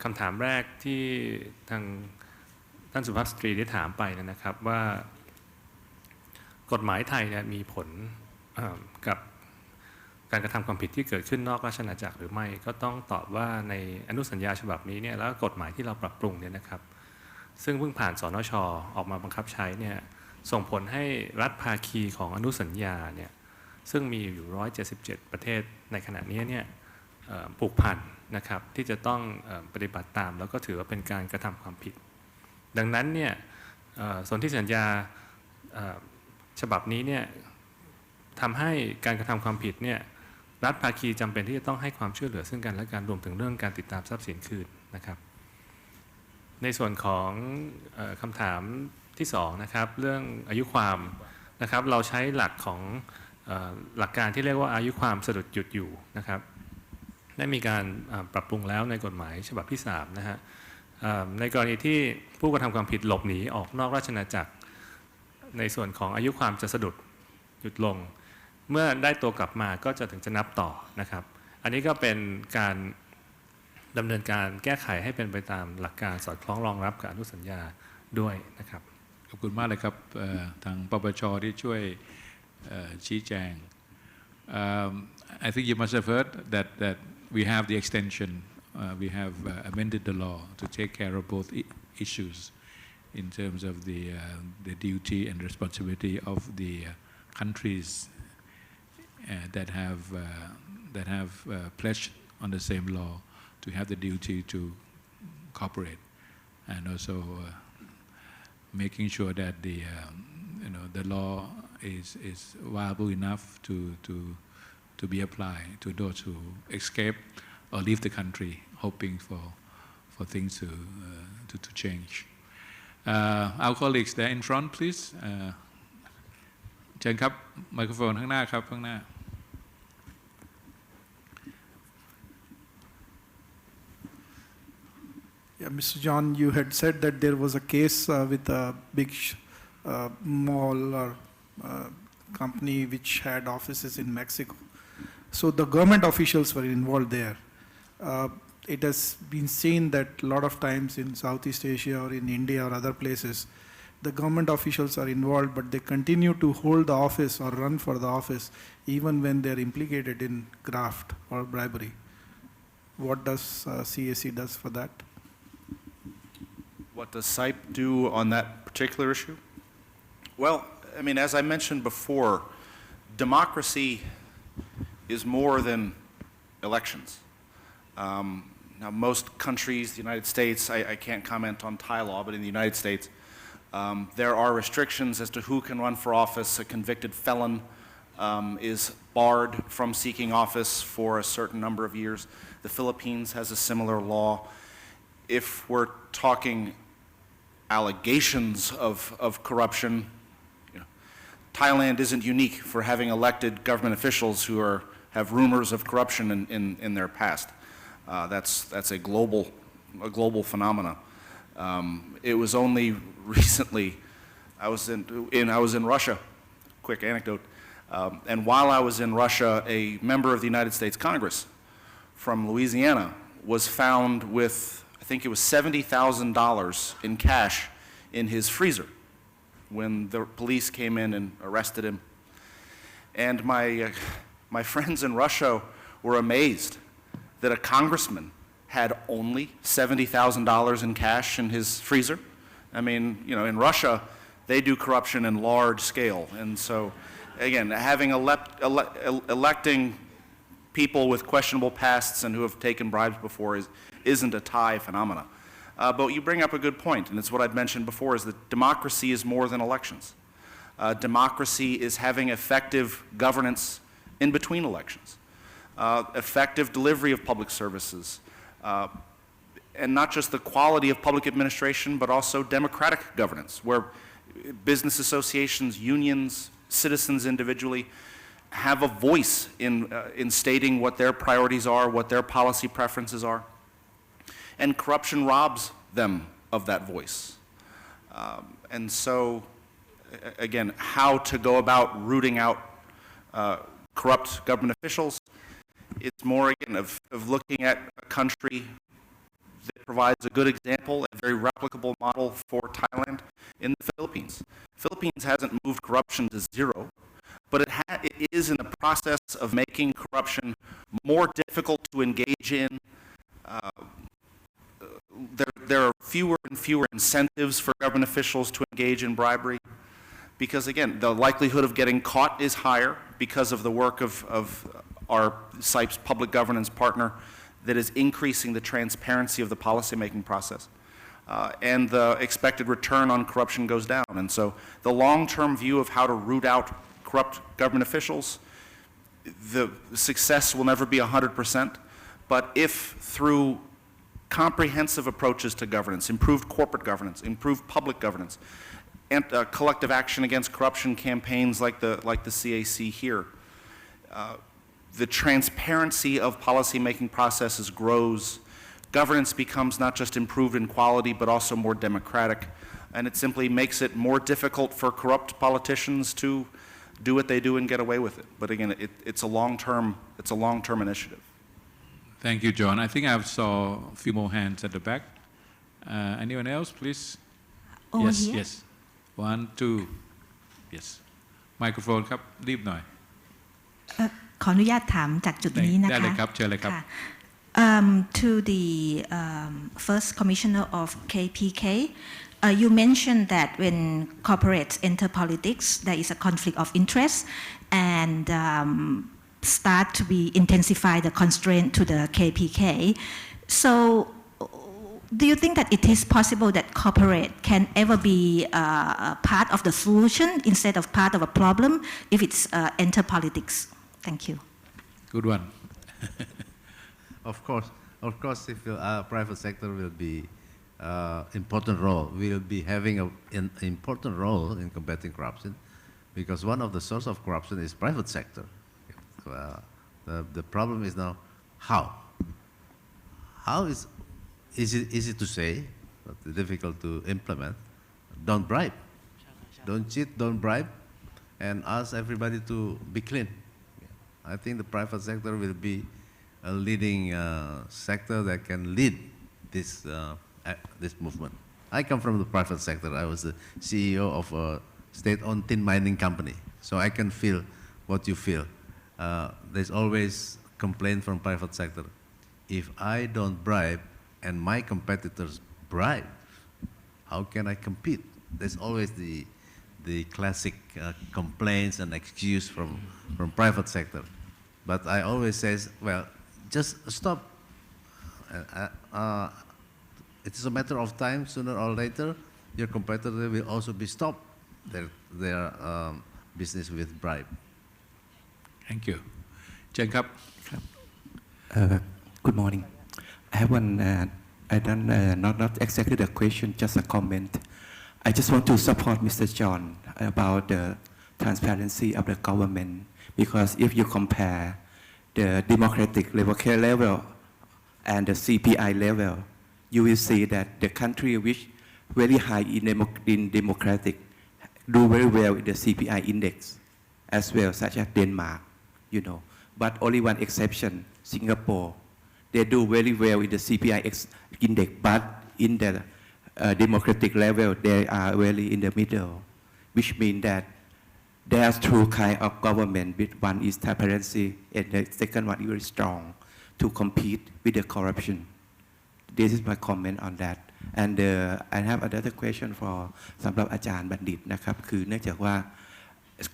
คำถามแรกที่ทางท่านสุภาพสตรีได้ถามไปนะครับว่ากฎหมายไทยเนี่ยมีผลกับการกระทำความผิดที่เกิดขึ้นนอกราชอาณาจักรหรือไม่ก็ต้องตอบว่าในอนุสัญญาฉบับนี้เนี่ยแล้วกฎหมายที่เราปรับปรุงเนี่ยนะครับซึ่งเพิ่งผ่านสนช.ออกมาบังคับใช้เนี่ยส่งผลให้รัฐภาคีของอนุสัญญาเนี่ยซึ่งมีอยู่177ประเทศในขณะนี้เนี่ยผูกพันนะครับที่จะต้องปฏิบัติตามแล้วก็ถือว่าเป็นการกระทำความผิดดังนั้นเนี่ยสนธิสัญญาฉบับนี้เนี่ยทำให้การกระทำความผิดเนี่ยรัฐภาคีจำเป็นที่จะต้องให้ความช่วยเหลือซึ่งกันและกันรวมถึงเรื่องการติดตามทรัพย์สินคืนนะครับในส่วนของคำถามที่2นะครับเรื่องอายุความนะครับเราใช้หลักของหลักการที่เรียกว่าอายุความสะดุดหยุดอยู่นะครับได้มีการปรับปรุงแล้วในกฎหมายฉบับที่3นะฮะในกรณีที่ผู้กระทำความผิดหลบหนีออกนอกราชอาณาจักรในส่วนของอายุความจะสะดุดหยุดลงเมื่อได้ตัวกลับมาก็จะถึงจะนับต่อนะครับอันนี้ก็เป็นการดำเนินการแก้ไขให้เป็นไปตามหลักการสอดคล้องรองรับกับอนุสัญญาด้วยนะครับขอบคุณมากเลยครับทางปปช.ที่ช่วยชี้แจง I think you must have heard that we have the extension we have amended the law to take care of both issues in terms of the duty and responsibility of the countries that have pledged on the same law to have the duty to cooperate, and also making sure that the law is viable enough to be applied to those who escape or leave the country, hoping for things to change. Our colleagues there in front, please. เชิญครับไมโครโฟนข้างหน้าครับข้างหน้า Yeah, Mr. John, you had said that there was a case with a big mall or company which had offices in Mexico. So the government officials were involved there. It has been seen that a lot of times in Southeast Asia or in India or other places, the government officials are involved, but they continue to hold the office or run for the office even when they are implicated in graft or bribery. What does CAC does for that? What does CIPE do on that particular issue? Well, I mean, as I mentioned before, democracy is more than elections. Now, most countries, the United States, I can't comment on Thai law, but in the United States, there are restrictions as to who can run for office. A convicted felon is barred from seeking office for a certain number of years. The Philippines has a similar law. If we're talking allegations of corruption, Thailand isn't unique for having elected government officials who have rumors of corruption in their past. That's a global phenomena. It was only recently I was in Russia. Quick anecdote. And while I was in Russia, a member of the United States Congress from Louisiana was found with, I think it was $70,000 in cash in his freezer when the police came in and arrested him. And My friends in Russia were amazed that a congressman had only $70,000 in cash in his freezer. I mean, you know, in Russia, they do corruption in large scale. And so, again, having electing people with questionable pasts and who have taken bribes before isn't a Thai phenomena. But you bring up a good point, and it's what I'd mentioned before, is that democracy is more than elections. Democracy is having effective governance in between elections, effective delivery of public services, and not just the quality of public administration, but also democratic governance, where business associations, unions, citizens individually have a voice in stating what their priorities are, what their policy preferences are. And corruption robs them of that voice. And so, again, how to go about rooting out corrupt government officials, it's more, again, of looking at a country that provides a good example, a very replicable model for Thailand in the Philippines. Philippines hasn't moved corruption to zero, but it is in the process of making corruption more difficult to engage in. There are fewer and fewer incentives for government officials to engage in bribery because, again, the likelihood of getting caught is higher because of the work of our CIPE's public governance partner that is increasing the transparency of the policymaking process. And the expected return on corruption goes down. And so the long-term view of how to root out corrupt government officials, the success will never be 100%, but if through comprehensive approaches to governance, improved corporate governance, improved public governance, and collective action against corruption campaigns like the CAC here, the transparency of policymaking processes grows. Governance becomes not just improved in quality, but also more democratic. And it simply makes it more difficult for corrupt politicians to do what they do and get away with it. But again, it's a long-term initiative. Thank you, John. I think I saw a few more hands at the back. Anyone else, please? Over yes, here? yes. 1, 2. Yes. Microphone ครับ รีบหน่อย ขออนุญาตถามจากจุดนี้นะคะ ได้เลยครับ เชิญเลยครับ ค่ะ To the first commissioner of KPK, you mentioned that when corporates enter politics, there is a conflict of interest and start to be intensify the constraint to the KPK. So, do you think that it is possible that corporate can ever be part of the solution instead of part of a problem if it's enter politics? Thank you. Good one. Of course, if private sector will be important role, will be having an important role in combating corruption, because one of the source of corruption is private sector. The problem is now how. How is easy to say, but difficult to implement. Don't bribe, don't cheat, don't bribe, and ask everybody to be clean. I think the private sector will be a leading sector that can lead this movement. I come from the private sector. I was the CEO of a state-owned tin mining company, so I can feel what you feel. There's always complaint from private sector. If I don't bribe and my competitors bribe, how can I compete? There's always the classic complaints and excuse from private sector. But I always say, well, just stop. It is a matter of time, sooner or later, your competitor will also be stopped their business with bribe. Thank you. เชิญครับ Good morning. I have one, I don't, not exactly the question, just a comment. I just want to support Mr. John about the transparency of the government, because if you compare the democratic level and the CPI level, you will see that the country which very high in democratic do very well in the CPI index as well, such as Denmark, you know. But only one exception, Singapore. They do very well in the CPI index, but in the democratic level, they are really in the middle, which means that There's two kind of government. One is transparency, and the second one is very strong to compete with the corruption. This is my comment on that. And I have another question for สำหรับอาจารย์บัณฑิตนะครับคือเนื่องจากว่า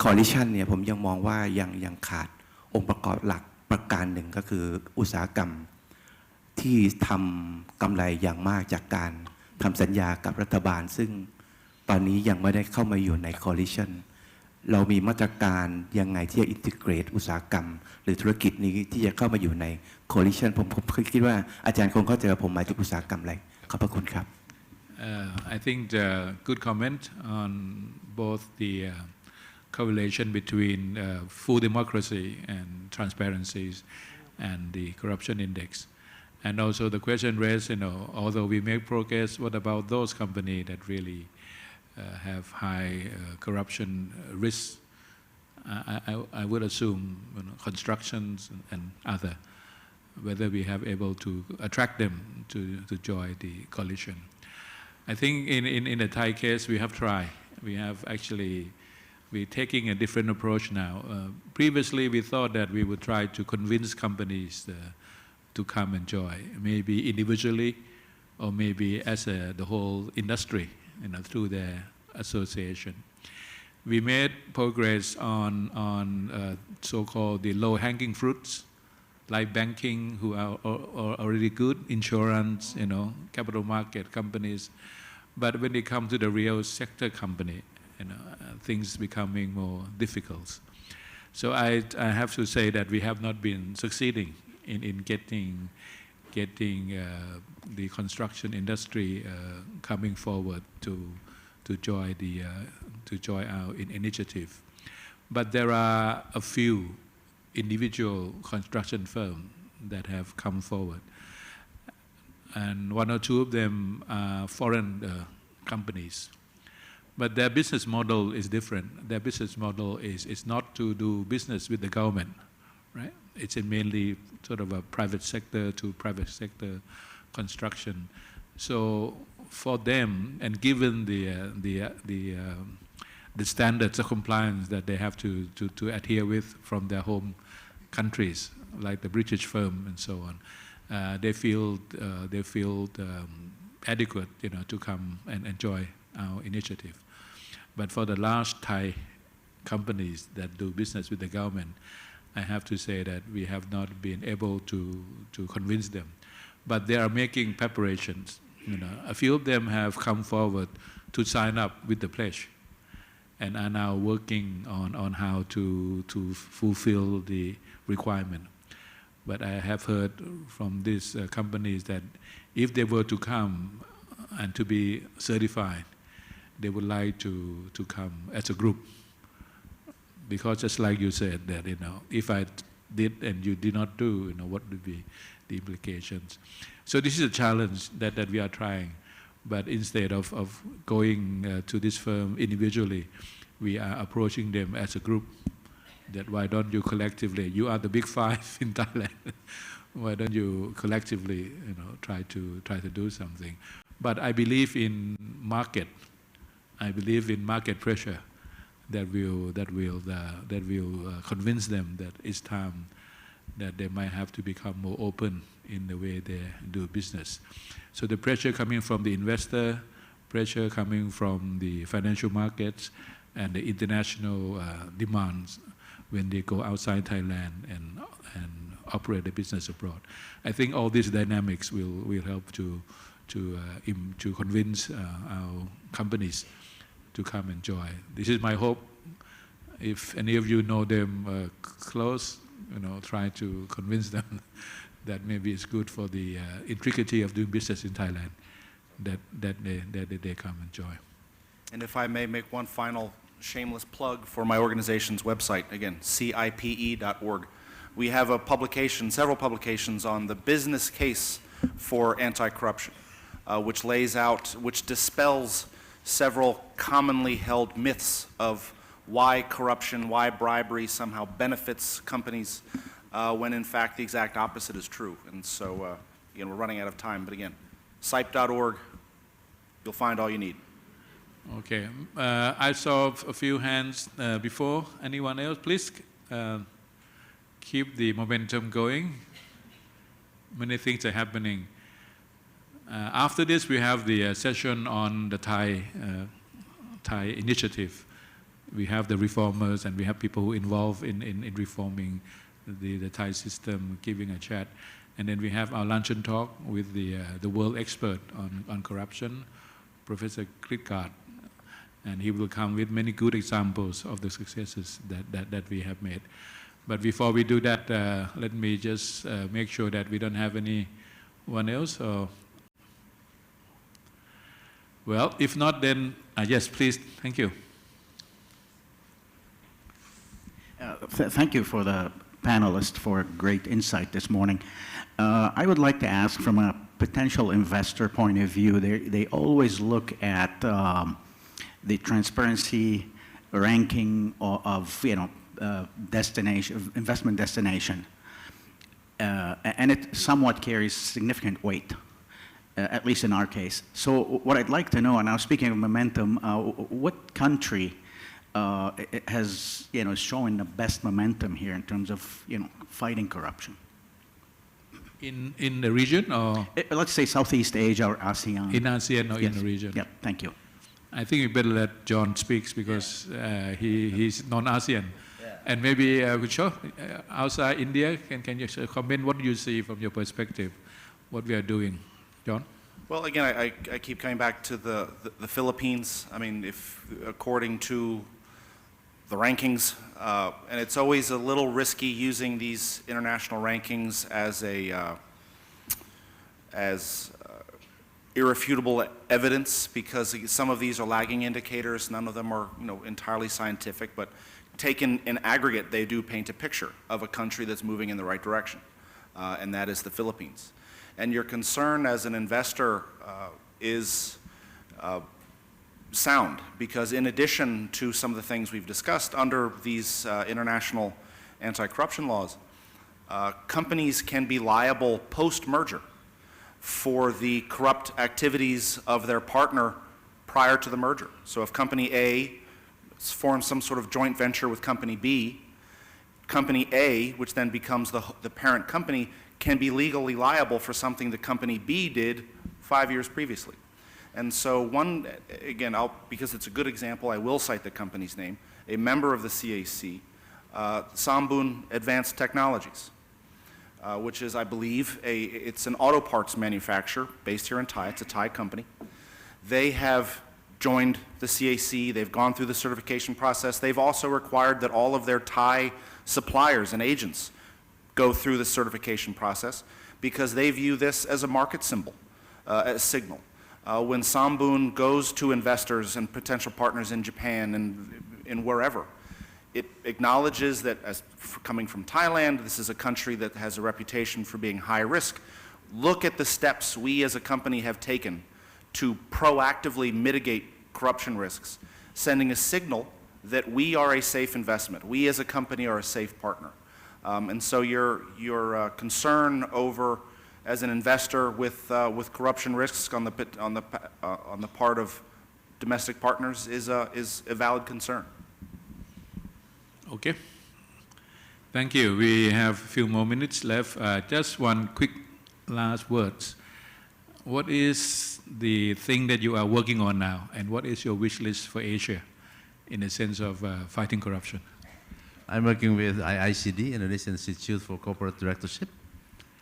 coalition เนี่ยผมยังมองว่ายังขาดองค์ประกอบหลักประการหนึ่งก็คืออุตสาหกรรมที่ทำกำไรอย่างมากจากการทำสัญญากับรัฐบาลซึ่งตอนนี้ยังไม่ได้เข้ามาอยู่ใน coalition เรามีมาตรการยังไงที่จะ integrate อุตสาหกรรมหรือธุรกิจนี้ที่จะเข้ามาอยู่ใน coalition ผมคิดว่าอาจารย์คงเข้าใจว่าผมหมายถึงอุตสาหกรรมอะไรขอบพระคุณครับ I think the good comment on both the correlation between full democracy and transparencies and the corruption index. And also the question raised, although we make progress, what about those companies that really have high corruption risks? I would assume constructions and other, whether we have able to attract them to join the coalition. I think in the Thai case, we have tried. We have actually, we're taking a different approach now. Previously, we thought that we would try to convince companies to come and join, maybe individually or maybe as the whole industry, through their association. We made progress on so-called the low-hanging fruits, like banking, who are already good, insurance, capital market companies. But when they come to the real sector company, things becoming more difficult. So I have to say that we have not been succeeding in getting the construction industry coming forward to join our initiative. But there are a few individual construction firms that have come forward, and one or two of them are foreign companies. But their business model is different. Their business model is not to do business with the government, right? It's mainly sort of a private sector to private sector construction. So for them, and given the standards of compliance that they have to adhere with from their home countries, like the British firm and so on, they feel adequate, to come and enjoy our initiative. But for the large Thai companies that do business with the government, I have to say that we have not been able to convince them. But they are making preparations. A few of them have come forward to sign up with the pledge, and are now working on how to fulfill the requirement. But I have heard from these companies that if they were to come and to be certified, they would like to come as a group. Because just like you said that, if I did and you did not do, what would be the implications? So this is a challenge that we are trying. But instead of going to this firm individually, we are approaching them as a group. That why don't you collectively, you are the big five in Thailand, why don't you collectively, try to do something? But I believe in market. I believe in market pressure that will convince them that it's time that they might have to become more open in the way they do business. So the pressure coming from the investor, pressure coming from the financial markets, and the international demands when they go outside Thailand and operate the business abroad. I think all these dynamics will help to convince our companies to come and join. This is my hope. If any of you know them close, try to convince them that maybe it's good for the intricate of doing business in Thailand, that they come and join. And if I may make one final shameless plug for my organization's website, again, CIPE.org. We have several publications on the business case for anti-corruption, which dispels several commonly held myths of why corruption, why bribery somehow benefits companies, when in fact the exact opposite is true. And so, again, we're running out of time, but again, CIPE.org, you'll find all you need. Okay. I saw a few hands before. Anyone else? Please keep the momentum going. Many things are happening. After this, we have the session on the Thai initiative. We have the reformers and we have people who involved in reforming the Thai system, giving a chat. And then we have our luncheon talk with the world expert on corruption, Professor Kritkat. And he will come with many good examples of the successes that we have made. But before we do that, let me just make sure that we don't have anyone else. Or well, if not, then yes, please. Thank you. Thank you for the panelists for great insight this morning. I would like to ask from a potential investor point of view, they always look at the transparency ranking of destination, investment destination, and it somewhat carries significant weight, at least in our case. So what I'd like to know, and now speaking of momentum, what country has showing the best momentum here in terms of fighting corruption? In the region, or let's say Southeast Asia or ASEAN. In ASEAN or yes. in the region? Yeah, thank you. I think we better let John speak because he's non-ASEAN. Yeah. And maybe outside India, can you comment what you see from your perspective, what we are doing? John? Well, again, I keep coming back to the Philippines. I mean, if according to the rankings, and it's always a little risky using these international rankings as irrefutable evidence, because some of these are lagging indicators. None of them are entirely scientific, but taken in aggregate, they do paint a picture of a country that's moving in the right direction, and that is the Philippines. And your concern as an investor is sound, because in addition to some of the things we've discussed under these international anti-corruption laws, companies can be liable post-merger for the corrupt activities of their partner prior to the merger. So if company A forms some sort of joint venture with company B, company A, which then becomes the parent company, can be legally liable for something that company B did 5 years previously. And so again, because it's a good example, I will cite the company's name, a member of the CAC, Sambun Advanced Technologies, which is, I believe, it's an auto parts manufacturer based here in Thai. It's a Thai company. They have joined the CAC. They've gone through the certification process. They've also required that all of their Thai suppliers and agents go through the certification process because they view this as a market symbol, a signal. When Sambun goes to investors and potential partners in Japan and wherever, it acknowledges that coming from Thailand, this is a country that has a reputation for being high risk. Look at the steps we as a company have taken to proactively mitigate corruption risks, sending a signal that we are a safe investment. We as a company are a safe partner. And so your concern over, as an investor, with corruption risks on the part of domestic partners is a valid concern. Okay. Thank you. We have a few more minutes left. Just one quick last words. What is the thing that you are working on now, and what is your wish list for Asia in the sense of fighting corruption? I'm working with IICD, Indonesian Institute for Corporate Directorship,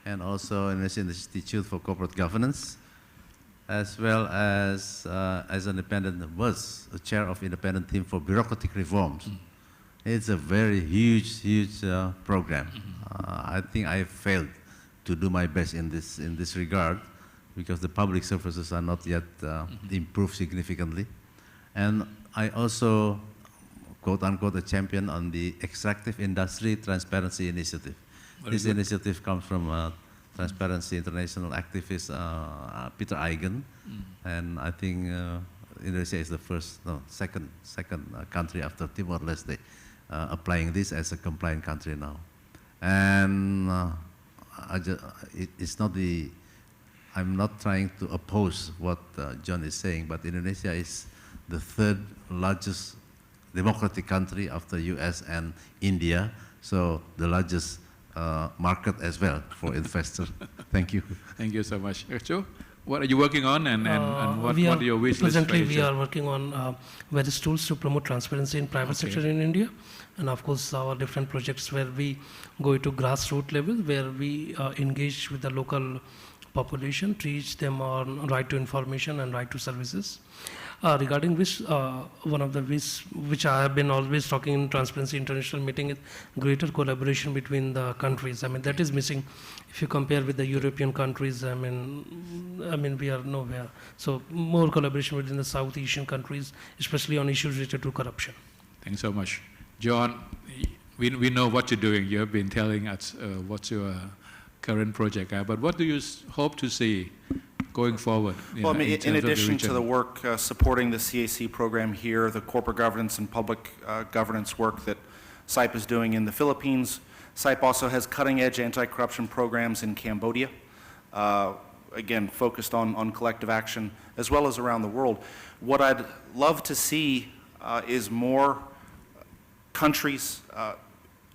and also Indonesian Institute for Corporate Governance, as well as independent, was a chair of independent team for bureaucratic reforms. It's a very huge program. I think I failed to do my best in this regard because the public services are not yet improved significantly. And I also, quote unquote, a champion on the Extractive Industry Transparency Initiative. This initiative comes from Transparency International activist Peter Eigen, and I think Indonesia is the second country after Timor-Leste applying this as a compliant country now. And I'm not trying to oppose what John is saying, but Indonesia is the third largest democratic country after US and India, so the largest market as well for investors. Thank you. Thank you so much. Joe, what are you working on, and what are your wish list? Presently, we are working on various tools to promote transparency in private sector in India, and of course, our different projects where we go to grassroots level, where we engage with the local population, teach them on right to information and right to services. Regarding which, one of the which I have been always talking in Transparency International meeting is greater collaboration between the countries. I mean, that is missing. If you compare with the European countries, I mean, we are nowhere. So more collaboration within the South Asian countries, especially on issues related to corruption. Thanks so much. John, we know what you're doing. You have been telling us what's your current project, but what do you hope to see going forward? Well, I mean, in addition to the work supporting the CAC program here, the corporate governance and public governance work that CIPE is doing in the Philippines, CIPE also has cutting-edge anti-corruption programs in Cambodia, again, focused on collective action, as well as around the world. What I'd love to see is more countries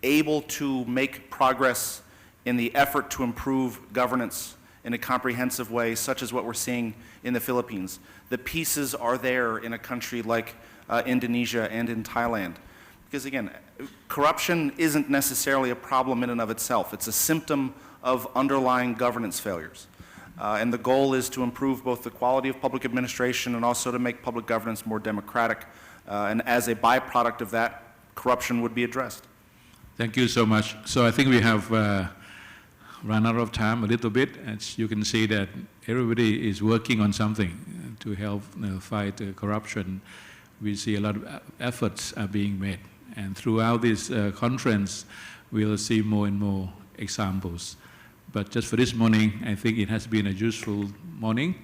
able to make progress in the effort to improve governance in a comprehensive way, such as what we're seeing in the Philippines. The pieces are there in a country like Indonesia and in Thailand. Because again, corruption isn't necessarily a problem in and of itself. It's a symptom of underlying governance failures. And the goal is to improve both the quality of public administration and also to make public governance more democratic. And as a byproduct of that, corruption would be addressed. Thank you so much. So I think we have run out of time a little bit. As you can see that everybody is working on something to help fight corruption. We see a lot of efforts are being made. And throughout this conference, we'll see more and more examples. But just for this morning, I think it has been a useful morning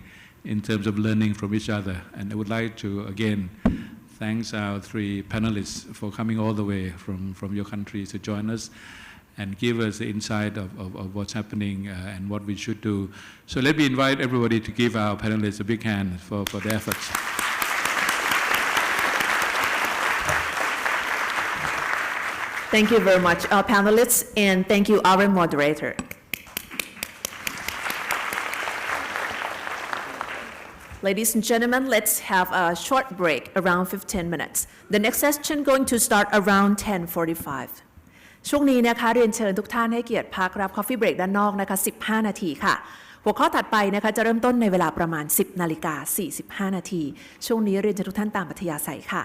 in terms of learning from each other. And I would like to, again, thank our three panelists for coming all the way from your country to join us and give us the insight of what's happening and what we should do. So let me invite everybody to give our panelists a big hand for their efforts. Thank you very much, our panelists, and thank you, our moderator. Ladies and gentlemen, let's have a short break, around 15 minutes. The next session going to start around 10:45. ช่วงนี้นะคะเรียนเชิญทุกท่านให้เกียรติพักรับ coffee break ด้านนอกนะคะ15 นาทีค่ะหัวข้อถัดไปนะคะจะเริ่มต้นในเวลาประมาณ 10:45 นาทีช่วงนี้เรียนเชิญทุกท่านตามอัธยาศัยค่ะ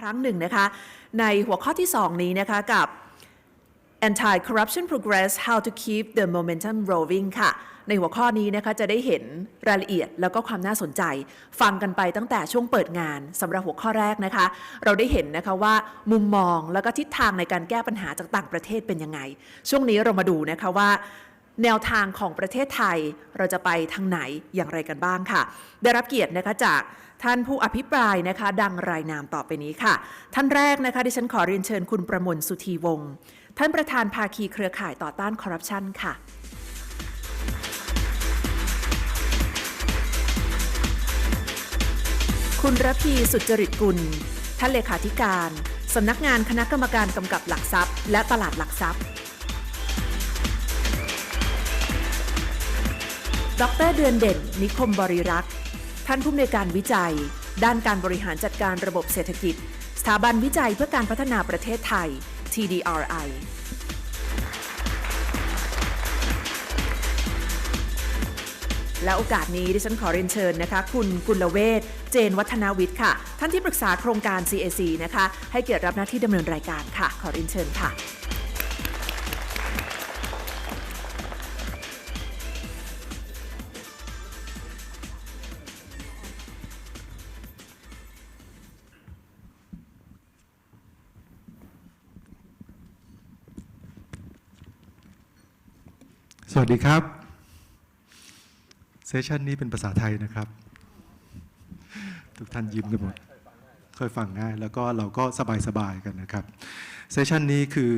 ครั้งหนึ่งนะคะในหัวข้อที่ 2 นี้นะคะกับ Anti-Corruption Progress How to Keep the Momentum Rolling ค่ะในหัวข้อนี้นะคะจะได้เห็นรายละเอียดแล้วก็ความน่าสนใจฟังกันไปตั้งแต่ช่วงเปิดงานสำหรับหัวข้อแรกนะคะเราได้เห็นนะคะว่ามุมมองแล้วก็ทิศทางในการแก้ปัญหาจากต่างประเทศเป็นยังไงช่วงนี้เรามาดูนะคะว่าแนวทางของประเทศไทยเราจะไปทางไหนอย่างไรกันบ้างค่ะได้รับเกียรตินะคะจากท่านผู้อภิปรายนะคะดังรายนามต่อไปนี้ค่ะท่านแรกนะคะดิฉันขอเรียนเชิญคุณประมวลสุธีวงศ์ท่านประธานภาคีเครือข่ายต่อต้านคอร์รัปชันค่ะคุณระพีสุจริตกุลท่านเลขาธิการสำนักงานคณะกรรมการกำกับหลักทรัพย์และตลาดหลักทรัพย์ดร.เดือนเด่นนิคมบริรักษ์ท่านผู้อำนวยการวิจัยด้านการบริหารจัดการระบบเศรษฐกิจสถาบันวิจัยเพื่อการพัฒนาประเทศไทย TDRI และโอกาสนี้ดิฉันขอเรียนเชิญนะคะคุณกุลเวชเจนวัฒนาวิทย์ค่ะท่านที่ปรึกษาโครงการ CAC นะคะให้เกียรติรับหน้าที่ดำเนินรายการค่ะขอเรียนเชิญค่ะสวัสดีครับเซสชันนี้เป็นภาษาไทยนะครับทุกท่านยิ้มกันหมดค่อยฟังง่ายแล้วก็เราก็สบายๆกันนะครับเซสชันนี้คือ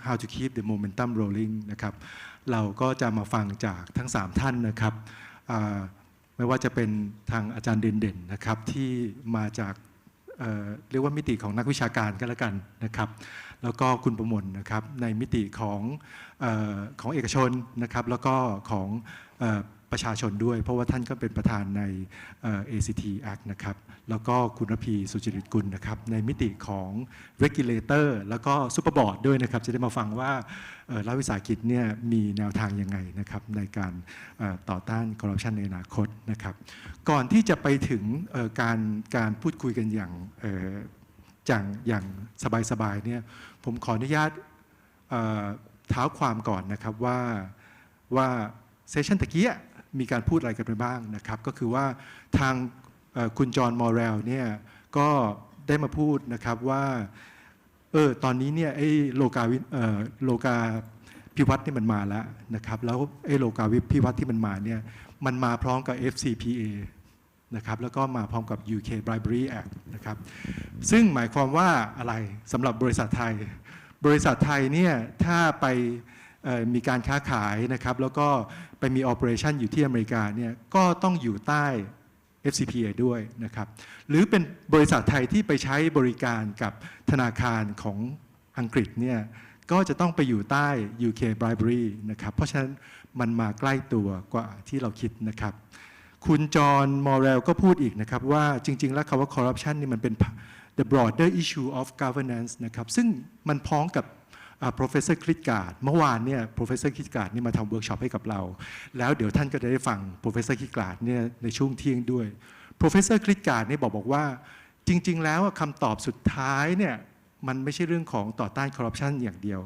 how to keep the momentum rolling นะครับเราก็จะมาฟังจากทั้ง3ท่านนะครับไม่ว่าจะเป็นทางอาจารย์เด่นๆนะครับที่มาจากเรียกว่ามิติของนักวิชาการก็แล้วกันนะครับแล้วก็คุณประมวลนะครับในมิติของเอกชนนะครับแล้วก็ของประชาชนด้วยเพราะว่าท่านก็เป็นประธานใน ACT Act นะครับแล้วก็คุณระพีสุจริตกุลนะครับในมิติของ regulator แล้วก็ซุปเปอร์บอร์ดด้วยนะครับจะได้มาฟังว่ารัฐวิสาหกิจเนี่ยมีแนวทางยังไงนะครับในการต่อต้านคอร์รัปชันในอนาคตนะครับก่อนที่จะไปถึงการพูดคุยกันอย่างสบายๆเนี่ยผมขออนุญาตเท้าความก่อนนะครับว่าเซสชันตะกี้มีการพูดอะไรกันไปบ้างนะครับก็คือว่าทางคุณจอห์นมอร์เรลเนี่ยก็ได้มาพูดนะครับว่าตอนนี้เนี่ยไอ้โลกาภิวัตน์นี่มันมาแล้วนะครับแล้วไอ้โลกาภิวัตน์ที่มันมาเนี่ยมันมาพร้อมกับ FCPA นะครับแล้วก็มาพร้อมกับ UK Bribery Act นะครับซึ่งหมายความว่าอะไรสำหรับบริษัทไทยเนี่ยถ้าไปมีการค้าขายนะครับแล้วก็ไปมี operation อยู่ที่อเมริกาเนี่ยก็ต้องอยู่ใต้ FCPA ด้วยนะครับหรือเป็นบริษัทไทยที่ไปใช้บริการกับธนาคารของอังกฤษเนี่ยก็จะต้องไปอยู่ใต้ UK Bribery นะครับเพราะฉะนั้นมันมาใกล้ตัวกว่าที่เราคิดนะครับคุณจอห์นมอร์เรลก็พูดอีกนะครับว่าจริงๆแล้วคำว่า corruption นี่มันเป็น the broader issue of governance นะครับซึ่งมันพ้องกับprofessor คริสการ์ดเมื่อวานเนี่ย professor คริสการ์ดนี่มาทำเวิร์กช็อปให้กับเราแล้วเดี๋ยวท่านก็จะได้ฟัง professor คริสการ์ดเนี่ยในช่วงเที่ยงด้วย professor คริสการ์ดนี่บอกว่าจริงๆแล้วคำตอบสุดท้ายเนี่ยมันไม่ใช่เรื่องของต่อต้านคอร์รัปชันอย่างเดียว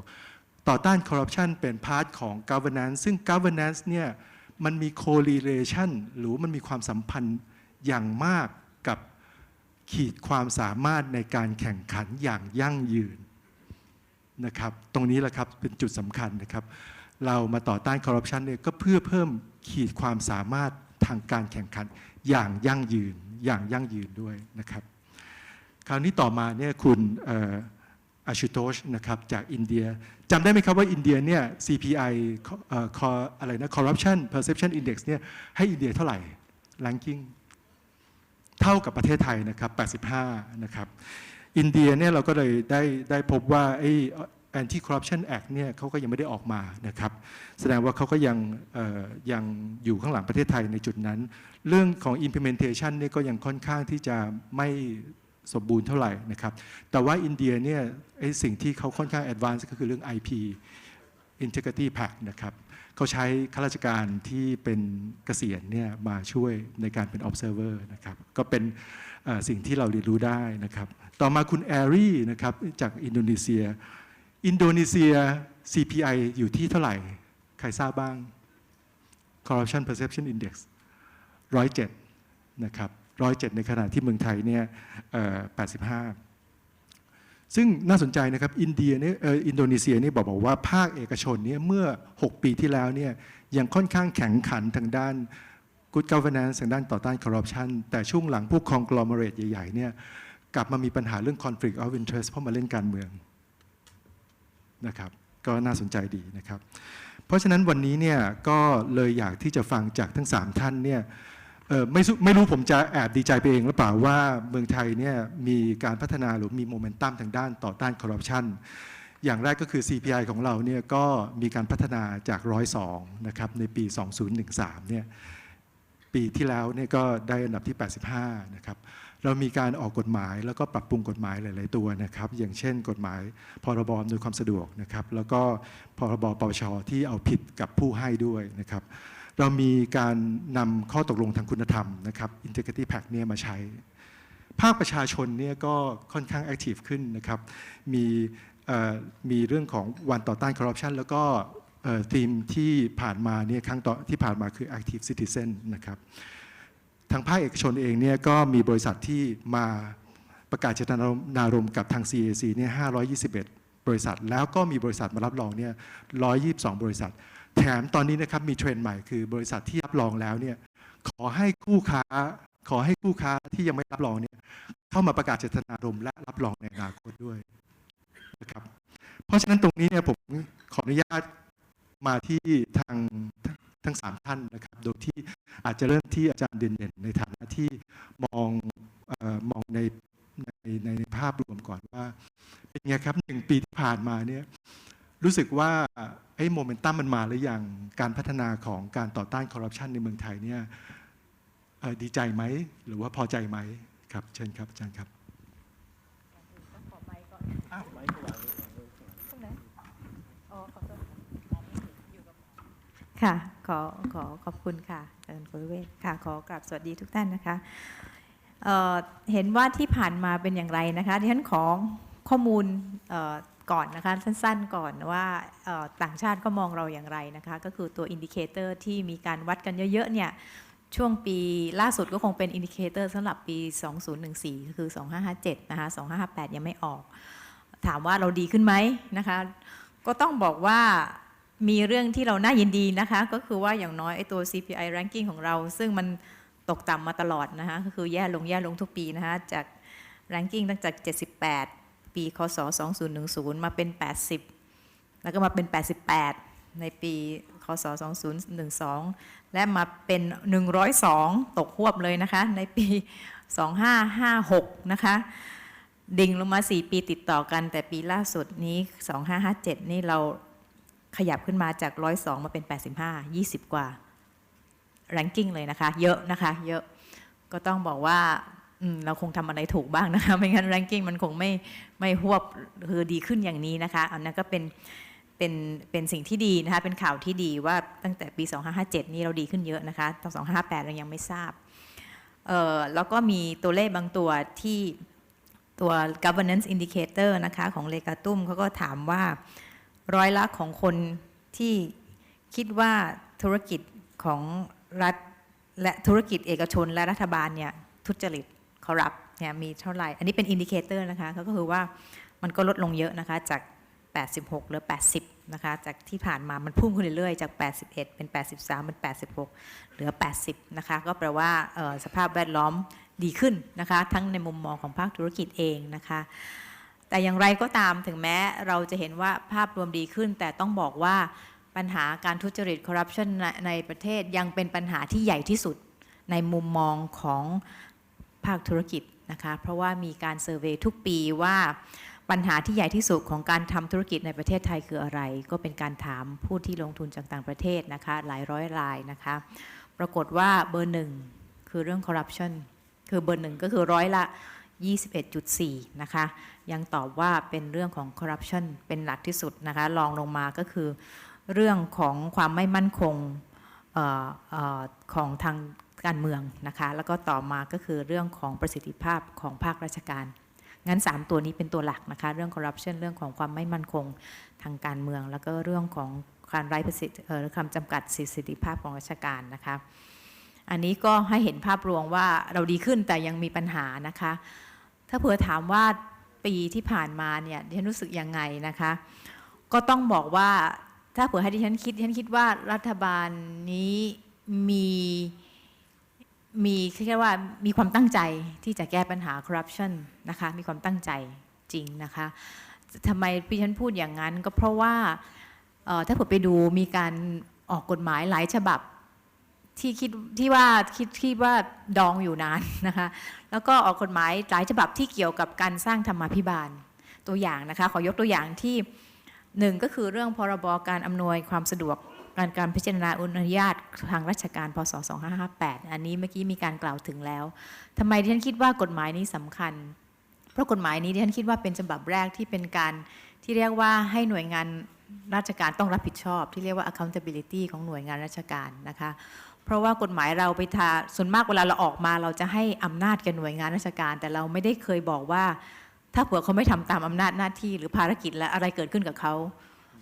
ต่อต้านคอร์รัปชันเป็นพาร์ทของ governance ซึ่ง governance เนี่ยมันมี correlation หรือมันมีความสัมพันธ์อย่างมากกับขีดความสามารถในการแข่งขันอย่างยั่งยืนนะครับตรงนี้แหละครับเป็นจุดสำคัญนะครับเรามาต่อต้านคอร์รัปชันเนี่ยก็เพื่อเพิ่มขีดความสามารถทางการแข่งขันอย่างยั่งยืนด้วยนะครับคราวนี้ต่อมาเนี่ยคุณอาชูโตชนะครับจากอินเดียจำได้ไหมครับว่าอินเดียเนี่ย CPI อะไรนะ Corruption Perception Index เนี่ยให้อินเดียเท่าไหร่ ranking เท่ากับประเทศไทยนะครับ85นะครับอินเดียเนี่ยเราก็เลยได้พบว่าไอ้ Anti-Corruption Act เนี่ยเขาก็ยังไม่ได้ออกมานะครับแสดงว่าเขาก็ยังอยู่ข้างหลังประเทศไทยในจุดนั้นเรื่องของ implementation เนี่ยก็ยังค่อนข้างที่จะไม่สมบูรณ์เท่าไหร่นะครับแต่ว่าอินเดียเนี่ยไอ้สิ่งที่เขาค่อนข้าง advance ก็คือเรื่อง IP Integrity Pact นะครับ เขาใช้ข้าราชการที่เป็นเกษียณเนี่ยมาช่วยในการเป็น observer นะครับก็เป็นสิ่งที่เราเรียนรู้ได้นะครับต่อมาคุณแอรี่นะครับจากอินโดนีเซีย CPI อยู่ที่เท่าไหร่ใครทราบบ้าง Corruption Perception Index 107นะครับ107ในขณะที่เมืองไทยเนี่ย85ซึ่งน่าสนใจนะครับอินโดนีเซียนี่บอกว่าภาคเอกชนเนี่ยเมื่อ6ปีที่แล้วเนี่ยยังค่อนข้างแข็งขันทางด้าน Good Governance ทางด้านต่อต้าน Corruption แต่ช่วงหลังพวก Conglomerate ใหญ่ๆเนี่ยกลับมามีปัญหาเรื่อง Conflict of Interest เพราะมาเล่นการเมืองนะครับก็น่าสนใจดีนะครับเพราะฉะนั้นวันนี้เนี่ยก็เลยอยากที่จะฟังจากทั้ง3ท่านเนี่ยไม่รู้ผมจะแอบดีใจไปเองหรือเปล่าว่าเมืองไทยเนี่ยมีการพัฒนาหรือมีโมเมนตัมทางด้านต่อต้านคอร์รัปชันอย่างแรกก็คือ CPI ของเราเนี่ยก็มีการพัฒนาจาก102นะครับในปี 2013เนี่ยปีที่แล้วเนี่ยก็ได้อันดับที่85นะครับเรามีการออกกฎหมายแล้วก็ปรับปรุงกฎหมายหลายๆตัวนะครับอย่างเช่นกฎหมายพรบอำนวยความสะดวกนะครับแล้วก็พรบปปชที่เอาผิดกับผู้ให้ด้วยนะครับเรามีการนำข้อตกลงทางคุณธรรมนะครับ Integrity Pact เนี่ยมาใช้ภาคประชาชนเนี่ยก็ค่อนข้างแอคทีฟขึ้นนะครับมีเรื่องของวันต่อต้านคอร์รัปชันแล้วก็ธีมที่ผ่านมาเนี่ยครั้งที่ผ่านมาคือ Active Citizen นะครับทางภาคเอกชนเองเนี่ยก็มีบริษัทที่มาประกาศเจตนารมณ์กับทาง CAC เนี่ย521 บริษัทแล้วก็มีบริษัทมารับรองเนี่ย122 บริษัทแถมตอนนี้นะครับมีเทรนด์ใหม่คือบริษัทที่รับรองแล้วเนี่ยขอให้คู่ค้าที่ยังไม่รับรองเนี่ยเข้ามาประกาศเจตนารมณ์และรับรองในอนาคตด้วยนะครับเพราะฉะนั้นตรงนี้เนี่ยผมขออนุญาตมาที่ทั้ง3ท่านนะครับโดยที่อาจจะเริ่มที่อาจารย์เด่นๆในฐานะที่มองในภาพรวมก่อนว่าเป็นไงครับ1 ปีที่ผ่านมาเนี่ยรู้สึกว่าโมเมนตัมมันมาหรือยังการพัฒนาของการต่อต้านคอร์รัปชันในเมืองไทยเนี่ยดีใจไหมหรือว่าพอใจไหมครับเชิญครับอาจารย์ครับค่ะขอขอบคุณค่ะอาจารย์กุลเวชค่ะขอกราบสวัสดีทุกท่านนะคะเห็นว่าที่ผ่านมาเป็นอย่างไรนะคะดิฉันขอข้อมูลก่อนนะคะสั้นๆก่อนว่าต่างชาติก็มองเราอย่างไรนะคะก็คือตัวอินดิเคเตอร์ที่มีการวัดกันเยอะๆเนี่ยช่วงปีล่าสุดก็คงเป็นอินดิเคเตอร์สำหรับปี 2014 ก็คือ 2557 นะคะ 2558 ยังไม่ออกถามว่าเราดีขึ้นไหมนะคะก็ต้องบอกว่ามีเรื่องที่เราน่ายินดีนะคะก็คือว่าอย่างน้อยไอ้ตัว CPI ranking ของเราซึ่งมันตกต่ำมาตลอดนะคะก็คือแย่ลงทุกปีนะคะจาก ranking ตั้งแต่78ปีคศ 2010มาเป็น 80แล้วก็มาเป็น 88ในปีคศ 2012และมาเป็น102ตกหวบเลยนะคะในปี 2556นะคะดิ่งลงมา4 ปีติดต่อกันแต่ปีล่าสุดนี้2557นี่เราขยับขึ้นมาจาก102มาเป็น85 20กว่า ranking เลยนะคะเยอะนะคะเยอะก็ต้องบอกว่าเราคงทำอะไรถูกบ้างนะคะไม่งั้น ranking มันคงไม่หวบคือดีขึ้นอย่างนี้นะคะอันนั้นก็เป็นสิ่งที่ดีนะคะเป็นข่าวที่ดีว่าตั้งแต่ปี 2557นี่เราดีขึ้นเยอะนะคะตอน2558เรายังไม่ทราบแล้วก็มีตัวเลขบางตัวที่ตัว governance indicator นะคะของเลกาตุ้มเขาก็ถามว่า100% ของคนที่คิดว่าธุรกิจของรัฐและธุรกิจเอกชนและรัฐบาลเนี่ยทุจริตคอร์รัปเนี่ยมีเท่าไหร่อันนี้เป็นอินดิเคเตอร์นะคะก็คือว่ามันก็ลดลงเยอะนะคะจาก86เหลือ80นะคะจากที่ผ่านมามันพุ่งขึ้นเรื่อยๆจาก81เป็น83เป็น86เหลือ80นะคะก็แปลว่าสภาพแวดล้อมดีขึ้นนะคะทั้งในมุมมองของภาคธุรกิจเองนะคะแต่อย่างไรก็ตามถึงแม้เราจะเห็นว่าภาพรวมดีขึ้นแต่ต้องบอกว่าปัญหาการทุจริตคอร์รัปชันในประเทศยังเป็นปัญหาที่ใหญ่ที่สุดในมุมมองของภาคธุรกิจนะคะเพราะว่ามีการเซอร์เวย์ทุกปีว่าปัญหาที่ใหญ่ที่สุดของการทำธุรกิจในประเทศไทยคืออะไรก็เป็นการถามผู้ที่ลงทุนจากต่างประเทศนะคะหลายร้อยรายนะคะปรากฏว่าเบอร์1คือเรื่องคอร์รัปชันคือเบอร์1ก็คือ21.4นะคะยังตอบว่าเป็นเรื่องของคอร์รัปชันเป็นหลักที่สุดนะคะรองลงมาก็คือ เรื่องของความไม่มั่นคงของทางการเมืองนะคะแล้วก็ต่อมาก็คือเรื่องของประสิทธิภาพของภาคราชการงั้น3ตัวนี้เป็นตัวหลักนะคะเรื่องคอร์รัปชันเรื่องของความไม่มั่นคงทางการเมืองแล้วก็เรื่องของการไร้ประสิทธิคำจำกัดประสิทธิภาพของราชการนะคะอันนี้ก็ให้เห็นภาพรวมว่าเราดีขึ้นแต่ยังมีปัญหานะคะถ้าเผื่อถามว่าปีที่ผ่านมาเนี่ยดิฉันรู้สึกยังไงนะคะก็ต้องบอกว่าถ้าเผื่อให้ดิฉันคิดว่ารัฐบาลนี้มีเรียกว่ามีความตั้งใจที่จะแก้ปัญหาคอร์รัปชันนะคะมีความตั้งใจจริงนะคะทำไมดิฉันพูดอย่างนั้นก็เพราะว่าถ้าเผื่อไปดูมีการออกกฎหมายหลายฉบับที่ว่าดองอยู่นานนะคะแล้วก็ออกกฎหมายหลายฉบับที่เกี่ยวกับการสร้างธรรมาภิบาลตัวอย่างนะคะขอยกตัวอย่างที่1ก็คือเรื่องพรบการอำนวยความสะดวกการพิจารณาอนุญาตทางราชการพ.ศ. 2558อันนี้เมื่อกี้มีการกล่าวถึงแล้วทำไมดิฉันคิดว่ากฎหมายนี้สำคัญเพราะกฎหมายนี้ดิฉันคิดว่าเป็นฉบับแรกที่เป็นการที่เรียกว่าให้หน่วยงานราชการต้องรับผิดชอบที่เรียกว่า accountability ของหน่วยงานราชการนะคะเพราะว่ากฎหมายเราไปส่วนมากเวลาเราออกมาเราจะให้อำนาจกับหน่วยงานราชการแต่เราไม่ได้เคยบอกว่าถ้าเผื่อเขาไม่ทำตามอำนาจหน้าที่หรือภารกิจและอะไรเกิดขึ้นกับเขา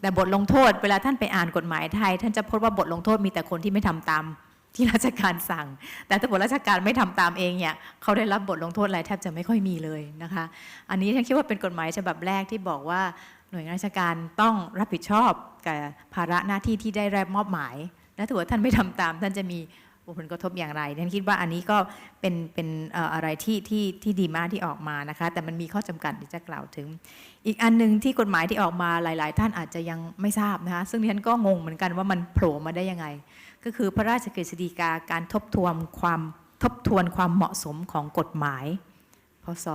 แต่บทลงโทษเวลาท่านไปอ่านกฎหมายไทยท่านจะพบว่าบทลงโทษมีแต่คนที่ไม่ทำตามที่ราชการสั่งแต่ถ้าบทราชการไม่ทำตามเองเนี่ยเขาได้รับบทลงโทษอะไรแทบจะไม่ค่อยมีเลยนะคะอันนี้ฉันคิดว่าเป็นกฎหมายฉบับแรกที่บอกว่าหน่วยงานราชการต้องรับผิดชอบกับภาระหน้าที่ที่ได้รับมอบหมายและถ้าท่านไม่ทำตามท่านจะมีผลกระทบอย่างไรฉันคิดว่าอันนี้ก็เป็นอะไรที่ดีมากที่ออกมานะคะแต่มันมีข้อจำกัดที่จะกล่าวถึงอีกอันนึงที่กฎหมายที่ออกมาหลายๆท่านอาจจะยังไม่ทราบนะคะซึ่งดิฉันก็งงเหมือนกันว่ามันโผล่มาได้ยังไงก็คือพระราชกฤษฎีกาการทบทวนความเหมาะสมของกฎหมายพ.ศ.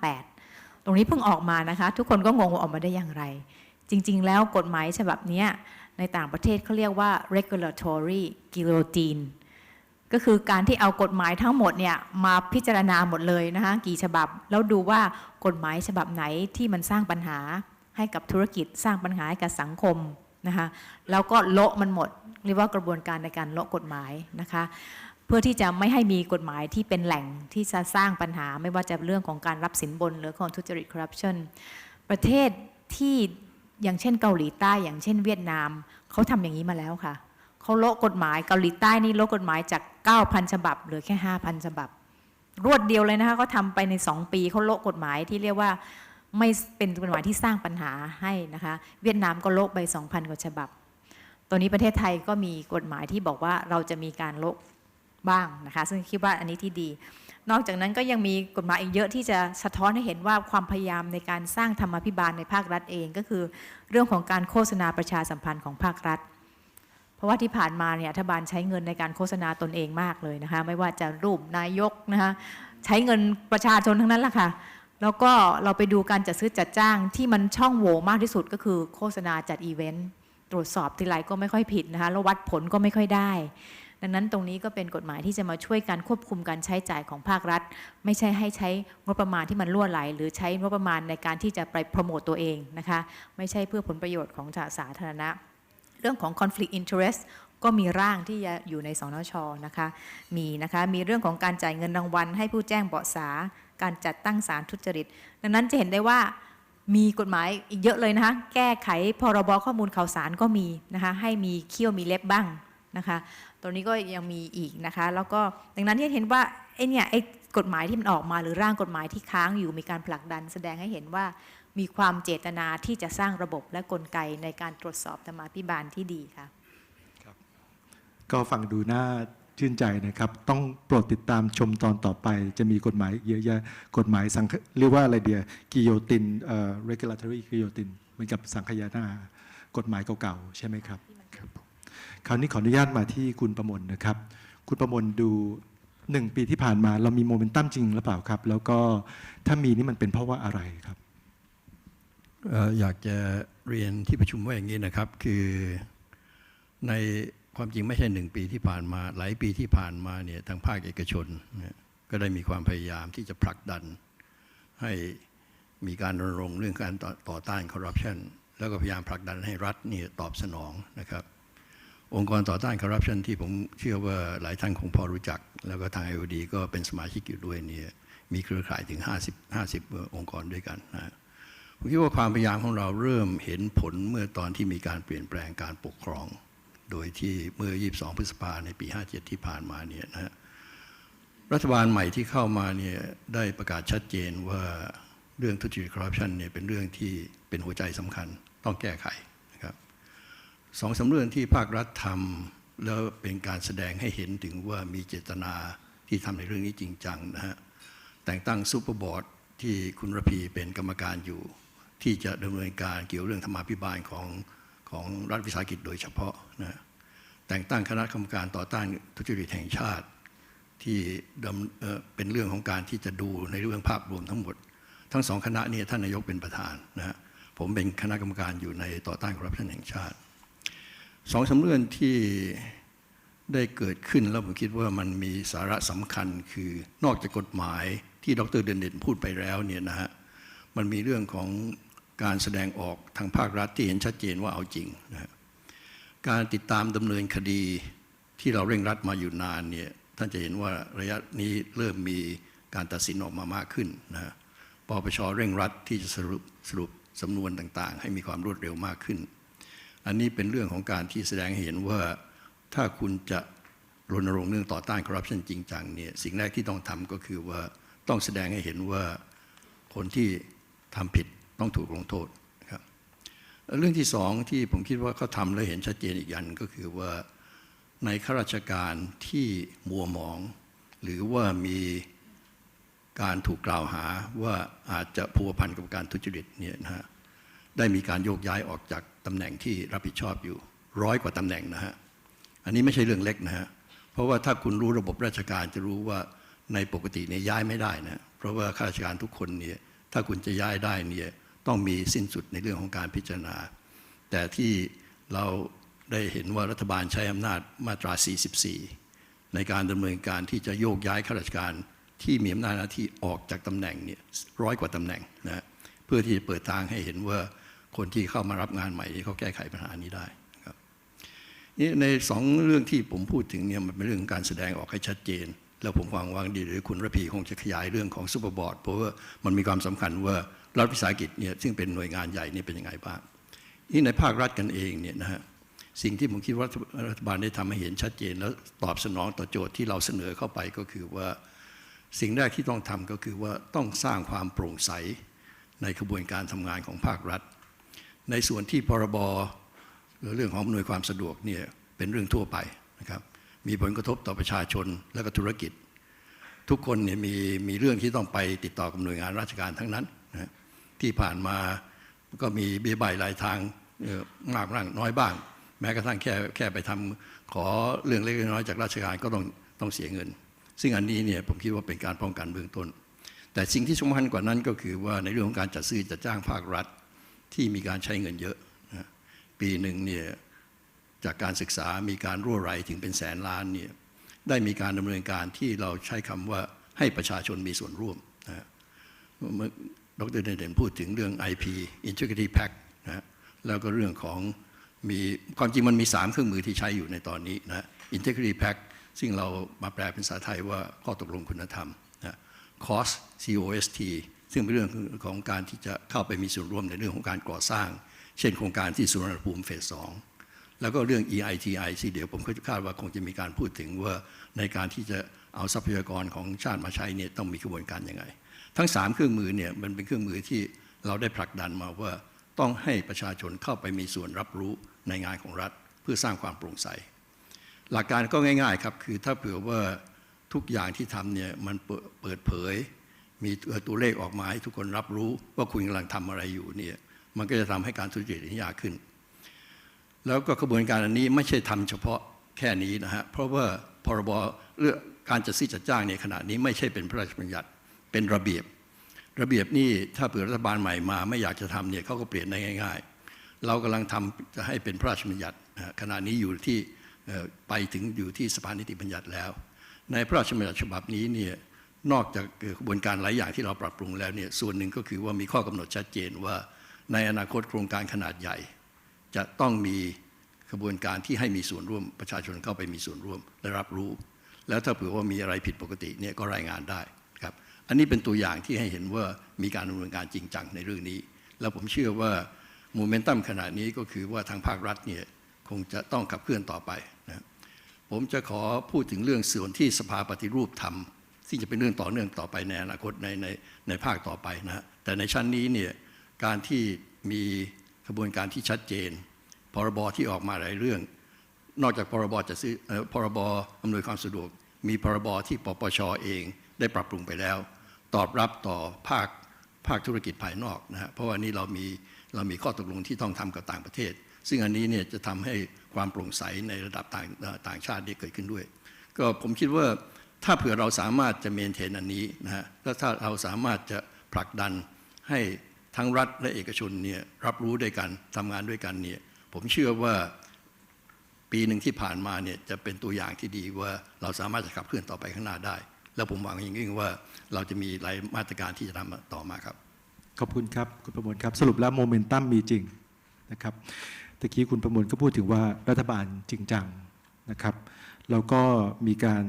2558ตรงนี้เพิ่งออกมานะคะทุกคนก็งงว่าออกมาได้อย่างไรจริงๆแล้วกฎหมายฉบับนี้ในต่างประเทศเขาเรียกว่า regulatory guillotineก็คือการที่เอากฎหมายทั้งหมดเนี่ยมาพิจารณาหมดเลยนะคะกี่ฉบับแล้วดูว่ากฎหมายฉบับไหนที่มันสร้างปัญหาให้กับธุรกิจสร้างปัญหาให้กับสังคมนะคะแล้วก็โละมันหมดเรียกว่ากระบวนการในการโละกฎหมายนะคะเพื่อที่จะไม่ให้มีกฎหมายที่เป็นแหล่งที่จะสร้างปัญหาไม่ว่าจะเรื่องของการรับสินบนหรือของทุจริตคอร์รัปชันประเทศที่อย่างเช่นเกาหลีใต้อย่างเช่นเวียดนามเขาทำอย่างนี้มาแล้วค่ะเขาโละกฎหมายเกาหลีใต้นี่โละกฎหมายจาก 9,000 ฉบับเหลือแค่ 5,000 ฉบับรวดเดียวเลยนะคะเขาทำไปใน2 ปีเขาโละกฎหมายที่เรียกว่าไม่เป็นกฎหมายที่สร้างปัญหาให้นะคะเวียดนามก็โละไป 2,000 กว่าฉบับตัวนี้ประเทศไทยก็มีกฎหมายที่บอกว่าเราจะมีการโละบ้างนะคะซึ่งคิดว่าอันนี้ที่ดีนอกจากนั้นก็ยังมีกฎหมายอีกเยอะที่จะสะท้อนให้เห็นว่าความพยายามในการสร้างธรรมาภิบาลในภาครัฐเองก็คือเรื่องของการโฆษณาประชาสัมพันธ์ของภาครัฐเพราะว่าที่ผ่านมาเนี่ยรัฐบาลใช้เงินในการโฆษณาตนเองมากเลยนะคะไม่ว่าจะรูปนายกนะคะใช้เงินประชาชนทั้งนั้นแหละค่ะแล้วก็เราไปดูการจัดซื้อจัดจ้างที่มันช่องโหว่มากที่สุดก็คือโฆษณาจัดอีเวนต์ตรวจสอบทีไรก็ไม่ค่อยผิดนะคะแล้ววัดผลก็ไม่ค่อยได้ดังนั้นตรงนี้ก็เป็นกฎหมายที่จะมาช่วยการควบคุมการใช้จ่ายของภาครัฐไม่ใช่ให้ใช้งบประมาณที่มันล่วไหลหรือใช้งบประมาณในการที่จะไปโปรโมตตัวเองนะคะไม่ใช่เพื่อผลประโยชน์ของสาธารณะเรื่องของ conflict interest ก็มีร่างที่จะอยู่ในสนช.นะคะมีเรื่องของการจ่ายเงินรางวัลให้ผู้แจ้งเบาะแสการจัดตั้งศาลทุจริตดังนั้นจะเห็นได้ว่ามีกฎหมายอีกเยอะเลยนะคะแก้ไขพรบข้อมูลข่าวสารก็มีนะคะให้มีเขี้ยวมีเล็บบ้างนะคะตัวนี้ก็ยังมีอีกนะคะแล้วก็ดังนั้นที่เห็นว่าไอ้กฎหมายที่มันออกมาหรือร่างกฎหมายที่ค้างอยู่มีการผลักดันแสดงให้เห็นว่ามีความเจตนาที่จะสร้างระบบและกลไกในการตรวจสอบธรรมาภิบาลที่ดีค่ะก็ฟังดูน่าชื่นใจนะครับต้องโปรดติดตามชมตอนต่อไปจะมีกฎหมายเยอะแยะกฎหมายเรียกว่าอะไรเดียกิโยตินregulatory กิโยตินเหมือนกับสังคายนากฎหมายเก่าๆใช่ไหมครับคราวนี้ขออนุญาตมาที่คุณประมวลนะครับคุณประมวลดู1 ปีที่ผ่านมาเรามีโมเมนตัมจริงหรือเปล่าครับแล้วก็ถ้ามีนี่มันเป็นเพราะว่าอะไรครับอยากจะเรียนที่ประชุมว่าอย่างนี้นะครับคือในความจริงไม่ใช่1 ปีที่ผ่านมาหลายปีที่ผ่านมาเนี่ยทางภาคเอกชนก็ได้มีความพยายามที่จะผลักดันให้มีการรณรงค์เรื่องการต่อต้านคอร์รัปชันแ แล้วก็พยายามผลักดันให้รัฐเนี่ยตอบสนองนะครับองค์กรต่อต้านคอร์รัปชันที่ผมเชื่อว่าหลายท่านคงพอรู้จักแล้วก็ทาง IOD ก็เป็นสมาชิกอยู่ด้วยเนี่ยมีเครือข่ายถึง50องค์กรด้วยกันนะผมคิดว่าความพยายามของเราเริ่มเห็นผลเมื่อตอนที่มีการเปลี่ยนแปลงการปกครองโดยที่เมื่อ22พฤษภาคมในปี57ที่ผ่านมาเนี่ยนะฮะรัฐบาลใหม่ที่เข้ามาเนี่ยได้ประกาศชัดเจนว่าเรื่องทุจริตคอร์รัปชันเนี่ยเป็นเรื่องที่เป็นหัวใจสำคัญต้องแก้ไขนะครับ2-3เรื่องที่ภาครัฐทำแล้วเป็นการแสดงให้เห็นถึงว่ามีเจตนาที่ทำในเรื่องนี้จริงจังนะฮะแต่งตั้งซูเปอร์บอร์ดที่คุณระพีเป็นกรรมการอยู่ที่จะดำเนินการเกี่ยวเรื่องธรรมาภิบาลของรัฐวิสาหกิจโดยเฉพาะนะแต่งตั้งคณะกรรมการต่อต้านทุจริตแห่งชาติที่เป็นเรื่องของการที่จะดูในเรื่องภาพรวมทั้งหมดทั้ง2คณะนี้ท่านนายกเป็นประธานนะฮะผมเป็นคณะกรรมการอยู่ในต่อต้านคอร์รัปชันแห่งชาติ2-3เรื่องที่ได้เกิดขึ้นแล้วผมคิดว่ามันมีสาระสำคัญคือนอกจากกฎหมายที่ดร.เด่นพูดไปแล้วเนี่ยนะฮะมันมีเรื่องของการแสดงออกทางภาครัฐที่เห็นชัดเจนว่าเอาจริงนะฮะการติดตามดำเนินคดีที่เราเร่งรัดมาอยู่นานเนี่ยท่านจะเห็นว่าระยะนี้เริ่มมีการตัดสินออกมามากขึ้นนะฮะปปช.เร่งรัดที่จะสรุปสำนวนต่างๆให้มีความรวดเร็วมากขึ้นอันนี้เป็นเรื่องของการที่แสดงให้เห็นว่าถ้าคุณจะรณรงค์เรื่องต่อต้านคอร์รัปชันจริงจังเนี่ยสิ่งแรกที่ต้องทำก็คือว่าต้องแสดงให้เห็นว่าคนที่ทำผิดต้องถูกลงโทษนะครับเรื่องที่2ที่ผมคิดว่าเขาทำและเห็นชัดเจนอีกอย่างก็คือว่าในข้าราชการที่มัวหมองหรือว่ามีการถูกกล่าวหาว่าอาจจะพัวพันกับการทุจริตเนี่ยนะฮะได้มีการโยกย้ายออกจากตำแหน่งที่รับผิดชอบอยู่100 กว่าตำแหน่งนะฮะอันนี้ไม่ใช่เรื่องเล็กนะฮะเพราะว่าถ้าคุณรู้ระบบราชการจะรู้ว่าในปกติเนี่ยย้ายไม่ได้นะเพราะว่าข้าราชการทุกคนเนี่ยถ้าคุณจะย้ายได้เนี่ยต้องมีสิ้นสุดในเรื่องของการพิจารณาแต่ที่เราได้เห็นว่ารัฐบาลใช้อำนาจมาตรา 44 ในการดำเนินการที่จะโยกย้ายข้าราชการที่มีอำนาจหน้าที่ออกจากตำแหน่งเนี่ย100 กว่าตำแหน่งนะเพื่อที่จะเปิดทางให้เห็นว่าคนที่เข้ามารับงานใหม่เขาแก้ไขปัญหานี้ได้ครับนี่ใน2เรื่องที่ผมพูดถึงเนี่ยมันเป็นเรื่องการแสดงออกให้ชัดเจนแล้วผมหวังดีหรือคุณระพีคงจะขยายเรื่องของซูเปอร์บอร์ดเพราะว่ามันมีความสำคัญว่ารัฐวิสาหกิจเนี่ยซึ่งเป็นหน่วยงานใหญ่นี่เป็นยังไงบ้างนี่ในภาครัฐกันเองเนี่ยนะฮะสิ่งที่ผมคิดว่ารัฐบาลได้ทำให้เห็นชัดเจนแล้วตอบสนองต่อโจทย์ที่เราเสนอเข้าไปก็คือว่าสิ่งแรกที่ต้องทำก็คือว่าต้องสร้างความโปร่งใสในกระบวนการทำงานของภาครัฐในส่วนที่พรบเรื่องของอำนวยความสะดวกเนี่ยเป็นเรื่องทั่วไปนะครับมีผลกระทบต่อประชาชนและก็ธุรกิจทุกคนเนี่ยมีเรื่องที่ต้องไปติดต่อกับหน่วยงานราชการทั้งนั้นนะที่ผ่านมาก็มีเบี้ยใบรายทางมากบ้างน้อยบ้างแม้กระทั่งแค่ไปทำขอเรื่องเล็กน้อยจากราชการก็ต้องเสียเงินซึ่งอันนี้เนี่ยผมคิดว่าเป็นการป้องกันเบื้องต้นแต่สิ่งที่สำคัญกว่านั้นก็คือว่าในเรื่องของการจัดซื้อจัดจ้างภาครัฐที่มีการใช้เงินเยอะนะปีหนึ่งเนี่ยจากการศึกษามีการรั่วไหลถึงเป็นแสนล้านเนี่ยได้มีการดำเนินการที่เราใช้คำว่าให้ประชาชนมีส่วนร่วมนะดร.เด่นพูดถึงเรื่อง IP Integrity Pact นะแล้วก็เรื่องของมีความจริงมันมี3เครื่องมือที่ใช้อยู่ในตอนนี้นะ Integrity Pact ซึ่งเรามาแปลเป็นภาษาไทยว่าข้อตกลงคุณธรรมนะ COST ซึ่งเป็นเรื่องของการที่จะเข้าไปมีส่วนร่วมในเรื่องของการก่อสร้างเช่นโครงการที่สุวรรณภูมิเฟส 2แล้วก็เรื่อง EITI ที่เดี๋ยวผมคาดว่าคงจะมีการพูดถึงว่าในการที่จะเอาทรัพยากรของชาติมาใช้เนี่ยต้องมีกระบวนการยังไงทั้ง3เครื่องมือเนี่ยมันเป็นเครื่องมือที่เราได้ผลักดันมาว่าต้องให้ประชาชนเข้าไปมีส่วนรับรู้ในงานของรัฐเพื่อสร้างความโปร่งใสหลักการก็ง่ายๆครับคือถ้าเผื่อว่าทุกอย่างที่ทำเนี่ยมันเปิดเผยมีตัวเลขออกมาให้ทุกคนรับรู้ว่าคุณกำลังทำอะไรอยู่เนี่ยมันก็จะทำให้การทุจริตยากขึ้นแล้วก็กระบวนการอันนี้ไม่ใช่ทำเฉพาะแค่นี้นะฮะเพราะว่าพรบเรื่องการจัดซื้อจัดจ้างในขณะนี้ไม่ใช่เป็นพระราชบัญญัติเป็นระเบียบนี่ถ้าเผื่อรัฐบาลใหม่มาไม่อยากจะทำเนี่ยเขาก็เปลี่ยนได้ง่ายๆเรากำลังทำจะให้เป็นพระราชบัญญัติขณะนี้อยู่ที่ไปถึงอยู่ที่สภานิติบัญญัติแล้วในพระราชบัญญัติฉบับนี้เนี่ยนอกจากกระบวนการหลายอย่างที่เราปรับปรุงแล้วเนี่ยส่วนหนึ่งก็คือว่ามีข้อกำหนดชัดเจนว่า ในอนาคตโครงการขนาดใหญ่จะต้องมีกระบวนการที่ให้มีส่วนร่วมประชาชนเข้าไปมีส่วนร่วมและรับรู้แล้วถ้าเผื่อว่ามีอะไรผิดปกติเนี่ยก็รายงานได้ครับอันนี้เป็นตัวอย่างที่ให้เห็นว่ามีการดำเนินการจริงจังในเรื่องนี้แล้วผมเชื่อว่าโมเมนตัมขนาดนี้ก็คือว่าทางภาครัฐเนี่ยคงจะต้องขับเคลื่อนต่อไปนะผมจะขอพูดถึงเรื่องส่วนที่สภาปฏิรูปทำที่จะเป็นเรื่องต่อเนื่องต่อไปในอนาคตในภาคต่อไปนะแต่ในชั้นนี้เนี่ยการที่มีกระบวนการที่ชัดเจนพรบที่ออกมาหลายเรื่องนอกจากพรบจะซื้อพรบอำนวยความสะดวกมีพรบที่ปปช.เองได้ปรับปรุงไปแล้วตอบรับต่อภาคธุรกิจภายนอกนะฮะเพราะว่านี้เรามีข้อตกลงที่ต้องทำกับต่างประเทศซึ่งอันนี้เนี่ยจะทำให้ความโปร่งใสในระดับต่างชาติได้เกิดขึ้นด้วยก็ผมคิดว่าถ้าเผื่อเราสามารถจะเมนเทนอันนี้นะฮะแล้วถ้าเราสามารถจะผลักดันให้ทั้งรัฐและเอกชนเนี่ยรับรู้ด้วยกันทำงานด้วยกันเนี่ยผมเชื่อว่าปีหนึ่งที่ผ่านมาเนี่ยจะเป็นตัวอย่างที่ดีว่าเราสามารถจะขับเคลื่อนต่อไปข้างหน้าได้แล้วผมหวังอย่างยิ่งว่าเราจะมีหลายมาตรการที่จะทำต่อมาครับขอบคุณครับคุณประมวลครับสรุปแล้วโมเมนตัมมีจริงนะครับตะกี้คุณประมวลก็พูดถึงว่ารัฐบาลจริงจังนะครับแล้วก็มีการ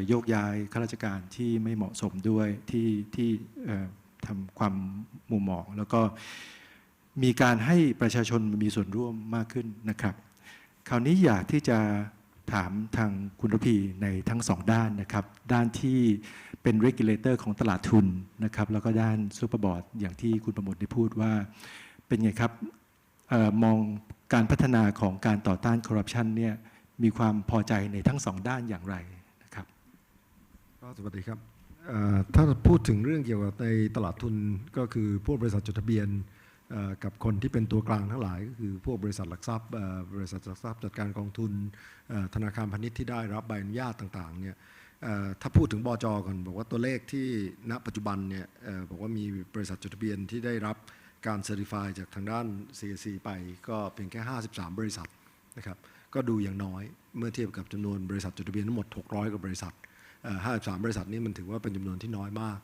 โยกย้ายข้าราชการที่ไม่เหมาะสมด้วยที่ทำความมุมมองแล้วก็มีการให้ประชาชนมีส่วนร่วมมากขึ้นนะครับคราวนี้อยากที่จะถามทางคุณระพีในทั้งสองด้านนะครับด้านที่เป็น regulator ของตลาดทุนนะครับแล้วก็ด้านซูเปอร์บอร์ดอย่างที่คุณประมวลได้พูดว่าเป็นไงครับมองการพัฒนาของการต่อต้านคอร์รัปชันเนี่ยมีความพอใจในทั้งสองด้านอย่างไรนะครับสวัสดีครับถ้าพูดถึงเรื่องเกี่ยวกับในตลาดทุนก็คือพวกบริษัทจดทะเบียนกับคนที่เป็นตัวกลางทั้งหลายก็คือพวกบริษัทหลักทรัพย์บริษัทหลักทรัพย์จัดการกองทุนธนาคารพาณิชย์ที่ได้รับใบอนุญาตต่างๆเนี่ยถ้าพูดถึงบจ.ก่อนบอกว่าตัวเลขที่ณปัจจุบันเนี่ยบอกว่ามีบริษัทจดทะเบียนที่ได้รับการเซอร์ติฟายจากทางด้าน CIPE ไปก็เพียงแค่53บริษัทนะครับก็ดูอย่างน้อยเมื่อเทียบกับจำนวนบริษัทจดทะเบียนทั้งหมด600กว่าบริษัท53บริษัทนี้มันถือว่าเป็นจำนวนที่น้อยมาก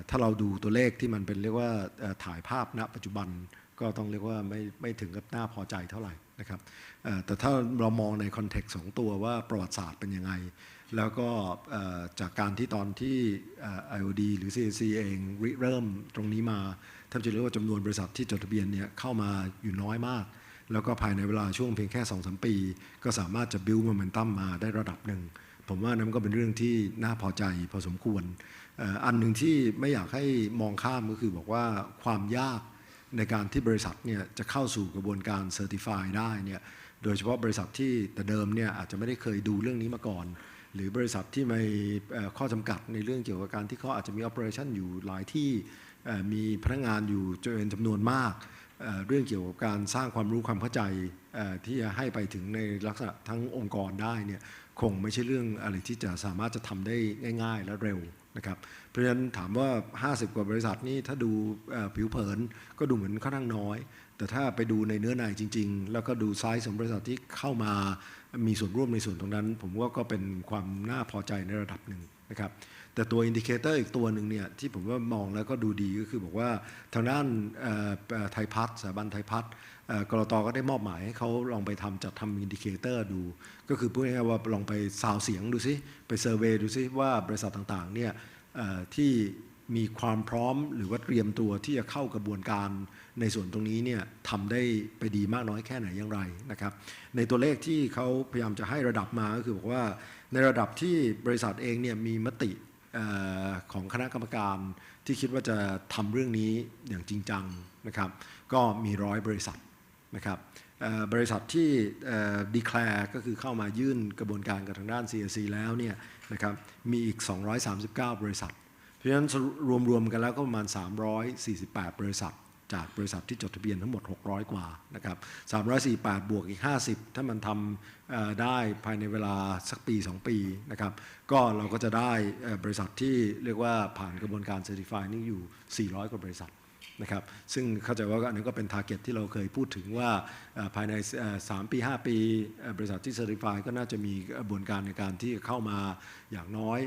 ถ้าเราดูตัวเลขที่มันเป็นเรียกว่าถ่ายภาพณปัจจุบันก็ต้องเรียกว่าไม่ถึงกับน่าพอใจเท่าไหร่นะครับแต่ถ้าเรามองในคอนเท็กซ์ของตัวว่าประวัติศาสตร์เป็นยังไงแล้วก็จากการที่ตอนที่ IOD หรือ CAC เองเริ่มตรงนี้มาท่านจะเรียกว่าจำนวนบริษัทที่จดทะเบียนเนี่ยเข้ามาอยู่น้อยมากแล้วก็ภายในเวลาช่วงเพียงแค่ 2-3 ปีก็สามารถจะ build momentum มาได้ระดับหนึ่งผมว่านั้นก็เป็นเรื่องที่น่าพอใจพอสมควรอันหนึ่งที่ไม่อยากให้มองข้ามก็คือบอกว่าความยากในการที่บริษัทเนี่ยจะเข้าสู่กระบวนการเซอร์ติฟายได้เนี่ยโดยเฉพาะบริษัทที่แต่เดิมเนี่ยอาจจะไม่ได้เคยดูเรื่องนี้มาก่อนหรือบริษัทที่มีข้อจำกัดในเรื่องเกี่ยวกับการที่เขาอาจจะมี operation อยู่หลายที่มีพนักงานอยู่จำนวนมากเรื่องเกี่ยวกับการสร้างความรู้ความเข้าใจที่จะให้ไปถึงในลักษณะทั้งองค์กรได้เนี่ยคงไม่ใช่เรื่องอะไรที่จะสามารถจะทำได้ง่ายๆและเร็วนะครับเพราะฉะนั้นถามว่า50กว่าบริษัทนี่ถ้าดูผิวเผินก็ดูเหมือนค่อนข้างน้อยแต่ถ้าไปดูในเนื้อในจริงๆแล้วก็ดูไซส์ของบริษัทที่เข้ามามีส่วนร่วมในส่วนตรงนั้นผมว่าก็เป็นความน่าพอใจในระดับหนึ่งนะครับแต่ตัวอินดิเคเตอร์อีกตัวหนึ่งเนี่ยที่ผมว่ามองแล้วก็ดูดีก็คือบอกว่าทางด้านไทยพัฒน์สถาบันไทยพัฒน์กลต.ก็ได้มอบหมายให้เขาลองไปจัดทำอินดิเคเตอร์ดูก็คือพูดง่ายๆว่าลองไปซาวเสียงดูซิไปเซอร์เวย์ดูซิว่าบริษัทต่างๆเนี่ยที่มีความพร้อมหรือว่าเตรียมตัวที่จะเข้ากระบวนการในส่วนตรงนี้เนี่ยทำได้ไปดีมากน้อยแค่ไหนอย่างไรนะครับในตัวเลขที่เขาพยายามจะให้ระดับมาก็คือบอกว่าในระดับที่บริษัทเองเนี่ยมีมติของคณะกรรมการที่คิดว่าจะทำเรื่องนี้อย่างจริงจังนะครับก็มี100บริษัทนะครับบริษัทที่declare ก็คือเข้ามายื่นกระบวนการกับทางด้าน CAC แล้วเนี่ยนะครับมีอีก239บริษัทเพราะฉะนั้นรวมๆกันแล้วก็ประมาณ348บริษัทจากบริษัทที่จดทะเบียนทั้งหมด600กว่านะครับ348บวกอีก50ถ้ามันทำได้ภายในเวลาสักปี2ปีนะครับก็เราก็จะได้บริษัทที่เรียกว่าผ่านกระบวนการ Certify นี่อยู่400กว่าบริษัท นะครับซึ่งเข้าใจว่าอันนี้ก็เป็น target ที่เราเคยพูดถึงว่าภายใน3 ปี 5 ปีบริษัทที่ certify ก็น่าจะมีกระบวนการในการที่เข้ามาอย่างน้อย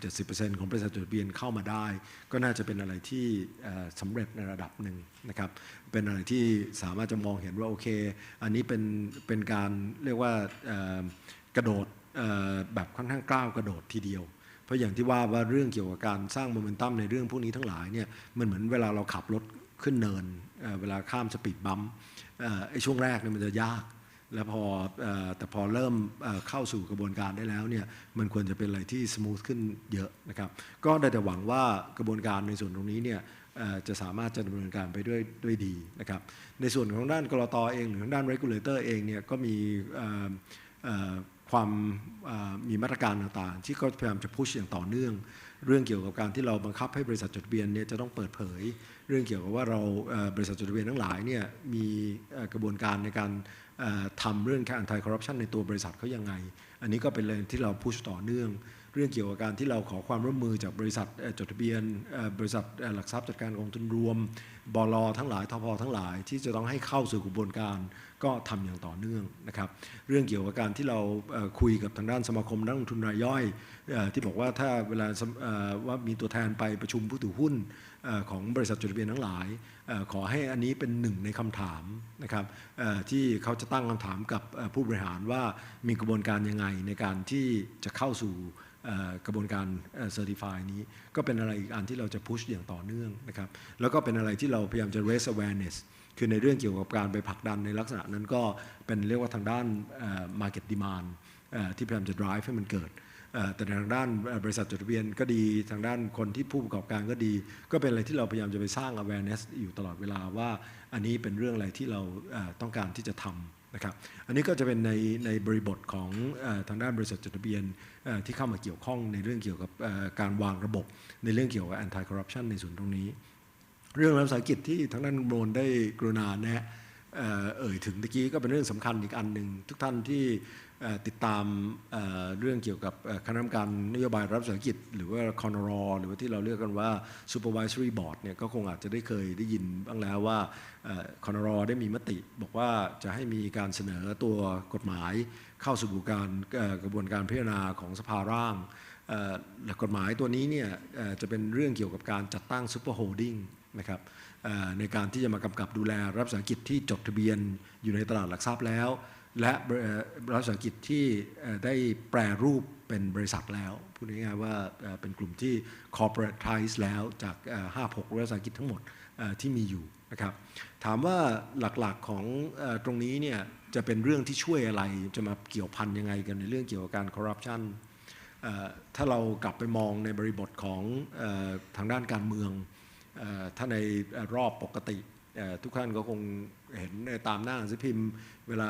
60-70% ของบริษัทจดทะเบียนเข้ามาได้ก็น่าจะเป็นอะไรที่สำเร็จในระดับหนึ่งนะครับเป็นอะไรที่สามารถจะมองเห็นว่าโอเคอันนี้เป็นการเรียกว่ากระโดดแบบค่อนข้างก้าวกระโดดทีเดียวเพราะอย่างที่ว่าเรื่องเกี่ยวกับการสร้างโมเมนตัมในเรื่องพวกนี้ทั้งหลายเนี่ยมันเหมือนเวลาเราขับรถขึ้นเนินเวลาข้ามสปีดบัมป์ไอ้ช่วงแรกเนี่ยมันจะยากแล้วแต่พอเริ่มเข้าสู่กระบวนการได้แล้วเนี่ยมันควรจะเป็นอะไรที่สมูทขึ้นเยอะนะครับก็ได้แต่หวังว่ากระบวนการในส่วนตรงนี้เนี่ยจะสามารถจะดำเนินการไปด้วยดีนะครับในส่วนของด้านกลต.เองหรือด้าน regulator เองเนี่ยก็มีความมีมาตรการต่างๆที่ก็พยายามจะพุชอย่างต่อเนื่องเรื่องเกี่ยวกับการที่เราบังคับให้บริษัทจดทะเบียนเนี่ยจะต้องเปิดเผยเรื่องเกี่ยวกับว่าเราบริษัทจดทะเบียนทั้งหลายเนี่ยมีกระบวนการในการทำเรื่อง anti corruption ในตัวบริษัทเขายังไงอันนี้ก็เป็นเรื่องที่เราพุชต่อเนื่องเรื่องเกี่ยวกับการที่เราขอความร่วมมือจากบริษัทจดทะเบียนบริษัทหลักทรัพย์จัดการกองทุนรวมบล.ทั้งหลายทพ.ทั้งหลายที่จะต้องให้เข้าสู่กระบวนการก็ทำอย่างต่อเนื่องนะครับเรื่องเกี่ยวกับการที่เราคุยกับทางด้านสมาคมนักลงทุนรายย่อยที่บอกว่าถ้าเวลาว่ามีตัวแทนไปประชุมผู้ถือหุ้นของบริษัทจดทะเบียนทั้งหลายขอให้อันนี้เป็นหนึ่งในคำถามนะครับที่เขาจะตั้งคำถามกับผู้บริหารว่ามีกระบวนการยังไงในการที่จะเข้าสู่กระบวนการเซอร์ติฟายนี้ก็เป็นอะไรอีกอันที่เราจะพุชอย่างต่อเนื่องนะครับแล้วก็เป็นอะไรที่เราพยายามจะ raise awareness คือในเรื่องเกี่ยวกับการไปผลักดันในลักษณะนั้นก็เป็นเรียกว่าทางด้าน market demand ที่พยายามจะ drive ให้มันเกิดแต่ทางด้านบริษัทจดทะเบียนก็ดีทางด้านคนที่ผู้ประกอบการก็ดีก็เป็นอะไรที่เราพยายามจะไปสร้าง awareness อยู่ตลอดเวลาว่าอันนี้เป็นเรื่องอะไรที่เราต้องการที่จะทำนะครับอันนี้ก็จะเป็นในบริบทของทางด้านบริษัทจดทะเบียนที่เข้ามาเกี่ยวข้องในเรื่องเกี่ยวกับการวางระบบในเรื่องเกี่ยวกับ anti corruption ในส่วนตรงนี้เรื่องรัฐวิสาหกิจที่ทางด้านโบนได้กรุณาแนะถึงตะกี้ก็เป็นเรื่องสำคัญอีกอันหนึ่งทุกท่านที่ติดตามเรื่องเกี่ยวกับคณะกรรมการนโยบายรัฐวิสาหกิจหรือว่าคอนรหรือว่าที่เราเรียกกันว่า supervisory board เนี่ยก็คงอาจจะเคยได้ยินบ้างแล้วว่าคอนรได้มีมติบอกว่าจะให้มีการเสนอตัวกฎหมายเข้าสู่กระบวนการพิจารณาของสภาร่างกฎหมายตัวนี้เนี่ยจะเป็นเรื่องเกี่ยวกับการจัดตั้ง super holding นะครับในการที่จะมากำกับดูแลรัฐวิสาหกิจที่จดทะเบียนอยู่ในตลาดหลักทรัพย์แล้วและรัฐวิสาหกิจที่ได้แปรรูปเป็นบริษัทแล้วพูดง่ายๆว่าเป็นกลุ่มที่ corporatize แล้วจาก 5-6 รัฐวิสาหกิจทั้งหมดที่มีอยู่นะครับถามว่าหลักๆของตรงนี้เนี่ยจะเป็นเรื่องที่ช่วยอะไรจะมาเกี่ยวพันยังไงกันในเรื่องเกี่ยวกับการ corruption ถ้าเรากลับไปมองในบริบทของทางด้านการเมืองถ้าในรอบปกติทุกท่านก็คงเห็นตามหน้าหนังสือพิมพ์เวลา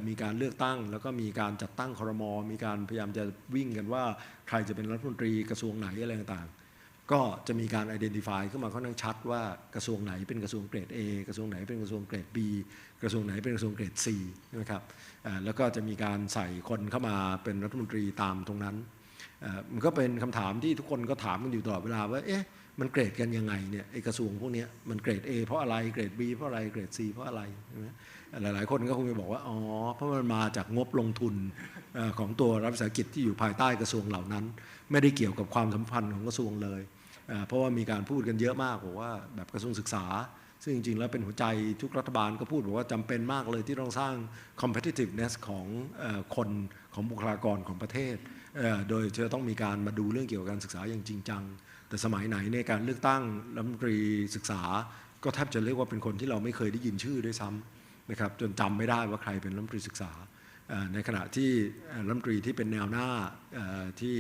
มีการเลือกตั้งแล้วก็มีการจัดตั้งครม.มีการพยายามจะวิ่งกันว่าใครจะเป็นรัฐมนตรีกระทรวงไหนอะไรต่างๆก็จะมีการ identify ขึ้นมาค่อนข้างชัดว่ากระทรวงไหนเป็นกระทรวงเกรด A กระทรวงไหนเป็นกระทรวงเกรด B กระทรวงไหนเป็นกระทรวงเกรด C ใช่ไหมครับแล้วก็จะมีการใส่คนเข้ามาเป็นรัฐมนตรีตามตรงนั้นมันก็เป็นคำถามที่ทุกคนก็ถามกันอยู่ตลอดเวลาว่าเอ๊ะมันเกรดกันยังไงเนี่ยไอ้กระทรวงพวกนี้มันเกรด A เพราะอะไรเกรด B เพราะอะไรเกรด C เพราะอะไรใช่ไหมหลายๆคนก็คงจะบอกว่าอ๋อเพราะมันมาจากงบลงทุนของตัวรัฐวิสาหกิจที่อยู่ภายใต้กระทรวงเหล่านั้นไม่ได้เกี่ยวกับความสัมพันธ์ของกระทรวงเลยเพราะว่ามีการพูดกันเยอะมากบอกว่าแบบกระทรวงศึกษาซึ่งจริงๆแล้วเป็นหัวใจทุกรัฐบาลก็พูดบอกว่าจำเป็นมากเลยที่ต้องสร้าง competitiveness ของคนของบุคลากรของประเทศโดยจะต้องมีการมาดูเรื่องเกี่ยวกับการศึกษาอย่างจริงจังแต่สมัยไหนในการเลือกตั้งรัฐมนตรีศึกษาก็แทบจะเรียกว่าเป็นคนที่เราไม่เคยได้ยินชื่อด้วยซ้ำนะครับจนจำไม่ได้ว่าใครเป็นรัฐมนตรีศึกษาในขณะที่รัฐมนตรีที่เป็นแนวหน้าที่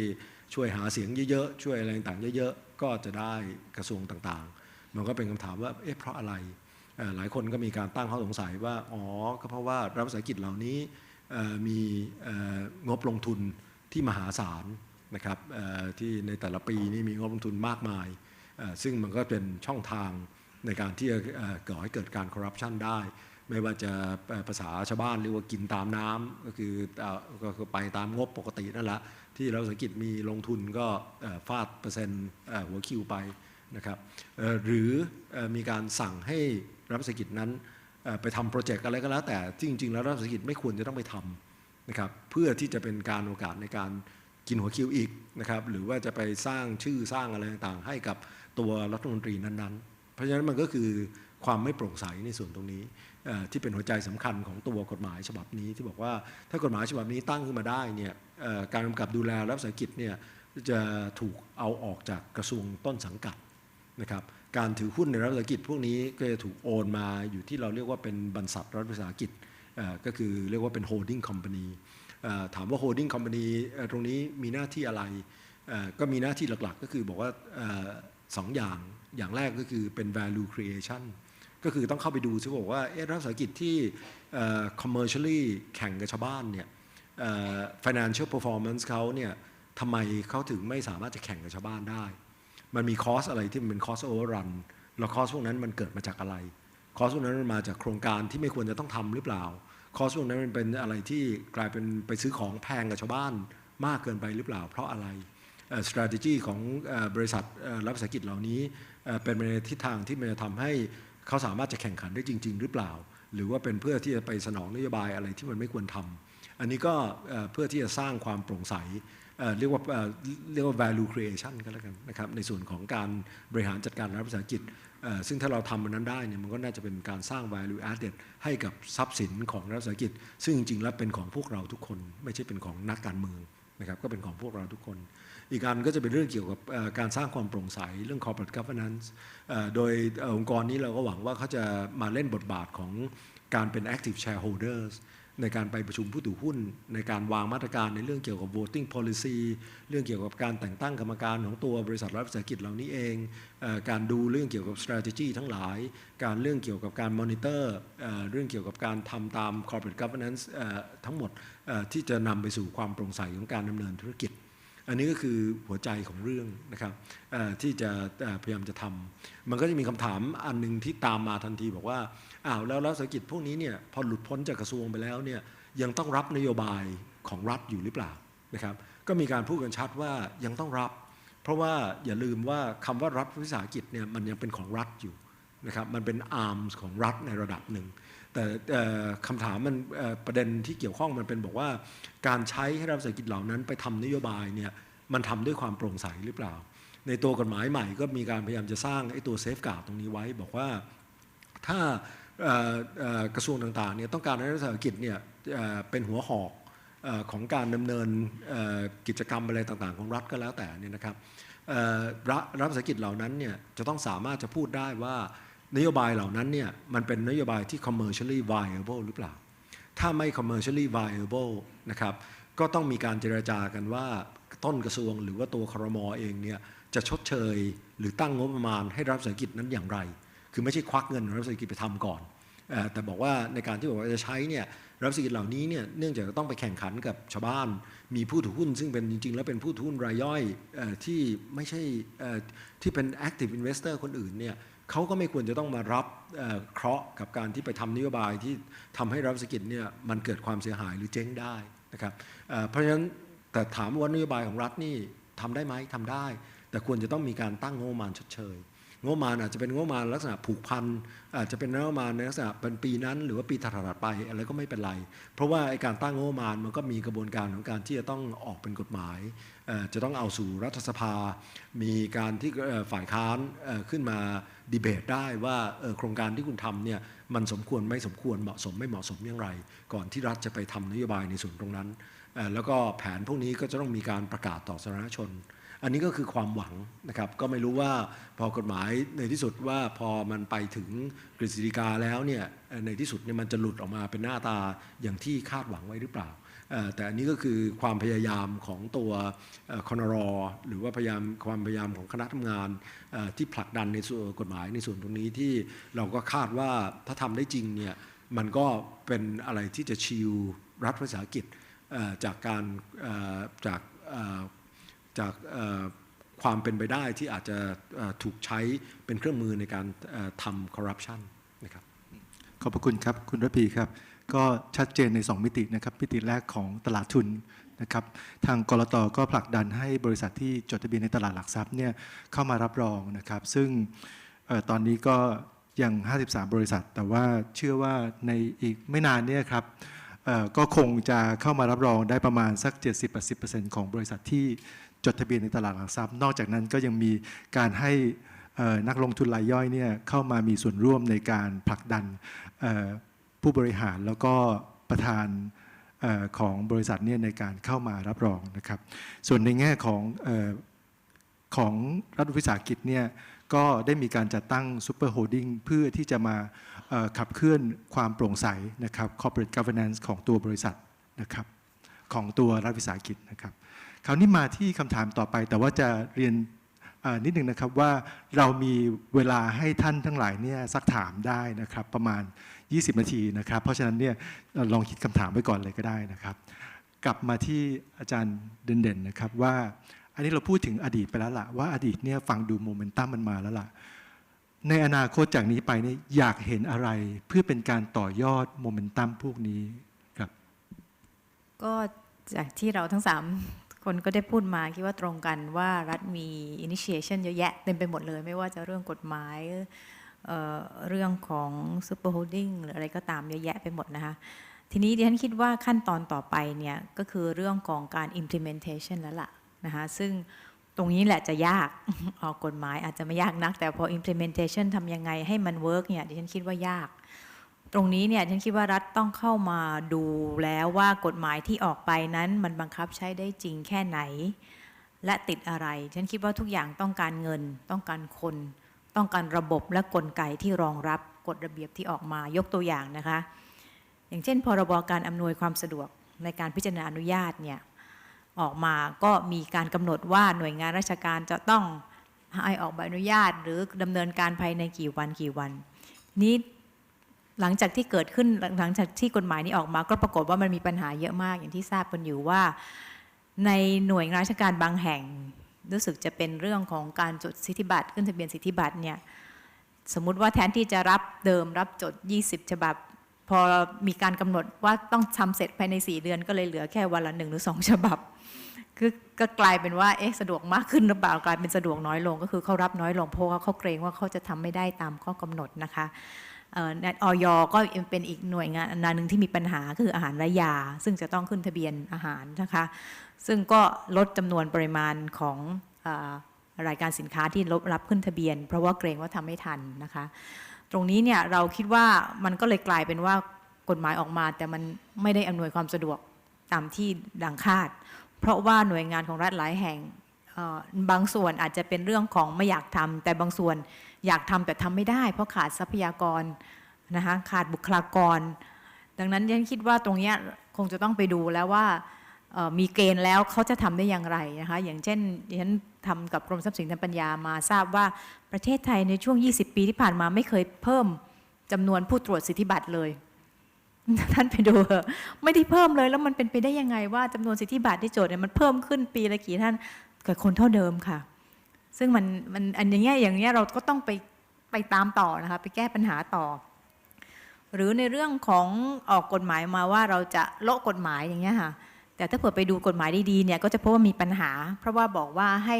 ช่วยหาเสียงเยอะๆช่วยอะไรต่างๆเยอะๆก็จะได้กระทรวงต่างๆมันก็เป็นคำถามว่าเอ๊ะเพราะอะไรหลายคนก็มีการตั้งข้อสงสัยว่าอ๋อก็เพราะว่ารัฐวิสาหกิจเหล่านี้มีงบลงทุนที่มหาศาลนะครับที่ในแต่ละปีนี่มีงบลงทุนมากมายซึ่งมันก็เป็นช่องทางในการที่จะก่อให้เกิดการคอร์รัปชันได้ไม่ว่าจะภาษาชาวบ้านเรียกว่ากินตามน้ำก็คือไปตามงบปกตินั่นแหละที่รัฐวิสาหกิจมีลงทุนก็ฟาดเปอร์เซ็นต์หัวคิวไป นะครับหรือมีการสั่งให้รัฐวิสาหกิจนั้นไปทำโปรเจกต์อะไรก็แล้วแต่ที่จริงๆแล้วรัฐวิสาหกิจไม่ควรจะต้องไปทำนะครับเพื่อที่จะเป็นการโอกาสในการกินหัวคิวอีกนะครับหรือว่าจะไปสร้างชื่อสร้างอะไรต่างๆให้กับตัวรัฐมนตรีนั้นๆเพราะฉะนั้นมันก็คือความไม่โปร่งใสในส่วนตรงนี้ที่เป็นหัวใจสำคัญของตัวกฎหมายฉบับนี้ที่บอกว่าถ้ากฎหมายฉบับนี้ตั้งขึ้นมาได้เนี่ยการกำกับดูแลรัฐวิสาหกิจเนี่ยจะถูกเอาออกจากกระทรวงต้นสังกัดนะครับการถือหุ้นในรัฐวิสาหกิจพวกนี้ก็จะถูกโอนมาอยู่ที่เราเรียกว่าเป็นบรรษัทรัฐวิสาหกิจก็คือเรียกว่าเป็น holding company ถามว่า holding company ตรงนี้มีหน้าที่อะไรก็มีหน้าที่หลักๆก็คือบอกว่า2 อย่างแรกก็คือเป็น value creation ก็คือต้องเข้าไปดูซิบอกว่ารัฐวิสาหกิจที่ commercially แข่งกับชาวบ้านเนี่ยfinancial performance เขาเนี่ยทำไมเขาถึงไม่สามารถจะแข่งกับชาวบ้านได้มันมีคอสอะไรที่มันเป็น cost overrun แล้วคอสพวกนั้นมันเกิดมาจากอะไรคอสพวกนั้นมันมาจากโครงการที่ไม่ควรจะต้องทำหรือเปล่าคอสพวกนั้นมันเป็นอะไรที่กลายเป็นไปซื้อของแพงกับชาวบ้านมากเกินไปหรือเปล่าเพราะอะไรstrategy ของบริษัทรัฐวิสาหกิจเหล่านี้เป็นในทิศทางที่มันจะทำให้เขาสามารถจะแข่งขันได้จริงๆหรือเปล่าหรือว่าเป็นเพื่อที่จะไปสนองนโยบายอะไรที่มันไม่ควรทำอันนี้ก็เพื่อที่จะสร้างความโปร่งใสเรียกว่า value creation ก็แล้วกันนะครับในส่วนของการบริหารจัดการรัฐวิสาหกิจซึ่งถ้าเราทำมันนั้นได้เนี่ยมันก็น่าจะเป็นการสร้าง value added ให้กับทรัพย์สินของรัฐวิสาหกิจซึ่งจริงๆแล้วเป็นของพวกเราทุกคนไม่ใช่เป็นของนักการเมืองนะครับก็เป็นของพวกเราทุกคนอีกอันก็จะเป็นเรื่องเกี่ยวกับการสร้างความโปร่งใสเรื่อง corporate governance โดยองค์กรนี้เราก็หวังว่าเขาจะมาเล่นบทบาทของการเป็น active shareholders ในการไปประชุมผู้ถือหุ้นในการวางมาตรการในเรื่องเกี่ยวกับ voting policy เรื่องเกี่ยวกับการแต่งตั้งกรรมการของตัวบริษัทรัฐวิสาหกิจเหล่านี้เองการดูเรื่องเกี่ยวกับ strategy ทั้งหลายการเรื่องเกี่ยวกับการ monitor เรื่องเกี่ยวกับการทำตาม corporate governance ทั้งหมดที่จะนำไปสู่ความโปร่งใสของการดำเนินธุรกิจอันนี้ก็คือหัวใจของเรื่องนะครับที่จะพยายามจะทำมันก็จะมีคำถามอันนึงที่ตามมาทันทีบอกว่าแล้วรัฐวิสาหกิจพวกนี้เนี่ยพอหลุดพ้นจากกระทรวงไปแล้วเนี่ยยังต้องรับนโยบายของรัฐอยู่หรือเปล่านะครับก็มีการพูดกันชัดว่ายังต้องรับเพราะว่าอย่าลืมว่าคำว่ารัฐวิสาหกิจเนี่ยมันยังเป็นของรัฐอยู่นะครับมันเป็น arms ของรัฐในระดับหนึ่งแต่คำถามมันประเด็นที่เกี่ยวข้องมันเป็นบอกว่าการใช้ให้รัฐวิสาหกิจเหล่านั้นไปทำนโยบายเนี่ยมันทำด้วยความโปร่งใสหรือเปล่าในตัวกฎหมายใหม่ก็มีการพยายามจะสร้างไอ้ตัวเซฟการ์ดตรงนี้ไว้บอกว่าถ้ากระทรวงต่างๆเนี่ยต้องการให้รัฐวิสาหกิจเนี่ยเป็นหัวหอกของการดำเนินกิจกรรมอะไรต่างๆของรัฐก็แล้วแต่เนี่ยนะครับรัฐวิสาหกิจเหล่านั้นเนี่ยจะต้องสามารถจะพูดได้ว่านโยบายเหล่านั้นเนี่ยมันเป็นนโยบายที่ commercially viable หรือเปล่าถ้าไม่ commercially viable นะครับก็ต้องมีการเจรจากันว่าต้นกระทรวงหรือว่าตัวครม.เองเนี่ยจะชดเชยหรือตั้งงบประมาณให้รัฐวิสาหกิจนั้นอย่างไรคือไม่ใช่ควักเงินรัฐวิสาหกิจไปทำก่อนแต่บอกว่าในการที่บอกว่าจะใช้เนี่ยรัฐวิสาหกิจเหล่านี้เนี่ยเนื่องจากต้องไปแข่งขันกับชาวบ้านมีผู้ถือหุ้นซึ่งเป็นจริงๆแล้วเป็นผู้ถือหุ้นรายย่อยที่ไม่ใช่ที่เป็น active investor คนอื่นเนี่ยเขาก็ไม่ควรจะต้องมารับเคราะห์กับการที่ไปทำนโยบายที่ทำให้รัฐวิสาหกิจเนี่ยมันเกิดความเสียหายหรือเจ๊งได้นะครับเพราะฉะนั้นแต่ถามว่านโยบายของรัฐนี่ทำได้ไหมทำได้แต่ควรจะต้องมีการตั้งงบประมาณชดเชยงบประมาณอาจจะเป็นงบประมาณลักษณะผูกพันอาจจะเป็นงบประมาณในลักษณะเป็นปีนั้นหรือว่าปีถัดไปอะไรก็ไม่เป็นไรเพราะว่าไอ้การตั้งงบประมาณมันก็มีกระบวนการของการที่จะต้องออกเป็นกฎหมายจะต้องเอาสู่รัฐสภามีการที่ฝ่ายค้านขึ้นมาดีเบตได้ว่าโครงการที่คุณทำเนี่ยมันสมควรไม่สมควรเหมาะสมไม่เหมาะสมอย่างไรก่อนที่รัฐจะไปทำนโยบายในส่วนตรงนั้นแล้วก็แผนพวกนี้ก็จะต้องมีการประกาศต่อสาธารณชนอันนี้ก็คือความหวังนะครับก็ไม่รู้ว่าพอกฎหมายในที่สุดว่าพอมันไปถึงกฤษฎีกาแล้วเนี่ยในที่สุดเนี่ยมันจะหลุดออกมาเป็นหน้าตาอย่างที่คาดหวังไว้หรือเปล่าแต่อันนี้ก็คือความพยายามของตัวคนร.หรือว่าความพยายามของคณะทำงานที่ผลักดันในส่วนกฎหมายในส่วนตรงนี้ที่เราก็คาดว่าถ้าทำได้จริงเนี่ยมันก็เป็นอะไรที่จะชิลรัฐวิสาหกิจจากการจากความเป็นไปได้ที่อาจจะถูกใช้เป็นเครื่องมือในการทำคอร์รัปชันนะครับ ขอบพระคุณครับคุณระพีครับก็ชัดเจนใน2มิตินะครับมิติแรกของตลาดทุนนะครับทางกลต.ก็ผลักดันให้บริษัทที่จดทะเบียนในตลาดหลักทรัพย์เนี่ยเข้ามารับรองนะครับซึ่งตอนนี้ก็ยัง53บริษัทแต่ว่าเชื่อว่าในอีกไม่นานเนี่ยครับก็คงจะเข้ามารับรองได้ประมาณสัก 70-80% ของบริษัทที่จดทะเบียนในตลาดหลักทรัพย์นอกจากนั้นก็ยังมีการให้นักลงทุนรายย่อยเนี่ยเข้ามามีส่วนร่วมในการผลักดันผู้บริหารแล้วก็ประธานของบริษัทเนี่ยในการเข้ามารับรองนะครับส่วนในแง่ของรัฐวิสาหกิจเนี่ยก็ได้มีการจัดตั้งซูเปอร์โฮลดิ้งเพื่อที่จะมาขับเคลื่อนความโปร่งใสนะครับ corporate governance ของตัวบริษัทนะครับของตัวรัฐวิสาหกิจนะครับคราวนี้มาที่คำถามต่อไปแต่ว่าจะเรียนนิดนึงนะครับว่าเรามีเวลาให้ท่านทั้งหลายเนี่ยซักถามได้นะครับประมาณ20 นาทีนะครับเพราะฉะนั้นเนี่ยลองคิดคำถามไว้ก่อนเลยก็ได้นะครับกลับมาที่อาจารย์เด่นๆนะครับว่าอันนี้เราพูดถึงอดีตไปแล้วล่ะว่าอดีตเนี่ยฟังดูโมเมนตัมมันมาแล้วล่ะในอนาคตจากนี้ไปเนี่ยอยากเห็นอะไรเพื่อเป็นการต่อยอดโมเมนตัมพวกนี้ครับก็จากที่เราทั้ง3คนก็ได้พูดมาคิดว่าตรงกันว่ารัฐมี initiation เยอะแยะเต็มไปหมดเลยไม่ว่าจะเรื่องกฎหมายเรื่องของ super holding หรืออะไรก็ตามเยอะแยะไปหมดนะคะทีนี้ดิฉันคิดว่าขั้นตอนต่อไปเนี่ยก็คือเรื่องของการ implementation แล้วล่ะนะคะซึ่งตรงนี้แหละจะยากออกกฎหมายอาจจะไม่ยากนักแต่พอ implementation ทำยังไงให้มัน work เนี่ยดิฉันคิดว่ายากตรงนี้เนี่ยฉันคิดว่ารัฐต้องเข้ามาดูแล้วว่ากฎหมายที่ออกไปนั้นมันบังคับใช้ได้จริงแค่ไหนและติดอะไรฉันคิดว่าทุกอย่างต้องการเงินต้องการคนต้องการระบบและกลไกที่รองรับกฎระเบียบที่ออกมายกตัวอย่างนะคะอย่างเช่นพรบการอำนวยความสะดวกในการพิจารณาอนุญาตเนี่ยออกมาก็มีการกำหนดว่าหน่วยงานราชการจะต้องให้ออกใบอนุญาตหรือดำเนินการภายในกี่วันนี้หลังจากที่เกิดขึ้นหลังจากที่กฎหมายนี้ออกมาก็ปรากฏว่ามันมีปัญหาเยอะมากอย่างที่ทราบกันอยู่ว่าในหน่วยงานราชการบางแห่งรู้สึกจะเป็นเรื่องของการจดสิทธิบัตรขึ้นทะเบียนสิทธิบัตรเนี่ยสมมุติว่าแทนที่จะรับเดิมรับจด20ฉบับพอมีการกำหนดว่าต้องทำเสร็จภายใน4 เดือนก็เลยเหลือแค่วันละ1 หรือ 2 ฉบับก็กลายเป็นว่าสะดวกมากขึ้นหรือเปล่ากลายเป็นสะดวกน้อยลงก็คือเขารับน้อยลงเพราะว่าเขาเกรงว่าเขาจะทำไม่ได้ตามข้อกำหนดนะคะอย.ก็เป็นอีกหน่วยงานอันหนึ่งที่มีปัญหาคืออาหารและยาซึ่งจะต้องขึ้นทะเบียนอาหารนะคะซึ่งก็ลดจำนวนปริมาณของรายการสินค้าที่รับขึ้นทะเบียนเพราะว่าเกรงว่าทำไม่ทันนะคะตรงนี้เนี่ยเราคิดว่ามันก็เลยกลายเป็นว่ากฎหมายออกมาแต่มันไม่ได้อำนวยความสะดวกตามที่ดังคาดเพราะว่าหน่วยงานของรัฐหลายแห่งบางส่วนอาจจะเป็นเรื่องของไม่อยากทำแต่บางส่วนอยากทำแต่ทำไม่ได้เพราะขาดทรัพยากรนะคะขาดบุคลากรดังนั้นฉันคิดว่าตรงนี้คงจะต้องไปดูแล้วว่ามีเกณฑ์แล้วเขาจะทำได้อย่างไรนะคะอย่างเช่นฉันทำกับกรมทรัพย์สินทางปัญญามาทราบว่าประเทศไทยในช่วง20 ปีที่ผ่านมาไม่เคยเพิ่มจำนวนผู้ตรวจสิทธิบัตรเลยท่านไปดูไม่ได้เพิ่มเลยแล้วมันเป็นไปได้ยังไงว่าจำนวนสิทธิบัตรที่โจทย์เนี่ยมันเพิ่มขึ้นปีละกี่ท่านกับคนเท่าเดิมค่ะซึ่งมันอันอย่างเงี้ยเราก็ต้องไปตามต่อนะคะไปแก้ปัญหาต่อหรือในเรื่องของออกกฎหมายมาว่าเราจะโละกฎหมายอย่างเงี้ยค่ะแต่ถ้าเผื่อไปดูกฎหมายดีๆเนี่ยก็จะพบว่ามีปัญหาเพราะว่าบอกว่าให้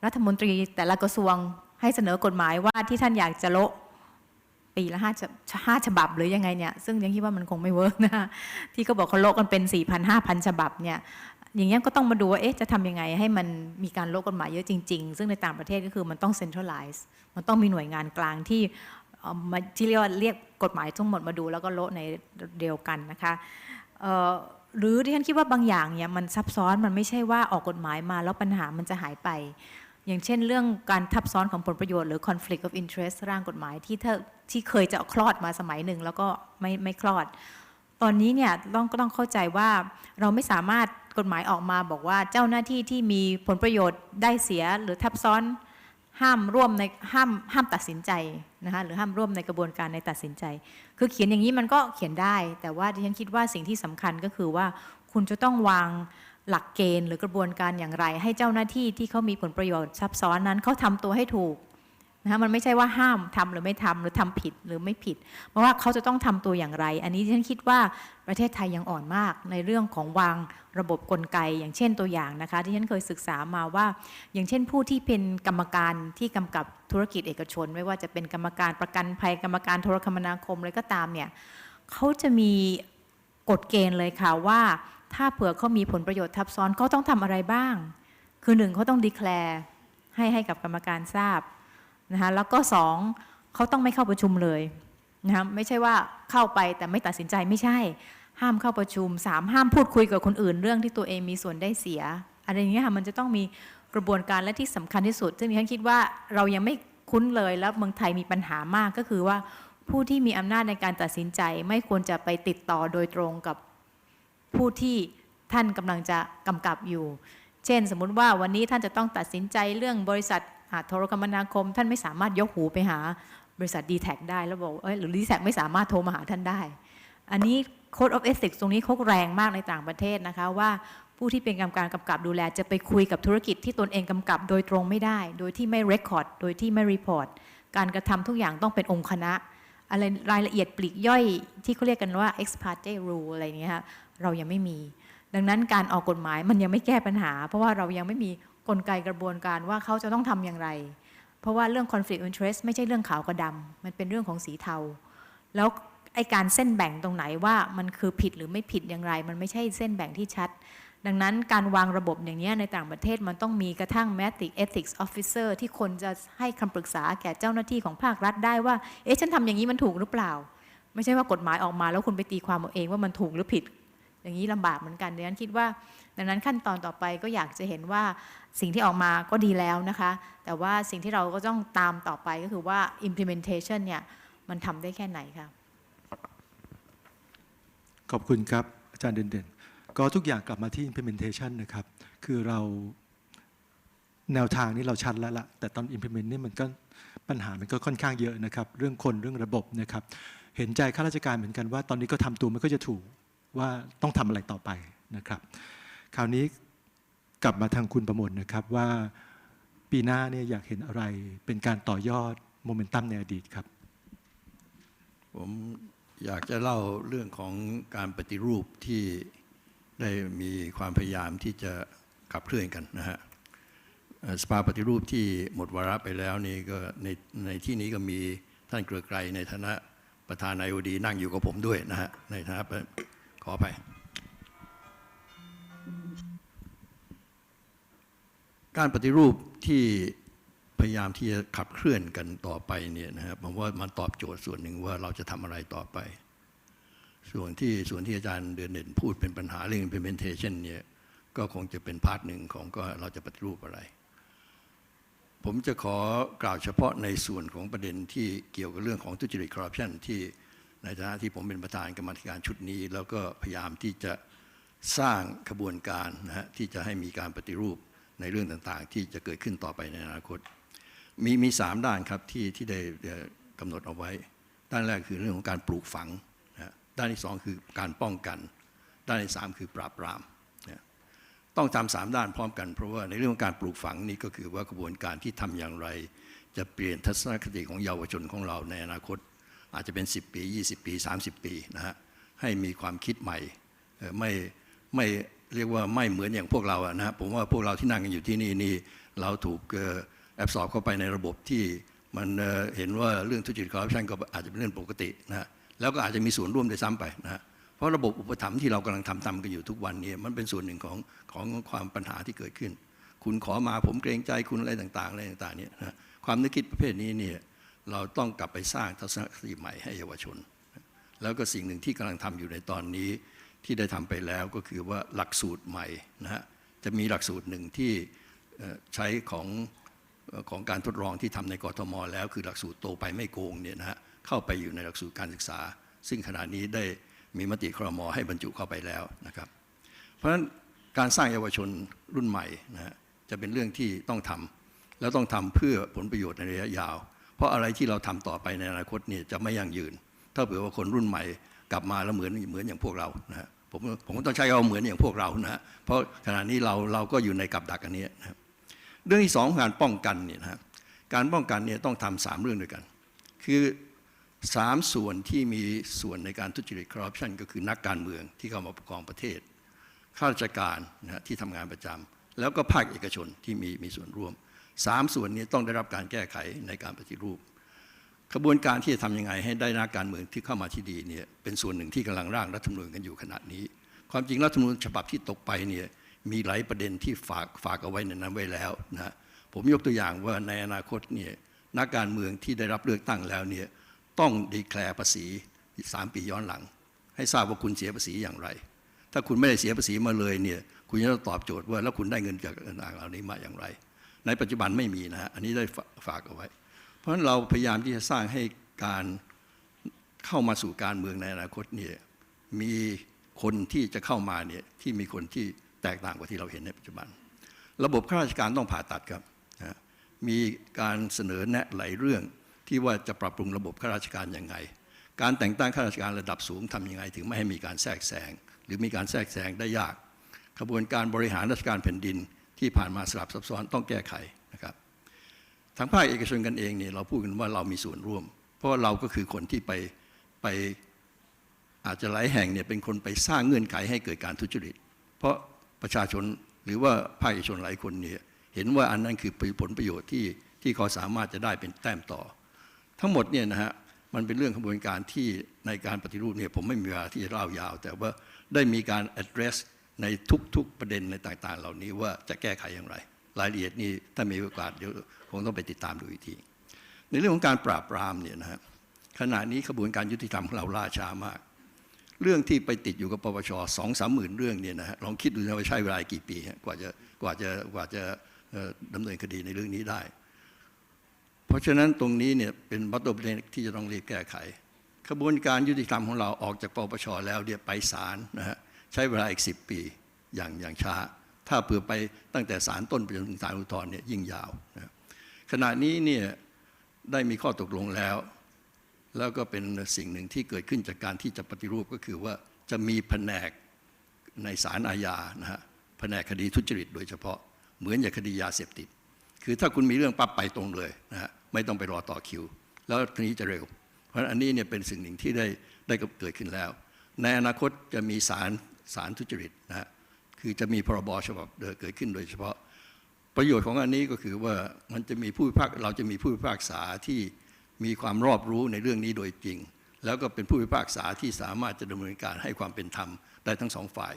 รัฐมนตรีแต่ละกระทรวงให้เสนอกฎหมายว่าที่ท่านอยากจะโละปีละ5 ฉบับหรือยังไงเนี่ยซึ่งยังคิดว่ามันคงไม่เวิร์กนะที่เขาบอกเขาโละกันเป็น 4,000-5,000 ฉบับเนี่ยอย่างเงี้ยก็ต้องมาดูว่าจะทำยังไงให้มันมีการโละกฎหมายเยอะจริงๆซึ่งในต่างประเทศก็คือมันต้อง centralize มันต้องมีหน่วยงานกลางที่เรียกกฎหมายทั้งหมดมาดูแล้วก็โละในเดียวกันนะคะหรือที่ฉันคิดว่าบางอย่างเนี่ยมันซับซ้อนมันไม่ใช่ว่าออกกฎหมายมาแล้วปัญหามันจะหายไปอย่างเช่นเรื่องการทับซ้อนของผลประโยชน์หรือ conflict of interest ร่างกฎหมายที่เคยจะคลอดมาสมัยหนึ่งแล้วก็ไม่คลอดตอนนี้เนี่ยก็ต้องเข้าใจว่าเราไม่สามารถกฎหมายออกมาบอกว่าเจ้าหน้าที่ที่มีผลประโยชน์ได้เสียหรือทับซ้อนห้ามตัดสินใจนะคะหรือห้ามร่วมในกระบวนการในตัดสินใจคือเขียนอย่างนี้มันก็เขียนได้แต่ว่าดิฉันคิดว่าสิ่งที่สำคัญก็คือว่าคุณจะต้องวางหลักเกณฑ์หรือกระบวนการอย่างไรให้เจ้าหน้าที่ที่เขามีผลประโยชน์ซับซ้อนนั้นเขาทำตัวให้ถูก นะคะมันไม่ใช่ว่าห้ามทำหรือไม่ทำหรือทำผิดหรือไม่ผิดเพราะว่าเขาจะต้องทำตัวอย่างไรอันนี้ฉันคิดว่าประเทศไทยยังอ่อนมากในเรื่องของวางระบบกลไกอย่างเช่นตัวอย่างนะคะที่ฉันเคยศึกษามาว่าอย่างเช่นผู้ที่เป็นกรรมการที่กำกับธุรกิจเอกชนไม่ว่าจะเป็นกรรมการประกันภัยกรรมการโทรคมนาคมอะไรก็ตามเนี่ยเขาจะมีกฎเกณฑ์เลยค่ะว่าถ้าเผื่อเขามีผลประโยชน์ทับซ้อนเขาต้องทำอะไรบ้างคือ1เขาต้องดีแคลร์ให้กับกรรมการทราบนะคะแล้วก็2เขาต้องไม่เข้าประชุมเลยนะคะไม่ใช่ว่าเข้าไปแต่ไม่ตัดสินใจไม่ใช่ห้ามเข้าประชุม3ห้ามพูดคุยกับคนอื่นเรื่องที่ตัวเองมีส่วนได้เสียอะไรอย่างเงี้ยค่ะมันจะต้องมีกระบวนการและที่สำคัญที่สุดซึ่งดิฉันคิดว่าเรายังไม่คุ้นเลยแล้วเมืองไทยมีปัญหามากก็คือว่าผู้ที่มีอำนาจในการตัดสินใจไม่ควรจะไปติดต่อโดยตรงกับผู้ที่ท่านกำลังจะกำกับอยู่เช่นสมมุติว่าวันนี้ท่านจะต้องตัดสินใจเรื่องบริษัทโทรคมนาคมท่านไม่สามารถยกหูไปหาบริษัท D-Tag ได้แล้วบอกหรือ D-Tag ไม่สามารถโทรมาหาท่านได้อันนี้ Code of Ethics ตรงนี้เขาแรงมากในต่างประเทศนะคะว่าผู้ที่เป็นกรรมการกำกับดูแลจะไปคุยกับธุรกิจที่ตนเองกำกับโดยตรงไม่ได้โดยที่ไม่ record โดยที่ไม่ report การกระทำทุกอย่างต้องเป็นองค์คณะอะไรรายละเอียดปลีกย่อยที่เขาเรียกกันว่า ex parte rule อะไรอย่างเงี้ยเรายังไม่มีดังนั้นการออกกฎหมายมันยังไม่แก้ปัญหาเพราะว่าเรายังไม่มีกลไกกระบวนการว่าเขาจะต้องทำอย่างไรเพราะว่าเรื่อง conflict of interest ไม่ใช่เรื่องขาวกับดำมันเป็นเรื่องของสีเทาแล้วไอ้การเส้นแบ่งตรงไหนว่ามันคือผิดหรือไม่ผิดอย่างไรมันไม่ใช่เส้นแบ่งที่ชัดดังนั้นการวางระบบอย่างนี้ในต่างประเทศมันต้องมีกระทั่ง ethics officer ที่คนจะให้คำปรึกษาแก่เจ้าหน้าที่ของภาครัฐได้ว่าฉันทำอย่างนี้มันถูกหรือเปล่าไม่ใช่ว่ากฎหมายออกมาแล้วคุณไปตีความเอาเองว่ามันถูกหรือผิดอย่างนี้ลำบากเหมือนกันดังนั้นคิดว่าดังนั้นขั้นตอนต่อไปก็อยากจะเห็นว่าสิ่งที่ออกมาก็ดีแล้วนะคะแต่ว่าสิ่งที่เราก็ต้องตามต่อไปก็คือว่า implementation เนี่ยมันทำได้แค่ไหนคะขอบคุณครับอาจารย์เด่นๆก็ทุกอย่างกลับมาที่ implementation นะครับคือเราแนวทางนี้เราชัดแล้วละแต่ตอน implement นี่มันก็ปัญหามันก็ค่อนข้างเยอะนะครับเรื่องคนเรื่องระบบนะครับเห็นใจข้าราชการเหมือนกันว่าตอนนี้ก็ทำตัวมันก็จะถูกว่าต้องทำอะไรต่อไปนะครับคราวนี้กลับมาทางคุณประมวลนะครับว่าปีหน้าเนี่ยอยากเห็นอะไรเป็นการต่อยอดโมเมนตัมในอดีตครับผมอยากจะเล่าเรื่องของการปฏิรูปที่ได้มีความพยายามที่จะขับเคลื่อนกันนะฮะสภาปฏิรูปที่หมดวาระไปแล้วนี่ก็ในที่นี้ก็มีท่านเกลือไกรในฐานะประธาน IOD นั่งอยู่กับผมด้วยนะฮะในฐานะขออภัยการปฏิรูปที่พยายามที่จะขับเคลื่อนกันต่อไปเนี่ยนะครับผมว่ามันตอบโจทย์ส่วนหนึ่งว่าเราจะทำอะไรต่อไปส่วนที่อาจารย์เด่นพูดเป็นปัญหาเรื่อง implementation เนี่ยก็คงจะเป็นพาร์ทหนึ่งของก็เราจะปฏิรูปอะไรผมจะขอกล่าวเฉพาะในส่วนของประเด็นที่เกี่ยวกับเรื่องของทุจริตคอร์รัปชันที่ในฐานะที่ผมเป็นประธานกรรมาธิการชุดนี้แล้วก็พยายามที่จะสร้างกระบวนการนะฮะที่จะให้มีการปฏิรูปในเรื่องต่างๆที่จะเกิดขึ้นต่อไปในอนาคตมี3ด้านครับที่ได้กำหนดเอาไว้ด้านแรกคือเรื่องของการปลูกฝังนะด้านที่2คือการป้องกันด้านที่3คือปราบปรามนะต้องทำ3ด้านพร้อมกันเพราะว่าในเรื่องของการปลูกฝังนี่ก็คือว่ากระบวนการที่ทำอย่างไรจะเปลี่ยนทัศนคติของเยาวชนของเราในอนาคตอาจจะเป็น10 ปี20 ปี30 ปีนะฮะให้มีความคิดใหม่ไม่เรียกว่าไม่เหมือนอย่างพวกเราอะนะผมว่าพวกเราที่นั่งกันอยู่ที่นี่เราถูกแอบสอบเข้าไปในระบบที่มันเห็นว่าเรื่องทุจริตคอร์รัปชันก็อาจจะเป็นเรื่องปกตินะแล้วก็อาจจะมีส่วนร่วมด้วยซ้ำไปนะเพราะระบบอุปถัมภ์ที่เรากำลังทำกันอยู่ทุกวันนี้มันเป็นส่วนหนึ่งของความปัญหาที่เกิดขึ้นคุณขอมาผมเกรงใจคุณอะไรต่างๆเนี่ยนะความนึกคิดประเภทนี้เนี่ยเราต้องกลับไปสร้างทัศนคติใหม่ให้เยาวชนแล้วก็สิ่งหนึ่งที่กำลังทำอยู่ในตอนนี้ที่ได้ทำไปแล้วก็คือว่าหลักสูตรใหม่นะฮะจะมีหลักสูตรหนึ่งที่ใช้ของการทดลองที่ทำในกทม.แล้วคือหลักสูตรโตไปไม่โกงเนี่ยนะฮะเข้าไปอยู่ในหลักสูตรการศึกษาซึ่งขณะนี้ได้มีมติครม.ให้บรรจุเข้าไปแล้วนะครับเพราะฉะนั้นการสร้างเยาวชนรุ่นใหม่นะฮะจะเป็นเรื่องที่ต้องทำแล้วต้องทำเพื่อผลประโยชน์ในระยะยาวเพราะอะไรที่เราทำต่อไปในอนาคตเนี่ยจะไม่ยั่งยืนถ้าเผื่อว่าคนรุ่นใหม่กลับมาแล้วเหมือนอย่างพวกเรานะฮะผมต้องใช้เอาเหมือนอย่างพวกเรานะฮะเพราะขณะนี้เราก็อยู่ในกับดักอันนี้นะครับเรื่องที่2การป้องกันเนี่ยนะ การป้องกันเนี่ยต้องทำ3เรื่องด้วยกันคือ3ส่วนที่มีส่วนในการทุจริตคอร์รัปชันก็คือนักการเมืองที่เข้ามาปกครองประเทศข้าราชการนะที่ทำงานประจำแล้วก็ภาคเอกชนที่มีส่วนร่วม3ส่วนนี้ต้องได้รับการแก้ไขในการปฏิรูปกระบวนการที่จะทำยังไงให้ได้นักการเมืองที่เข้ามาที่ดีเนี่ยเป็นส่วนหนึ่งที่กำลังร่างรัฐธรรมนูญกันอยู่ขณะนี้ความจริงรัฐธรรมนูญฉบับที่ตกไปเนี่ยมีหลายประเด็นที่ฝากเอาไว้ในนั้นไว้แล้วนะผมยกตัวอย่างว่าในอนาคตเนี่ยนักการเมืองที่ได้รับเลือกตั้งแล้วเนี่ยต้องดีแคลร์ภาษี3 ปีย้อนหลังให้ทราบว่าคุณเสียภาษีอย่างไรถ้าคุณไม่ได้เสียภาษีมาเลยเนี่ยคุณจะต้องตอบโจทย์ว่าแล้วคุณได้เงินจากต่างๆเหล่านี้มาอย่างไรในปัจจุบันไม่มีนะฮะอันนี้ได้ฝากเอาไว้เพราะฉะนั้นเราพยายามที่จะสร้างให้การเข้ามาสู่การเมืองในอนาคตเนี่ยมีคนที่จะเข้ามาเนี่ยที่มีคนที่แตกต่างกว่าที่เราเห็นในปัจจุบันระบบข้าราชการต้องผ่าตัดครับมีการเสนอแนะหลายเรื่องที่ว่าจะปรับปรุงระบบข้าราชการยังไงการแต่งตั้งข้าราชการระดับสูงทำยังไงถึงไม่ให้มีการแทรกแซงหรือมีการแทรกแซงได้ยากกระบวนการบริหารราชการแผ่นดินที่ผ่านมาสลับซับซ้อนต้องแก้ไขนะครับทางภาคเอกชนกันเองเนี่ยเราพูดกันว่าเรามีส่วนร่วมเพราะว่าเราก็คือคนที่ไปอาจจะหลายแห่งเนี่ยเป็นคนไปสร้างเงื่อนไขให้เกิดการทุจริตเพราะประชาชนหรือว่าภาคเอกชนหลายคนเนี่ยเห็นว่าอันนั้นคือผลประโยชน์ที่เขาสามารถจะได้เป็นแต้มต่อทั้งหมดเนี่ยนะฮะมันเป็นเรื่องกระบวนการที่ในการปฏิรูปเนี่ยผมไม่มีเวลาที่จะเล่ายาวแต่ว่าได้มีการ address ในทุกประเด็นในต่างๆเหล่านี้ว่าจะแก้ไขอย่างไรรายละเอียดนี่ถ้ามีโอกาสเดี๋ยวคงต้องไปติดตามดูอีกทีในเรื่องของการปราบปรามเนี่ยนะฮะขณะนี้กระบวนการยุติธรรมของเราล่าช้ามากเรื่องที่ไปติดอยู่กับปปช2-3 หมื่นเรื่องเนี่ยนะฮะลองคิดดูนะว่าใช้เวลากี่ปีกว่าจะดำเนินคดีในเรื่องนี้ได้เพราะฉะนั้นตรงนี้เนี่ยเป็นวัตถุประเด็นที่จะต้องรีบแก้ไขกระบวนการยุติธรรมของเราออกจากปปชแล้วเนี่ยไปศาลนะฮะใช้เวลาอีก10 ปีอย่างช้าถ้าเผื่อไปตั้งแต่ศาลต้นไปจนถึงศาลอุทธรณ์เนี่ยยิ่งยาวนะขณะนี้เนี่ยได้มีข้อตกลงแล้วก็เป็นสิ่งหนึ่งที่เกิดขึ้นจากการที่จะปฏิรูปก็คือว่าจะมีแผนกในศาลอาญานะฮะแผนกคดีทุจริตโดยเฉพาะเหมือนอย่างคดียาเสพติดคือถ้าคุณมีเรื่องปั๊บไปตรงเลยนะฮะไม่ต้องไปรอต่อคิวแล้วทีนี้จะเร็วเพราะฉะนั้นอันนี้เนี่ยเป็นสิ่งหนึ่งที่ได้เกิดขึ้นแล้วในอนาคตจะมีศาลทุจริตนะฮะคือจะมีพรบฉบับเกิดขึ้นโดยเฉพาะประโยชน์ของอันนี้ก็คือว่ามันจะมีเราจะมีผู้พิพากษาที่มีความรอบรู้ในเรื่องนี้โดยจริงแล้วก็เป็นผู้พิพากษาที่สามารถจะดำเนินการให้ความเป็นธรรมได้ทั้ง2 ฝ่าย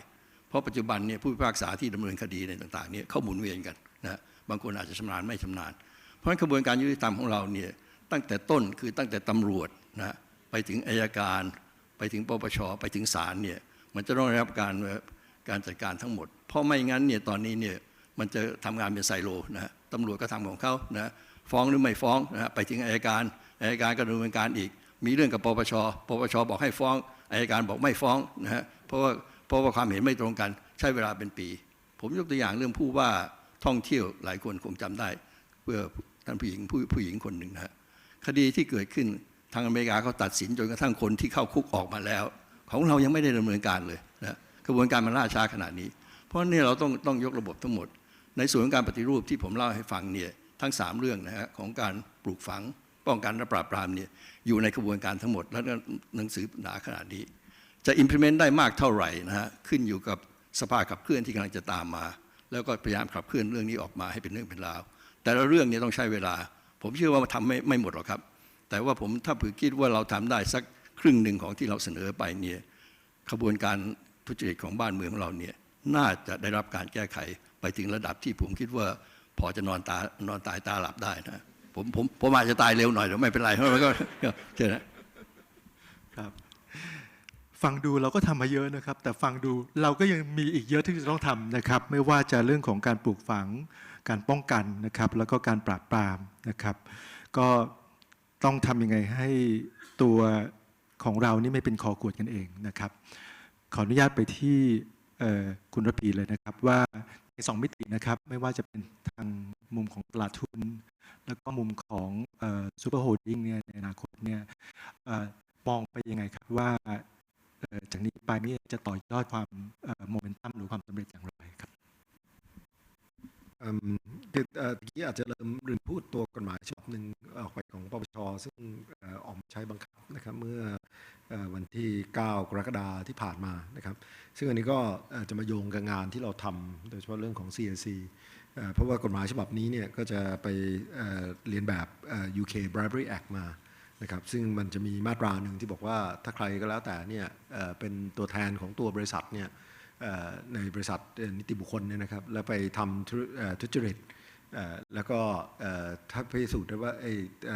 เพราะปัจจุบันเนี่ยผู้พิพากษาที่ดำเนินคดีในต่างๆเนี่ยเขาหมุนเวียนกันนะบางคนอาจจะชำนาญไม่ชำนาญเพราะฉะนั้นกระบวนการยุติธรรมของเราเนี่ยตั้งแต่ต้นคือตั้งแต่ตำรวจนะไปถึงอัยการไปถึงปปชไปถึงศาลเนี่ยมันจะต้องได้รับการจัดการทั้งหมดเพราะไม่งั้นเนี่ยตอนนี้เนี่ยมันจะทำงานเป็นไซโลนะตำรวจก็ทำของเขานะฟ้องหรือไม่ฟ้องนะไปถึงอัยการก็ดำเนินการอีกมีเรื่องกับปปชบอกให้ฟ้องอัยการบอกไม่ฟ้องนะฮะเพราะว่าความเห็นไม่ตรงกันใช้เวลาเป็นปีผมยกตัวอย่างเรื่องผู้ว่าท่องเที่ยวหลายคนคงจำได้เพื่อท่านผู้หญิงคนหนึ่งนะฮะคดีที่เกิดขึ้นทางอเมริกาเขาตัดสินจนกระทั่งคนที่เข้าคุกออกมาแล้วของเรายังไม่ได้ดำเนินการเลยนะกระบวนการมันล่าช้าขนาดนี้เพราะนี่เราต้องยกระบบทั้งหมดในส่วนของการปฏิรูปที่ผมเล่าให้ฟังเนี่ยทั้ง3 เรื่องนะฮะของการปลูกฝังป้องกันและปราบปรามเนี่ยอยู่ในกระบวนการทั้งหมดและหนังสือหนาขนาดนี้จะ implement ได้มากเท่าไหร่นะฮะขึ้นอยู่กับสภาขับเคลื่อนที่กำลังจะตามมาแล้วก็พยายามขับเคลื่อนเรื่องนี้ออกมาให้เป็นเรื่องเป็นราวแต่ละเรื่องนี้ต้องใช้เวลาผมเชื่อว่าทำไม่หมดหรอกครับแต่ว่าผมถ้าเผื่อคิดว่าเราทำได้สักครึ่งหนึ่งของที่เราเสนอไปเนี่ยกระบวนการทุจริตของบ้านเมืองของเราเนี่ยน่าจะได้รับการแก้ไขไปถึงระดับที่ผมคิดว่าพอจะนอนตายตาหลับได้นะผมอาจจะตายเร็วหน่อยแต่ไม่เป็นไรเพราะมันก็เจอนะครับฟังดูเราก็ทำมาเยอะนะครับแต่ฟังดูเราก็ยังมีอีกเยอะที่จะต้องทำนะครับไม่ว่าจะเรื่องของการปลูกฝังการป้องกันนะครับแล้วก็การปราบปรามนะครับก็ต้องทำยังไงให้ตัวของเรานี่ไม่เป็นคอขวดกันเองนะครับขออนุญาตไปที่คุณระพีเลยนะครับว่าใน2 มิตินะครับไม่ว่าจะเป็นทางมุมของตลาดทุนแล้วก็มุมของซูเปอร์โฮลดิ้งเนี่ยในอนาคตเนี่ยมองไปยังไงครับว่าจากนี้ไปนี่จะต่อยอดความโมเมนตัมหรือความสำเร็จอย่างไรครับ คือตะกี้อาจจะลืมพูดตัวกฎหมายฉบับ ใช้บังคับนะครับเมื่อวันที่ 9 กรกฎาคมที่ผ่านมานะครับซึ่งอันนี้ก็จะมาโยงกับงานที่เราทำโดยเฉพาะเรื่องของ CAC เพราะว่ากฎหมายฉบับนี้เนี่ยก็จะไปเรียนแบบ UK Bribery Act มานะครับซึ่งมันจะมีมาตราหนึ่งที่บอกว่าถ้าใครก็แล้วแต่เนี่ยเป็นตัวแทนของตัวบริษัทเนี่ยในบริษัทนิติบุคคลเนี่ยนะครับแล้วไปทำทุจริตแล้วก็ถ้าพิสูจน์ได้ว่า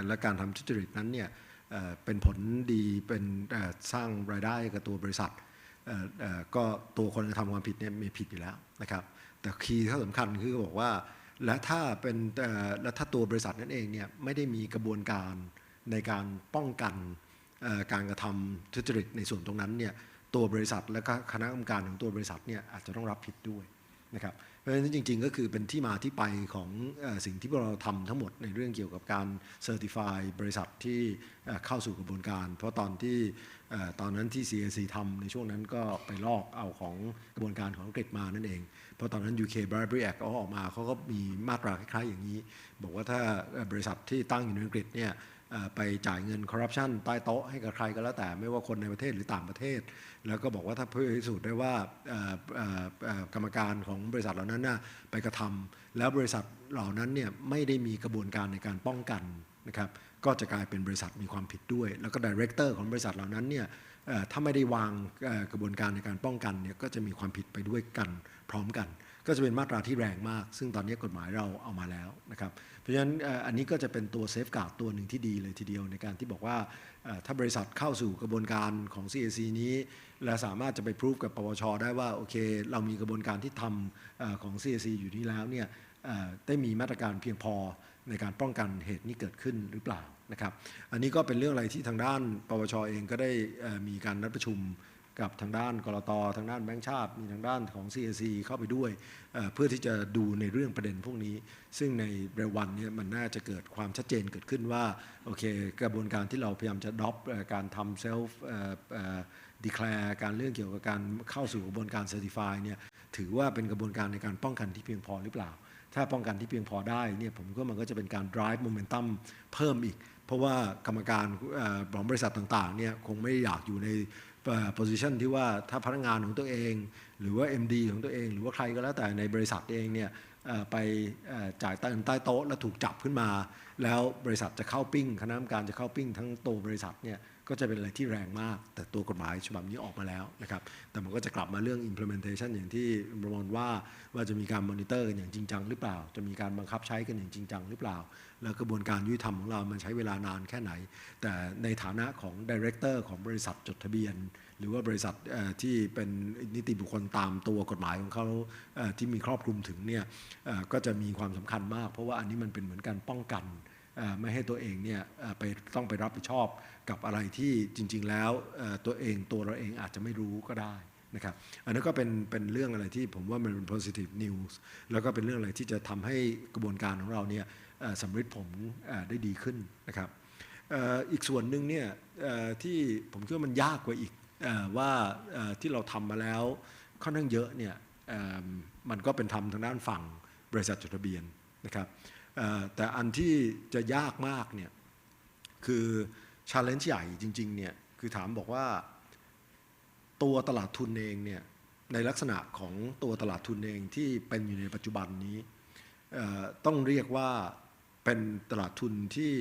และการทำทุจริตนั้นเนี่ยเป็นผลดีเป็นสร้างรายได้กับตัวบริษัทก็ตัวคนกระทำความผิดเนี่ยมีผิดอยู่แล้วนะครับแต่คีย์ที่สำคัญคือบอกว่าและถ้าตัวบริษัทนั้นเองเนี่ยไม่ได้มีกระบวนการในการป้องกันการกระทำทุจริตในส่วนตรงนั้นเนี่ยตัวบริษัทและก็คณะกรรมการของตัวบริษัทเนี่ยอาจจะต้องรับผิดด้วยนะครับเพราะฉะนั้นจริงๆก็คือเป็นที่มาที่ไปของสิ่งที่เราทำทั้งหมดในเรื่องเกี่ยวกับการเซอร์ติฟายบริษัทที่เข้าสู่กระบวนการเพราะตอนนั้นที่ CAC ทำในช่วงนั้นก็ไปลอกเอาของกระบวนการของอังกฤษมานั่นเองเพราะตอนนั้น UK Bribery Act ออกมาเขาก็มีมาตราคล้ายๆอย่างนี้บอกว่าถ้าบริษัทที่ตั้งอยู่ในอังกฤษเนี่ยไปจ่ายเงินคอร์รัปชันใต้โต๊ะให้กับใครก็แล้วแต่ไม่ว่าคนในประเทศหรือต่างประเทศแล้วก็บอกว่าถ้าพิสูจน์ได้ว่ากรรมการของบริษัทเหล่านั้นน่ะไปกระทำแล้วบริษัทเหล่านั้นเนี่ยไม่ได้มีกระบวนการในการป้องกันนะครับก็จะกลายเป็นบริษัทมีความผิดด้วยแล้วก็ไดเรคเตอร์ของบริษัทเหล่านั้นเนี่ยถ้าไม่ได้วางกระบวนการในการป้องกันเนี่ยก็จะมีความผิดไปด้วยกันพร้อมกันก็จะเป็นมาตราที่แรงมากซึ่งตอนนี้กฎหมายเราเอามาแล้วนะครับเพราะฉะนั้นอันนี้ก็จะเป็นตัวเซฟการ์ดตัวหนึ่งที่ดีเลยทีเดียวในการที่บอกว่าถ้าบริษัทเข้าสู่กระบวนการของ CAC นี้และสามารถจะไปพิสูจกับปปชได้ว่าโอเคเรามีกระบวนการที่ทำของ CAC อยู่ที่แล้วเนี่ยได้มีมาตรการเพียงพอในการป้องกันเหตุนี้เกิดขึ้นหรือเปล่านะครับอันนี้ก็เป็นเรื่องอะไรที่ทางด้านปปชเองก็ได้มีการนัดประชุมกับทางด้านกลต.ทางด้านแบงก์ชาติมีทางด้านของ CAC เข้าไปด้วยเพื่อที่จะดูในเรื่องประเด็นพวกนี้ซึ่งในเร็ววันนี้มันน่าจะเกิดความชัดเจนเกิดขึ้นว่าโอเคกระบวนการที่เราพยายามจะดรอปการทำเซลฟ์ดีแคลร์การเรื่องเกี่ยวกับการเข้าสู่กระบวนการเซอร์ติฟายเนี่ยถือว่าเป็นกระบวนการในการป้องกันที่เพียงพอหรือเปล่าถ้าป้องกันที่เพียงพอได้เนี่ยผมก็มันก็จะเป็นการ drive momentum เพิ่มอีกเพราะว่ากรรมการของบริษัทต่างๆเนี่ยคงไม่อยากอยู่ในposition ที่ว่าถ้าพนักงานของตัวเองหรือว่า MD ของตัวเองหรือว่าใครก็แล้วแต่ในบริษัทเองเนี่ยไปจ่ายใต้โต๊ะแล้วถูกจับขึ้นมาแล้วบริษัทจะเข้าปิ้งคณะกรรมการจะเข้าปิ้งทั้งตัวบริษัทเนี่ยก็จะเป็นอะไรที่แรงมากแต่ตัวกฎหมายฉบับนี้ออกมาแล้วนะครับแต่มันก็จะกลับมาเรื่อง implementation อย่างที่ประมวลว่าจะมีการมอนิเตอร์กันอย่างจริงจังหรือเปล่าจะมีการบังคับใช้กันอย่างจริงจังหรือเปล่าแล้วกระบวนการยุติธรรมของเรามันใช้เวลานานแค่ไหนแต่ในฐานะของ Director ของบริษัทจดทะเบียนหรือว่าบริษัทที่เป็นนิติบุคคลตามตัวกฎหมายของเขาที่มีครอบคลุมถึงเนี่ยก็จะมีความสำคัญมากเพราะว่าอันนี้มันเป็นเหมือนการป้องกันไม่ให้ตัวเองเนี่ยต้องไปรับผิดชอบกับอะไรที่จริงๆแล้วตัวเราเองอาจจะไม่รู้ก็ได้นะครับอันนั้นก็เป็นเรื่องอะไรที่ผมว่ามันเป็น positive news แล้วก็เป็นเรื่องอะไรที่จะทำให้กระบวนการของเราเนี่ยสำเร็จผลได้ดีขึ้นนะครับอีกส่วนหนึ่งเนี่ยที่ผมคิดว่ามันยากกว่าอีกว่าที่เราทำมาแล้วค่อนข้างเยอะเนี่ยมันก็เป็นทำทางด้านฝั่งบริษัทจดทะเบียนนะครับแต่อันที่จะยากมากเนี่ยคือ challenge ใหญ่จริงๆเนี่ยคือถามบอกว่าตัวตลาดทุนเองเนี่ยในลักษณะของตัวตลาดทุนเองที่เป็นอยู่ในปัจจุบันนี้ต้องเรียกว่าเป็นตลาดทุนที่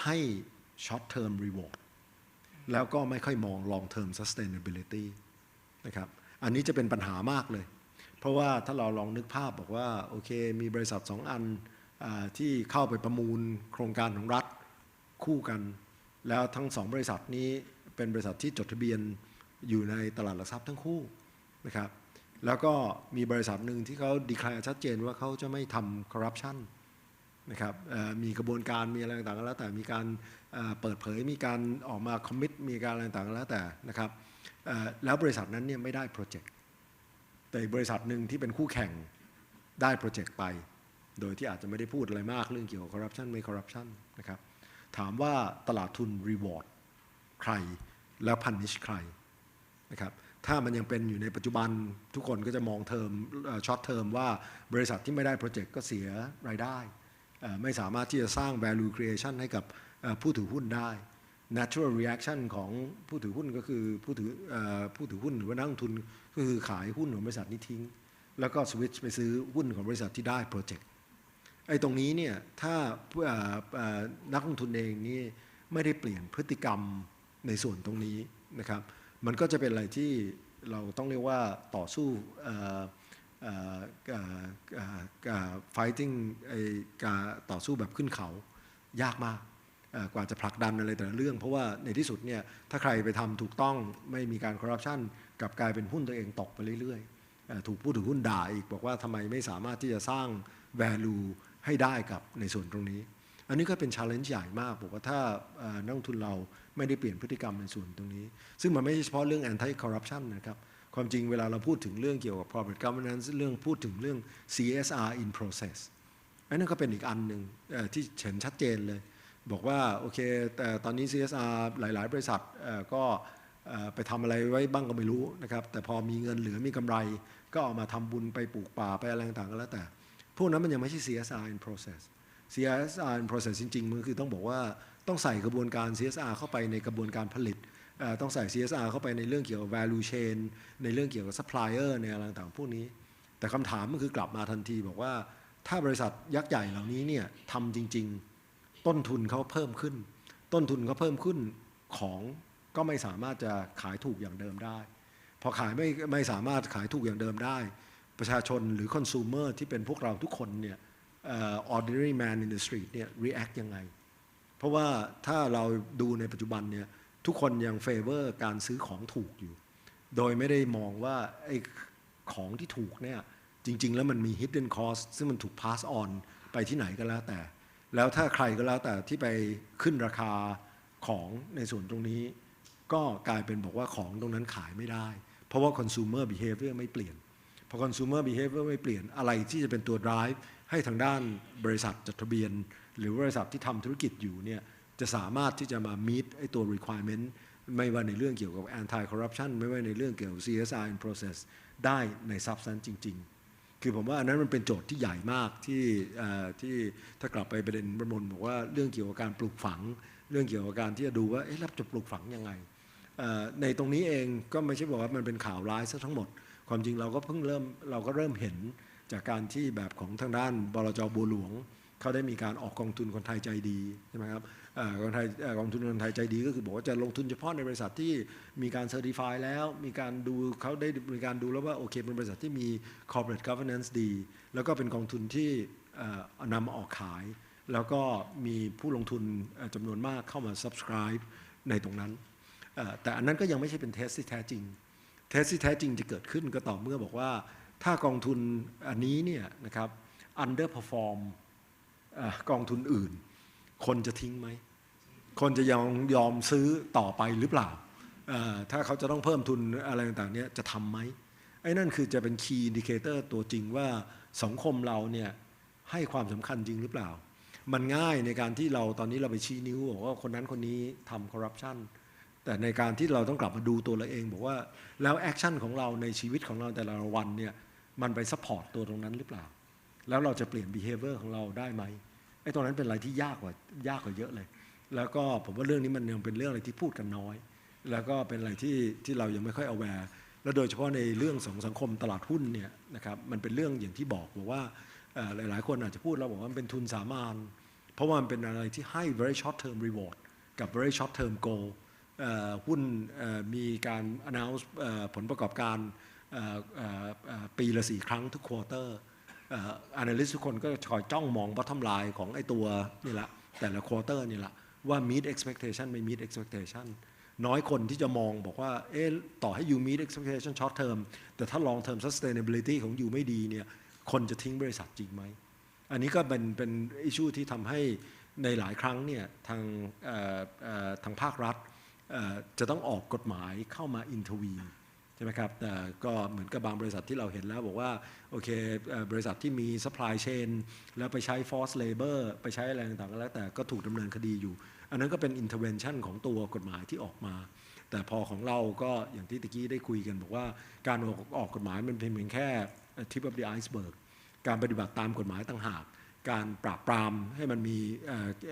ให้ short term reward แล้วก็ไม่ค่อยมอง long term sustainability นะครับอันนี้จะเป็นปัญหามากเลยเพราะว่าถ้าเราลองนึกภาพบอกว่าโอเคมีบริษัท2อันที่เข้าไปประมูลโครงการของรัฐคู่กันแล้วทั้ง2บริษัทนี้เป็นบริษัทที่จดทะเบียนอยู่ในตลาดหลักทรัพย์ทั้งคู่นะครับแล้วก็มีบริษัทหนึ่งที่เขาดีแคลร์ชัดเจนว่าเขาจะไม่ทำคอร์รัปชันนะครับมีกระบวนการมีอะไรต่างๆแล้วแต่มีการเปิดเผยมีการออกมาคอมมิตมีการอะไรต่างๆแล้วแต่นะครับแล้วบริษัทนั้นเนี่ยไม่ได้โปรเจกต์แต่บริษัทหนึ่งที่เป็นคู่แข่งได้โปรเจกต์ไปโดยที่อาจจะไม่ได้พูดอะไรมากเรื่องเกี่ยวกับคอร์รัปชันไม่คอร์รัปชันนะครับถามว่าตลาดทุนรีวอร์ดใครแล้วพันนิชใครนะครับถ้ามันยังเป็นอยู่ในปัจจุบันทุกคนก็จะมองเทอมช็อตเทอมว่าบริษัทที่ไม่ได้โปรเจกต์ก็เสียรายได้ไม่สามารถที่จะสร้าง value creation ให้กับผู้ถือหุ้นได้ natural reaction ของผู้ถือหุ้นก็คือผู้ถือหุ้นหรือว่านักลงทุนก็คือขายหุ้นของบริษัทนี้ทิ้งแล้วก็สวิตช์ไปซื้อหุ้นของบริษัทที่ได้โปรเจกต์ไอ้ตรงนี้เนี่ยถ้านักลงทุนเองนี่ไม่ได้เปลี่ยนพฤติกรรมในส่วนตรงนี้นะครับมันก็จะเป็นอะไรที่เราต้องเรียกว่าต่อสู้fighting การต่อสู้แบบขึ้นเขายากมากกว่าจะผลักดันอะไรแต่ละเรื่องเพราะว่าในที่สุดเนี่ยถ้าใครไปทำถูกต้องไม่มีการคอร์รัปชันกลับกลายเป็นหุ้นตัวเองตกไปเรื่อยๆถูกผู้ถือหุ้นด่าอีกบอกว่าทำไมไม่สามารถที่จะสร้าง value ให้ได้กับในส่วนตรงนี้อันนี้ก็เป็น challenge ใหญ่มากบอกว่าถ้านักลงทุนเราไม่ได้เปลี่ยนพฤติกรรมในส่วนตรงนี้ซึ่งมันไม่ใช่เฉพาะเรื่อง anti corruption นะครับความจริงเวลาเราพูดถึงเรื่องเกี่ยวกับ corporate governance เรื่องพูดถึงเรื่อง CSR in process อันนั้นก็เป็นอีกอันหนึ่งที่เห็นชัดเจนเลยบอกว่าโอเคแต่ตอนนี้ CSR หลายๆบริษัทก็ไปทำอะไรไว้บ้างก็ไม่รู้นะครับแต่พอมีเงินเหลือมีกำไรก็เอามาทำบุญไปปลูกป่าไปอะไรต่างๆก็แล้วแต่พวกนั้นมันยังไม่ใช่ CSR in process CSR in process จริงๆมันคือต้องบอกว่าต้องใส่กระบวนการ CSR เข้าไปในกระบวนการผลิตต้องใส่ CSR เข้าไปในเรื่องเกี่ยวกับ value chain ในเรื่องเกี่ยวกับ supplier ในอะไรต่างๆพวกนี้แต่คำถามมันคือกลับมาทันทีบอกว่าถ้าบริษัทยักษ์ใหญ่เหล่านี้เนี่ยทำจริงๆต้นทุนเขาเพิ่มขึ้นต้นทุนเขาเพิ่มขึ้นของก็ไม่สามารถจะขายถูกอย่างเดิมได้พอขายไม่สามารถขายถูกอย่างเดิมได้ประชาชนหรือ consumer ที่เป็นพวกเราทุกคนเนี่ยordinary man in the street เนี่ย react ยังไงเพราะว่าถ้าเราดูในปัจจุบันเนี่ยทุกคนยัง favor การซื้อของถูกอยู่โดยไม่ได้มองว่าไอ้ของที่ถูกเนี่ยจริงๆแล้วมันมี hidden cost ซึ่งมันถูก pass on ไปที่ไหนก็แล้วแต่แล้วถ้าใครก็แล้วแต่ที่ไปขึ้นราคาของในส่วนตรงนี้ก็กลายเป็นบอกว่าของตรงนั้นขายไม่ได้เพราะว่า consumer behavior ไม่เปลี่ยนพอ consumer behavior ไม่เปลี่ยนอะไรที่จะเป็นตัว drive ให้ทางด้านบริษัทจดทะเบียนหรือบริษัทที่ทำธุรกิจอยู่เนี่ยจะสามารถที่จะมา meet ไอ้ตัว requirement ไม่ว่าในเรื่องเกี่ยวกับ anti corruption ไม่ว่าในเรื่องเกี่ยวกับ CSR in process ได้ใน substance จริงๆคือผมว่าอันนั้นมันเป็นโจทย์ที่ใหญ่มากที่ถ้ากลับไปประเด็นประมวลบอกว่าเรื่องเกี่ยวกับการปลูกฝังเรื่องเกี่ยวกับการที่จะดูว่าเราจะปลูกฝังยังไงในตรงนี้เองก็ไม่ใช่บอกว่ามันเป็นข่าวร้ายซะทั้งหมดความจริงเราก็เริ่มเห็นจากการที่แบบของทางด้านบลจ.บัวหลวงเขาได้มีการออกกองทุนคนไทยใจดีใช่ไหมครับกองทุนคนไทยใจดีก็คือบอกว่าจะลงทุนเฉพาะในบริษัทที่มีการเซอร์ติฟายแล้วมีการดูเขาได้มีการดูแล้วว่าโอเคเป็นบริษัทที่มี corporate governance ดีแล้วก็เป็นกองทุนที่นำมาออกขายแล้วก็มีผู้ลงทุนจำนวนมากเข้ามา subscribe ในตรงนั้นแต่อันนั้นก็ยังไม่ใช่เป็นเทสที่แท้จริงเทสที่แท้จริงจะเกิดขึ้นก็ต่อเมื่อบอกว่าถ้ากองทุนอันนี้เนี่ยนะครับ underperform กองทุนอื่นคนจะทิ้งไหมคนจะยอมซื้อต่อไปหรือเปล่าถ้าเขาจะต้องเพิ่มทุนอะไรต่างๆเนี่ยจะทำไหมไอ้นั่นคือจะเป็น key indicator ตัวจริงว่าสังคมเราเนี่ยให้ความสำคัญจริงหรือเปล่ามันง่ายในการที่เราตอนนี้เราไปชี้นิ้วบอกว่าคนนั้นคนนี้ทำ corruption แต่ในการที่เราต้องกลับมาดูตัวเราเองบอกว่าแล้วแอคชั่นของเราในชีวิตของเราแต่ละวันเนี่ยมันไปซัพพอร์ตตัวตรงนั้นหรือเปล่าแล้วเราจะเปลี่ยน behavior ของเราได้ไหมไอ้ตรงนั้นเป็นอะไรที่ยากกว่าเยอะเลยแล้วก็ผมว่าเรื่องนี้มันยังเป็นเรื่องอะไรที่พูดกันน้อยแล้วก็เป็นอะไรที่เรายังไม่ค่อย aware และโดยเฉพาะในเรื่องของสังคมตลาดหุ้นเนี่ยนะครับมันเป็นเรื่องอย่างที่บอกว่าหลายๆคนอาจจะพูดแล้วบอกว่ามันเป็นทุนสามัญเพราะว่ามันเป็นอะไรที่ให้ very short term reward กับ very short term goal หุ้นมีการ announce ผลประกอบการปีละ4 ครั้งทุก quarter analyst ทุกคนก็คอยจ้องมอง bottom line ของไอ้ตัวนี่แหละแต่ละ quarter นี่แหละว่า meet expectation ไม่ meet expectation น้อยคนที่จะมองบอกว่าต่อให้ you meet expectation short term แต่ถ้า long term sustainability ของ you ไม่ดีเนี่ยคนจะทิ้งบริษัทจริงไหมอันนี้ก็เป็น issue ที่ทำให้ในหลายครั้งเนี่ยทางภาครัฐจะต้องออกกฎหมายเข้ามา intervene ใช่ไหมครับแต่ก็เหมือนกับบางบริษัทที่เราเห็นแล้วบอกว่าโอเคบริษัทที่มี supply chain แล้วไปใช้ forced labor ไปใช้อะไรต่างๆแล้วแต่ก็ถูกดำเนินคดีอยู่อันนั้นก็เป็น intervention ของตัวกฎหมายที่ออกมาแต่พอของเราก็อย่างที่ตะกี้ได้คุยกันบอกว่าการออกกฎหมายมันเป็นเพียงแค่ tip of the iceberg การปฏิบัติตามกฎหมายต่างหากการปราบปรามให้มันมี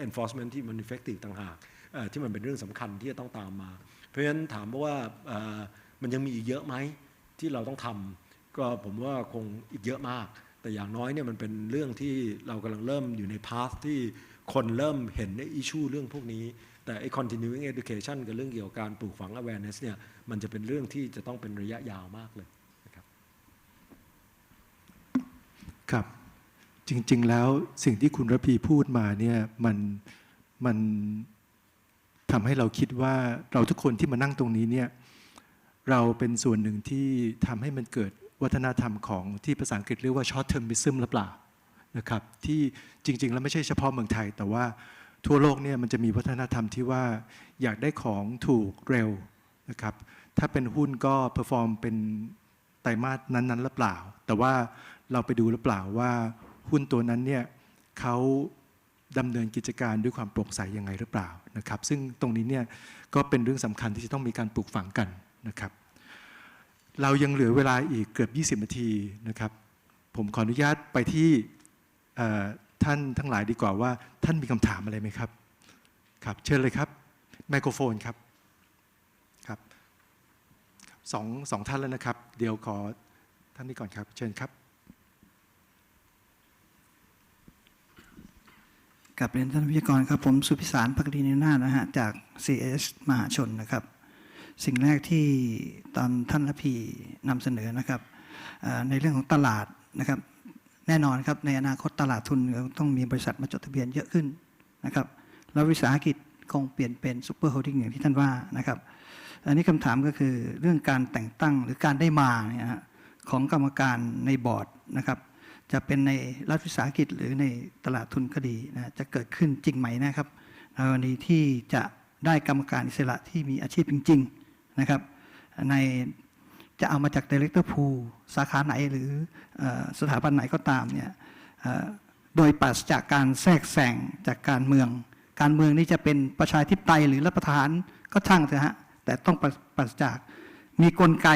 enforcement ที่มัน effective ต่างหาก ที่มันเป็นเรื่องสำคัญที่จะต้องตามมาเพราะฉะนั้นถามว่ามันยังมีอีกเยอะไหมที่เราต้องทำก็ผมว่าคงอีกเยอะมากแต่อย่างน้อยเนี่ยมันเป็นเรื่องที่เรากำลังเริ่มอยู่ในพาธที่คนเริ่มเห็นในอิชชูเรื่องพวกนี้แต่ไอ้ continuing education กับเรื่องเกี่ยวกับการปลูกฝัง awareness เนี่ยมันจะเป็นเรื่องที่จะต้องเป็นระยะยาวมากเลยนะครับครับจริงๆแล้วสิ่งที่คุณระพีพูดมาเนี่ยมันทำให้เราคิดว่าเราทุกคนที่มานั่งตรงนี้เนี่ยเราเป็นส่วนหนึ่งที่ทำให้มันเกิดวัฒนธรรมของที่ภาษาอังกฤษเรียกว่า short termism หรือเปล่านะครับที่จริงๆแล้วไม่ใช่เฉพาะเมืองไทยแต่ว่าทั่วโลกเนี่ยมันจะมีวัฒนธรรมที่ว่าอยากได้ของถูกเร็วนะครับถ้าเป็นหุ้นก็เพอร์ฟอร์มเป็นไตรมาสนั้นๆหรือเปล่าแต่ว่าเราไปดูหรือเปล่าว่าหุ้นตัวนั้นเนี่ยเขาดำเนินกิจการด้วยความโปร่งใสยังไงหรือเปล่านะครับซึ่งตรงนี้เนี่ยก็เป็นเรื่องสำคัญที่จะต้องมีการปลูกฝังกันนะครับเรายังเหลือเวลาอีกเกือบ20 นาทีนะครับผมขออนุญาตไปที่ท่านทั้งหลายดีกว่าว่าท่านมีคำถามอะไรไหมครับครับเชิญเลยครับไมโครโฟนครับครับสองท่านแล้วนะครับเดี๋ยวขอท่านนี้ก่อนครับเชิญครับกับเรียนท่านวิทยากรครับผมสุพิสารภักดีนินาถนะฮะจาก CS มหาชนนะครับสิ่งแรกที่ตอนท่านระพีนำเสนอนะครับในเรื่องของตลาดนะครับแน่นอนครับในอนาคตตลาดทุนต้องมีบริษัทมาจดทะเบียนเยอะขึ้นนะครับแล้ววิสาหกิจคงเปลี่ยนเป็นซูเปอร์โฮลดิ้งอย่างที่ท่านว่านะครับอันนี้คำถามก็คือเรื่องการแต่งตั้งหรือการได้มาเนี่ยของกรรมการในบอร์ดนะครับจะเป็นในรัฐวิสาหกิจหรือในตลาดทุนก็ดีนะจะเกิดขึ้นจริงไหมนะครับในวันนี้ที่จะได้กรรมการอิสระที่มีอาชีพจริงๆนะครับในจะเอามาจาก Director Pool สาขาไหนหรือสถาบันไหนก็ตามเนี่ยโดยปราศจากการแทรกแซงจากการเมืองนี่จะเป็นประชาธิปไตยหรือรัฐประหารก็ช่างเถอะฮะแต่ต้องปราศจากมีกลไก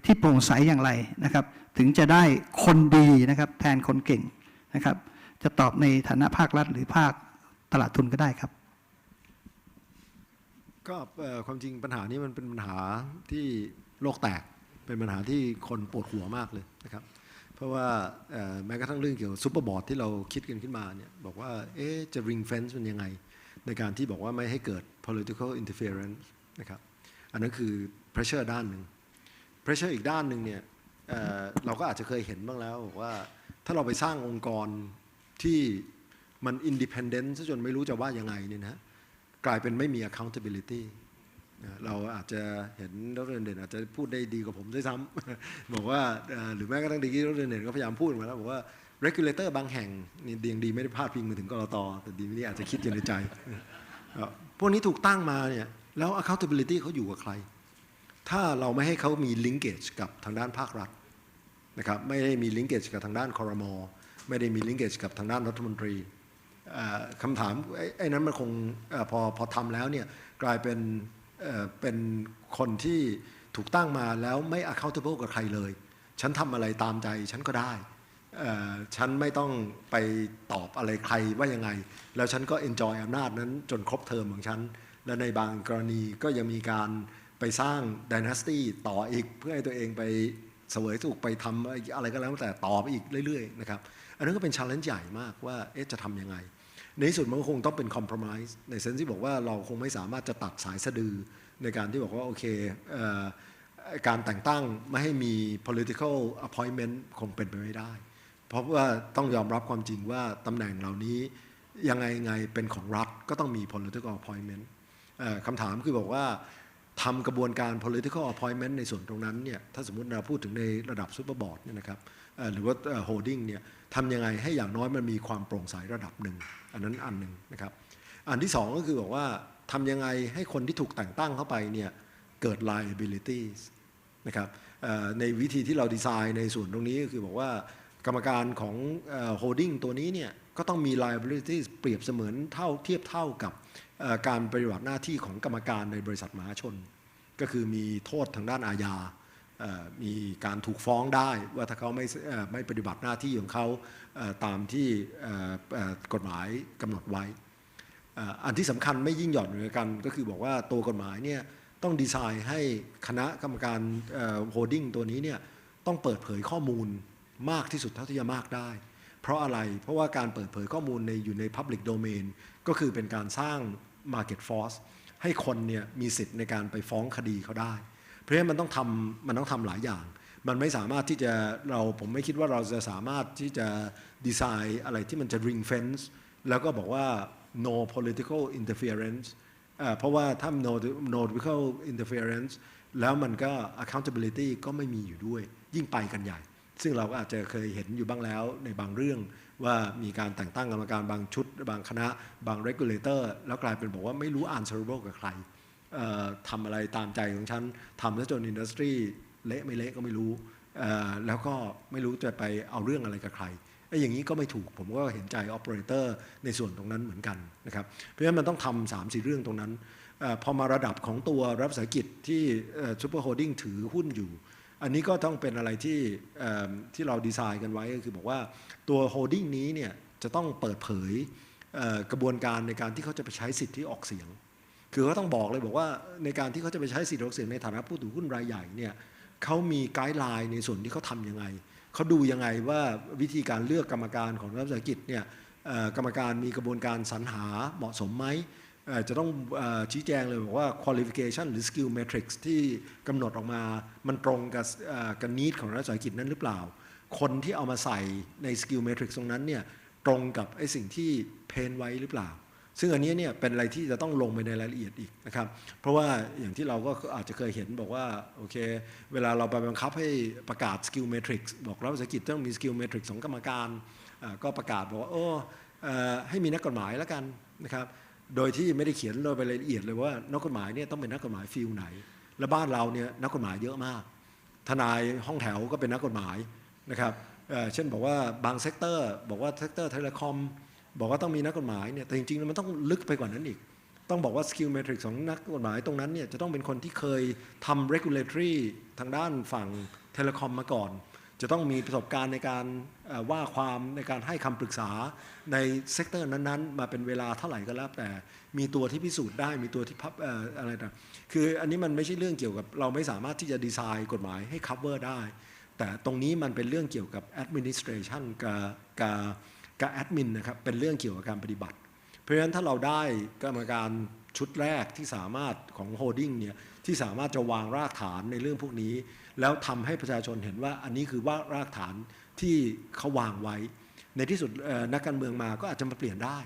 ที่โปร่งใสอย่างไรนะครับถึงจะได้คนดีนะครับแทนคนเก่งนะครับจะตอบในฐานะภาครัฐหรือภาคตลาดทุนก็ได้ครับก็ความจริงปัญหานี้มันเป็นปัญหาที่โลกแตกเป็นปัญหาที่คนปวดหัวมากเลยนะครับเพราะว่าแม้กระทั่งเรื่องเกี่ยวกับซุปเปอร์บอร์ดที่เราคิดกันขึ้นมาเนี่ยบอกว่าจะ ring fence มันยังไงในการที่บอกว่าไม่ให้เกิด political interference นะครับอันนั้นคือ pressure ด้านหนึ่ง pressure อีกด้านหนึ่งเนี่ยเราก็อาจจะเคยเห็นบ้างแล้วว่าถ้าเราไปสร้างองค์กรที่มัน independent ซะจนไม่รู้จะว่ายังไงเนี่ยนะกลายเป็นไม่มี accountability เราอาจจะเห็นดร.เด่นอาจจะพูดได้ดีกว่าผมด้วยซ้ำบอกว่าหรือแม้กระทั่งดร.เด่นก็พยายามพูดมาแล้วบอกว่า regulator บางแห่งนี่ดีไม่ได้พาดพิงมาถึงกลต.แต่ดีไม่ได้อาจจะคิดอยู่ในใจพวกนี้ถูกตั้งมาเนี่ยแล้ว accountability เขาอยู่กับใครถ้าเราไม่ให้เขามี linkage กับทางด้านภาครัฐนะครับไม่ได้มี linkage กับทางด้านครม.ไม่ได้มี linkage กับทางด้านรัฐมนตรีคำถามไอ้นั้นมันคงพอทำแล้วเนี่ยกลายเป็นคนที่ถูกตั้งมาแล้วไม่ accountable กับใครเลยฉันทำอะไรตามใจฉันก็ได้ฉันไม่ต้องไปตอบอะไรใครว่ายังไงแล้วฉันก็ enjoy อำนาจนั้นจนครบเทอมของฉันและในบางกรณีก็ยังมีการไปสร้าง dynasty ต่ออีกเพื่อให้ตัวเองไปเสวยสุขไปทำอะไรก็แล้วแต่ต่อไปอีกเรื่อยๆนะครับอันนั้นก็เป็น challenge ใหญ่มากว่าจะทำยังไงในที่สุดมันก็คงต้องเป็น compromise ในเซนส์ที่บอกว่าเราคงไม่สามารถจะตัดสายสะดือในการที่บอกว่าโอเคการแต่งตั้งไม่ให้มี political appointment คงเป็นไปไม่ได้เพราะว่าต้องยอมรับความจริงว่าตำแหน่งเหล่านี้ยังไงเป็นของรัฐก็ต้องมี political appointment คำถามคือบอกว่าทำกระบวนการ political appointment ในส่วนตรงนั้นเนี่ยถ้าสมมติเราพูดถึงในระดับซูเปอร์บอร์ดเนี่ยนะครับหรือว่า holding เนี่ยทำยังไงให้อย่างน้อยมันมีความโปร่งใสระดับหนึ่งอันนั้นอันหนึ่งนะครับอันที่สองก็คือบอกว่าทำยังไงให้คนที่ถูกแต่งตั้งเข้าไปเนี่ยเกิด liabilities นะครับในวิธีที่เราดีไซน์ในส่วนตรงนี้ก็คือบอกว่ากรรมการของ holding ตัวนี้เนี่ยก็ต้องมี liabilities เปรียบเสมือนเทียบเท่ากับการปฏิบัติหน้าที่ของกรรมการในบริษัทมหาชนก็คือมีโทษทางด้านอาญามีการถูกฟ้องได้ว่าถ้าเขาไม่ปฏิบัติหน้าที่ของเขาตามที่กฎหมายกำหนดไว้ อันที่สำคัญไม่ยิ่งหย่อนเหมือนกันก็คือบอกว่าตัวกฎหมายเนี่ยต้องดีไซน์ให้คณะกรรมการโฮลดิ้งตัวนี้เนี่ยต้องเปิดเผยข้อมูลมากที่สุดเท่าที่จะมากได้เพราะอะไรเพราะว่าการเปิดเผยข้อมูลอยู่ใน Public Domain ก็คือเป็นการสร้าง Market Force ให้คนเนี่ยมีสิทธิ์ในการไปฟ้องคดีเขาได้เพราะฉะนั้นมันต้องทำหลายอย่างมันไม่สามารถที่จะผมไม่คิดว่าเราจะสามารถที่จะดีไซน์อะไรที่มันจะ ring fence แล้วก็บอกว่า no political interference เพราะว่าถ้า no political interference แล้วมันก็ accountability ก็ไม่มีอยู่ด้วยยิ่งไปกันใหญ่ซึ่งเราก็อาจจะเคยเห็นอยู่บ้างแล้วในบางเรื่องว่ามีการแต่งตั้งกรรมการบางชุดบางคณะบาง regulator แล้วกลายเป็นบอกว่าไม่รู้ answerable กับใครทำอะไรตามใจของฉันทำแล้วจนอินดัสทรีเละไม่เละก็ไม่รู้แล้วก็ไม่รู้จะไปเอาเรื่องอะไรกับใครอย่างนี้ก็ไม่ถูกผมก็เห็นใจ operator ในส่วนตรงนั้นเหมือนกันนะครับเพราะฉะนั้นมันต้องทำ3-4 เรื่องตรงนั้นพอมาระดับของตัวรัฐวิสาหกิจที่ซูเปอร์โฮลดิ้งถือหุ้นอยู่อันนี้ก็ต้องเป็นอะไรที่เราดีไซน์กันไว้ก็คือบอกว่าตัวโฮลดิ้งนี้เนี่ยจะต้องเปิดเผยกระบวนการในการที่เขาจะไปใช้สิทธิออกเสียงคือเขาต้องบอกเลยบอกว่าในการที่เขาจะไปใช้สิทธิออกเสียงในฐานะผู้ถือหุ้นรายใหญ่เนี่ยเขามีไกด์ไลน์ในส่วนที่เขาทำยังไงเขาดูยังไงว่าวิธีการเลือกกรรมการของรัฐวิสาหกิจเนี่ยกรรมการมีกระบวนการสรรหาเหมาะสมไหมจะต้องชี้แจงเลยบอกว่า qualification หรือ skill matrix ที่กำหนดออกมามันตรงกับ need ของรัฐวิสาหกิจนั้นหรือเปล่าคนที่เอามาใส่ใน skill matrix ตรงนั้นเนี่ยตรงกับไอ้สิ่งที่เพนไว้หรือเปล่าซึ่งอันนี้เนี่ยเป็นอะไรที่จะต้องลงไปในรายละเอียดอีกนะครับเพราะว่าอย่างที่เราก็อาจจะเคยเห็นบอกว่าโอเคเวลาเราไปบังคับให้ประกาศ skill matrix บอกรัฐวิสาหกิจต้องมี skill matrix ของกรรมการก็ประกาศบอกว่าให้มีนักกฎหมายแล้วกันนะครับโดยที่ไม่ได้เขียนโดยรายละเอียดเลยว่านักกฎหมายเนี่ยต้องเป็นนักกฎหมายฟิลไหนและบ้านเราเนี่ยนักกฎหมายเยอะมากทนายห้องแถวก็เป็นนักกฎหมายนะครับเช่นบอกว่าบางเซกเตอร์บอกว่าเซกเตอร์เทเลคอมบอกว่าต้องมีนักกฎหมายเนี่ยแต่จริงๆมันต้องลึกไปกว่านั้นอีกต้องบอกว่า skill matrix ของนักกฎหมายตรงนั้นเนี่ยจะต้องเป็นคนที่เคยทำ regulatory ทางด้านฝั่งเทเลคอมมาก่อนจะต้องมีประสบการณ์ในการว่าความในการให้คำปรึกษาในเซกเตอร์นั้นๆมาเป็นเวลาเท่าไหร่ก็แล้วแต่มีตัวที่พิสูจน์ได้มีตัวที่อะไรต่างคืออันนี้มันไม่ใช่เรื่องเกี่ยวกับเราไม่สามารถที่จะดีไซน์กฎหมายให้ cover ได้แต่ตรงนี้มันเป็นเรื่องเกี่ยวกับ administration กับ admin นะครับเป็นเรื่องเกี่ยวกับการปฏิบัติเพราะฉะนั้นถ้าเราได้กรรมการชุดแรกที่สามารถของ holding เนี่ยที่สามารถจะวางรากฐานในเรื่องพวกนี้แล้วทำให้ประชาชนเห็นว่าอันนี้คือว่ารากฐานที่เขาวางไว้ในที่สุดนักการเมืองมาก็อาจจะมาเปลี่ยนได้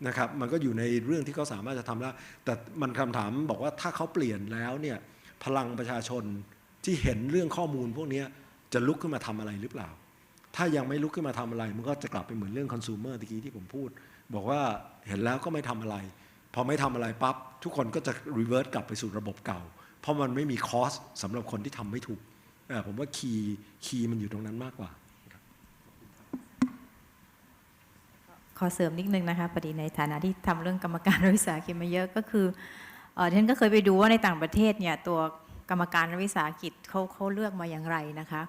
นะครับมันก็อยู่ในเรื่องที่เขาสามารถจะทำได้แต่มันคำถามบอกว่าถ้าเขาเปลี่ยนแล้วเนี่ยพลังประชาชนที่เห็นเรื่องข้อมูลพวกนี้จะลุกขึ้นมาทำอะไรหรือเปล่าถ้ายังไม่ลุกขึ้นมาทำอะไรมันก็จะกลับไปเหมือนเรื่อง consumer ตะกี้ที่ผมพูดบอกว่าเห็นแล้วก็ไม่ทำอะไรพอไม่ทำอะไรปั๊บทุกคนก็จะ revert กลับไปสู่ระบบเก่าเพราะมันไม่มีคอสสำหรับคนที่ทำไม่ถูกผมว่าคีย์มันอยู่ตรงนั้นมากกว่าขอเสริมนิดนึงนะคะพอดีในฐานะที่ทำเรื่องกรรมการรัฐวิสาหกิจมาเยอะก็คือฉันก็เคยไปดูว่าในต่างประเทศเนี่ยตัวกรรมการรัฐวิสาหกิจเขาเลือกมาอย่างไรนะคะ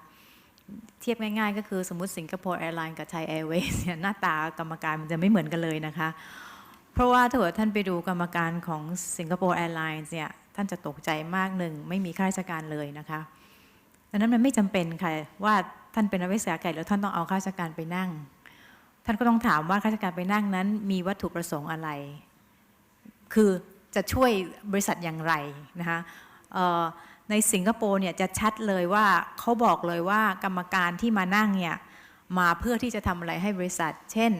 เทียบง่ายๆก็คือสมมุติสิงคโปร์แอร์ไลน์กับไทยแอร์เวย์เนี่ยหน้าตากรรมการมันจะไม่เหมือนกันเลยนะคะเพราะว่าถ้าเกิดท่านไปดูกรรมการของสิงคโปร์แอร์ไลน์เนี่ยท่านจะตกใจมากหนึ่งไม่มีข้าราชการเลยนะคะดังนั้นมันไม่จำเป็นค่ะว่าท่านเป็นรัฐวิสาหกิจแล้วท่านต้องเอาข้าราชการไปนั่งท่านก็ต้องถามว่าข้าราชการไปนั่งนั้นมีวัตถุประสงค์อะไรคือจะช่วยบริษัทอย่างไรนะคะในสิงคโปร์เนี่ยจะชัดเลยว่าเขาบอกเลยว่ากรรมการที่มานั่งเนี่ยมาเพื่อที่จะทำอะไรให้บริษัทเช่น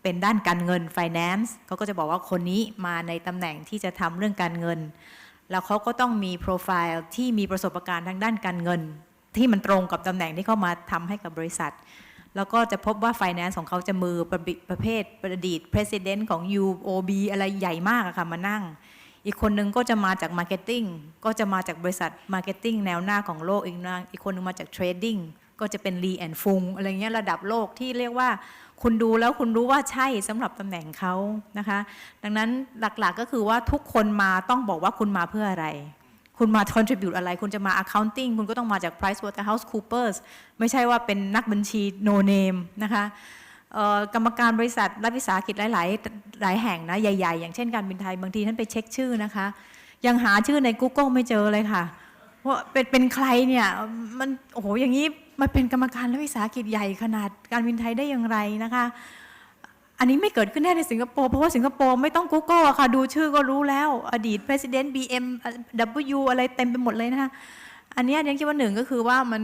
เป็นด้านการเงิน finance เขาก็จะบอกว่าคนนี้มาในตำแหน่งที่จะทำเรื่องการเงินแล้วเขาก็ต้องมีโปรไฟล์ที่มีประสบการณ์ทางด้านการเงินที่มันตรงกับตำแหน่งที่เขามาทำให้กับบริษัทแล้วก็จะพบว่า finance ของเขาจะมือประเภทประดิษฐ์ president ของ UOB อะไรใหญ่มากอะค่ะมานั่งอีกคนนึงก็จะมาจาก marketing ก็จะมาจากบริษัท marketing แนวหน้าของโลกอีกคนนึงมาจาก trading ก็จะเป็น Lee and Fung อะไรเงี้ยระดับโลกที่เรียกว่าคุณดูแล้วคุณรู้ว่าใช่สำหรับตำแหน่งเขานะคะดังนั้นหลักๆก็คือว่าทุกคนมาต้องบอกว่าคุณมาเพื่ออะไรคุณมา contribute อะไรคุณจะมา accounting คุณก็ต้องมาจาก PricewaterhouseCoopers ไม่ใช่ว่าเป็นนักบัญชี no name นะคะ กรรมการบริษัทรัฐวิสาหกิจหลายแห่งนะใหญ่ๆอย่างเช่นการบินไทยบางทีท่านไปเช็คชื่อนะคะยังหาชื่อใน Google ไม่เจอเลยค่ะว่าเป็นใครเนี่ยมันโอ้โหอย่างนี้มาเป็นกรรมการรัฐวิสาหกิจใหญ่ขนาดการบินไทยได้อย่างไรนะคะอันนี้ไม่เกิดขึ้นแน่ในสิงคโปร์เพราะว่าสิงคโปร์ไม่ต้อง Google อะค่ะดูชื่อก็รู้แล้วอดีต President BMW อะไรเต็มไปหมดเลยนะคะอันนี้เรียนคิดว่าหนึ่งก็คือว่ามัน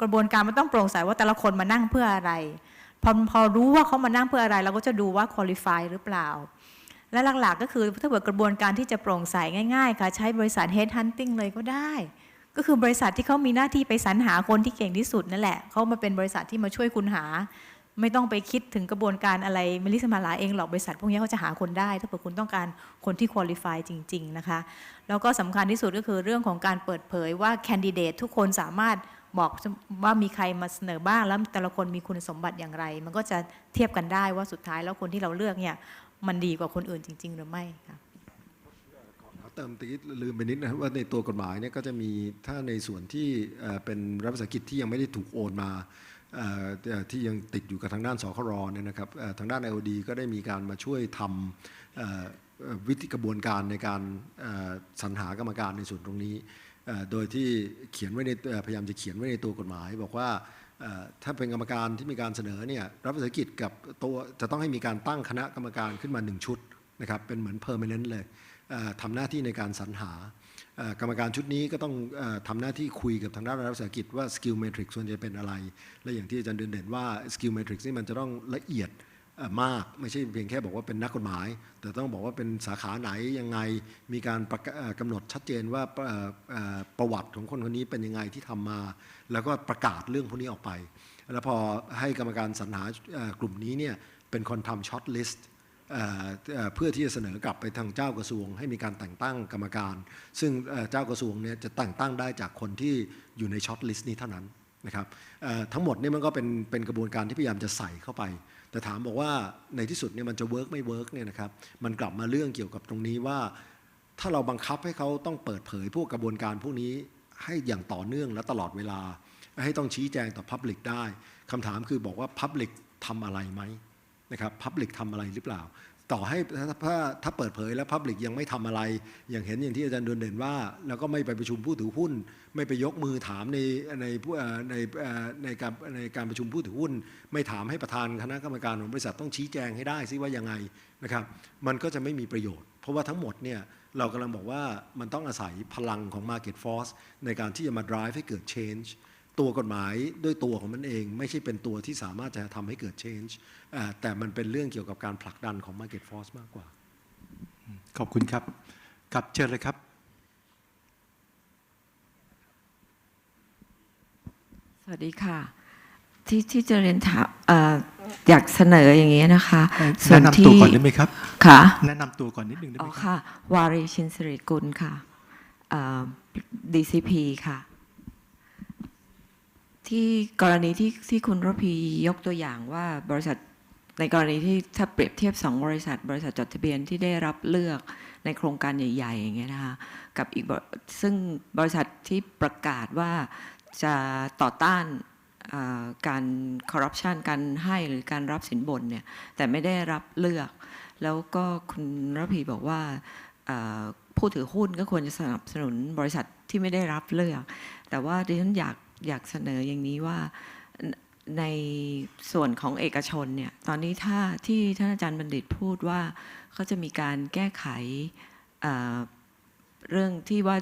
กระบวนการมันต้องโปร่งใสว่าแต่ละคนมานั่งเพื่ออะไรพอรู้ว่าเขามานั่งเพื่ออะไรเราก็จะดูว่า qualify หรือเปล่าและหลักๆก็คือถ้าเกิดกระบวนการที่จะโปร่งใสง่ายๆค่ะใช้บริษัท head hunting เลยก็ได้ก็คือบริษัทที่เขามีหน้าที่ไปสรรหาคนที่เก่งที่สุดนั่นแหละเขามาเป็นบริษัทที่มาช่วยคุณหาไม่ต้องไปคิดถึงกระบวนการอะไรมิลิสมาลาเองหรอกบริษัทพวกนี้เขาจะหาคนได้ถ้าเกิดคุณต้องการคนที่ qualify จริงๆนะคะแล้วก็สำคัญที่สุดก็คือเรื่องของการเปิดเผยว่าแคนดิเดตทุกคนสามารถบอกว่ามีใครมาเสนอบ้างแล้วแต่ละคนมีคุณสมบัติอย่างไรมันก็จะเทียบกันได้ว่าสุดท้ายแล้วคนที่เราเลือกเนี่ยมันดีกว่าคนอื่นจริงๆหรือไม่ค่ะเติมตะกี้ลืมไปนิดนะว่าในตัวกฎหมายเนี่ยก็จะมีถ้าในส่วนที่เป็นรัฐวิสาหกิจที่ยังไม่ได้ถูกโอนมาที่ยังติดอยู่กับทางด้านสครเนี่ยนะครับทางด้าน IOD ก็ได้มีการมาช่วยทำวิธีกระบวนการในการสรรหากรรมการในส่วนตรงนี้โดยที่เขียนไว้ในพยายามจะเขียนไว้ในตัวกฎหมายบอกว่าถ้าเป็นกรรมการที่มีการเสนอเนี่ยรัฐวิสาหกิจกับตัวจะต้องให้มีการตั้งคณะกรรมการขึ้นมา1ชุดนะครับเป็นเหมือน permanent เลยทำหน้าที่ในการสรรหากรรมการชุดนี้ก็ต้องทำหน้าที่คุยกับทางด้านรัฐวิสาหกิจว่า skill matrix ส่วนใหญ่เป็นอะไรและอย่างที่อาจารย์เด่นว่า skill matrix นี่มันจะต้องละเอียดมากไม่ใช่เพียงแค่บอกว่าเป็นนักกฎหมายแต่ต้องบอกว่าเป็นสาขาไหนยังไงมีการกำหนดชัดเจนว่าประวัติของคนคนนี้เป็นยังไงที่ทำมาแล้วก็ประกาศเรื่องพวกนี้ออกไปแล้วพอให้กรรมการสรรหากลุ่มนี้เนี่ยเป็นคนทำช็อตลิสต์เพื่อที่จะเสนอกลับไปทางเจ้ากระทรวงให้มีการแต่งตั้งกรรมการซึ่งเจ้ากระทรวงเนี่ยจะแต่งตั้งได้จากคนที่อยู่ในช็อตลิสต์นี้เท่านั้นนะครับทั้งหมดนี่มันก็เป็นกระบวนการที่พยายามจะใส่เข้าไปแต่ถามบอกว่าในที่สุดเนี่ยมันจะเวิร์กไม่เวิร์กเนี่ยนะครับมันกลับมาเรื่องเกี่ยวกับตรงนี้ว่าถ้าเราบังคับให้เขาต้องเปิดเผยพวกกระบวนการพวกนี้ให้อย่างต่อเนื่องและตลอดเวลาให้ต้องชี้แจงต่อ Public ได้คำถามคือบอกว่า Public ทำอะไรไหมนะครับ Public ทำอะไรหรือเปล่าต่อให้ถ้าเปิดเผยแล้ว Public ยังไม่ทำอะไรอย่างเห็นอย่างที่อาจารย์เด่นว่าแล้วก็ไม่ไปประชุมผู้ถือหุ้นไม่ไปยกมือถามในการประชุมผู้ถือหุ้นไม่ถามให้ประธานคณะกรรมการของบริษัทต้องชี้แจงให้ได้ซิว่ายังไงนะครับมันก็จะไม่มีประโยชน์เพราะว่าทั้งหมดเนี่ยเรากำลังบอกว่ามันต้องอาศัยพลังของ Market Force ในการที่จะมา drive ให้เกิด change ตัวกฎหมายด้วยตัวของมันเองไม่ใช่เป็นตัวที่สามารถจะทำให้เกิด change แต่มันเป็นเรื่องเกี่ยวกับการผลักดันของ Market Force มากกว่าขอบคุณครับกับเชิญเลยครับสวัสดีค่ะที่จะเรียนถามอยากเสนออย่างนี้นะคะแนะนำตัวก่อนได้ไหมครับค่ะแนะนำตัวก่อนนิดนึงได้ไหมครับค่ะวารีชินสิริกุลค่ะDCP ค่ะที่กรณีที่คุณระพียกตัวอย่างว่าบริษัทในกรณีที่ถ้าเปรียบเทียบ2บริษัทจดทะเบียนที่ได้รับเลือกในโครงการใหญ่ๆอย่างเงี้ยนะคะกับอีกซึ่งบริษัทที่ประกาศว่าจะต่อต้านการคอร์รัปชันการให้หรือการรับสินบนเนี่ยแต่ไม่ได้รับเลือกแล้วก็คุณระพีบอกว่าผู้ถือหุ้นก็ควรจะสนับสนุนบริษัทที่ไม่ได้รับเลือกแต่ว่าดิฉันอยากเสนออย่างนี้ว่าในส่วนของเอกชนเนี่ยตอนนี้ที่ท่านอาจารย์บัณฑิตพูดว่าเขาจะมีการแก้ไขเรื่องที่ว่า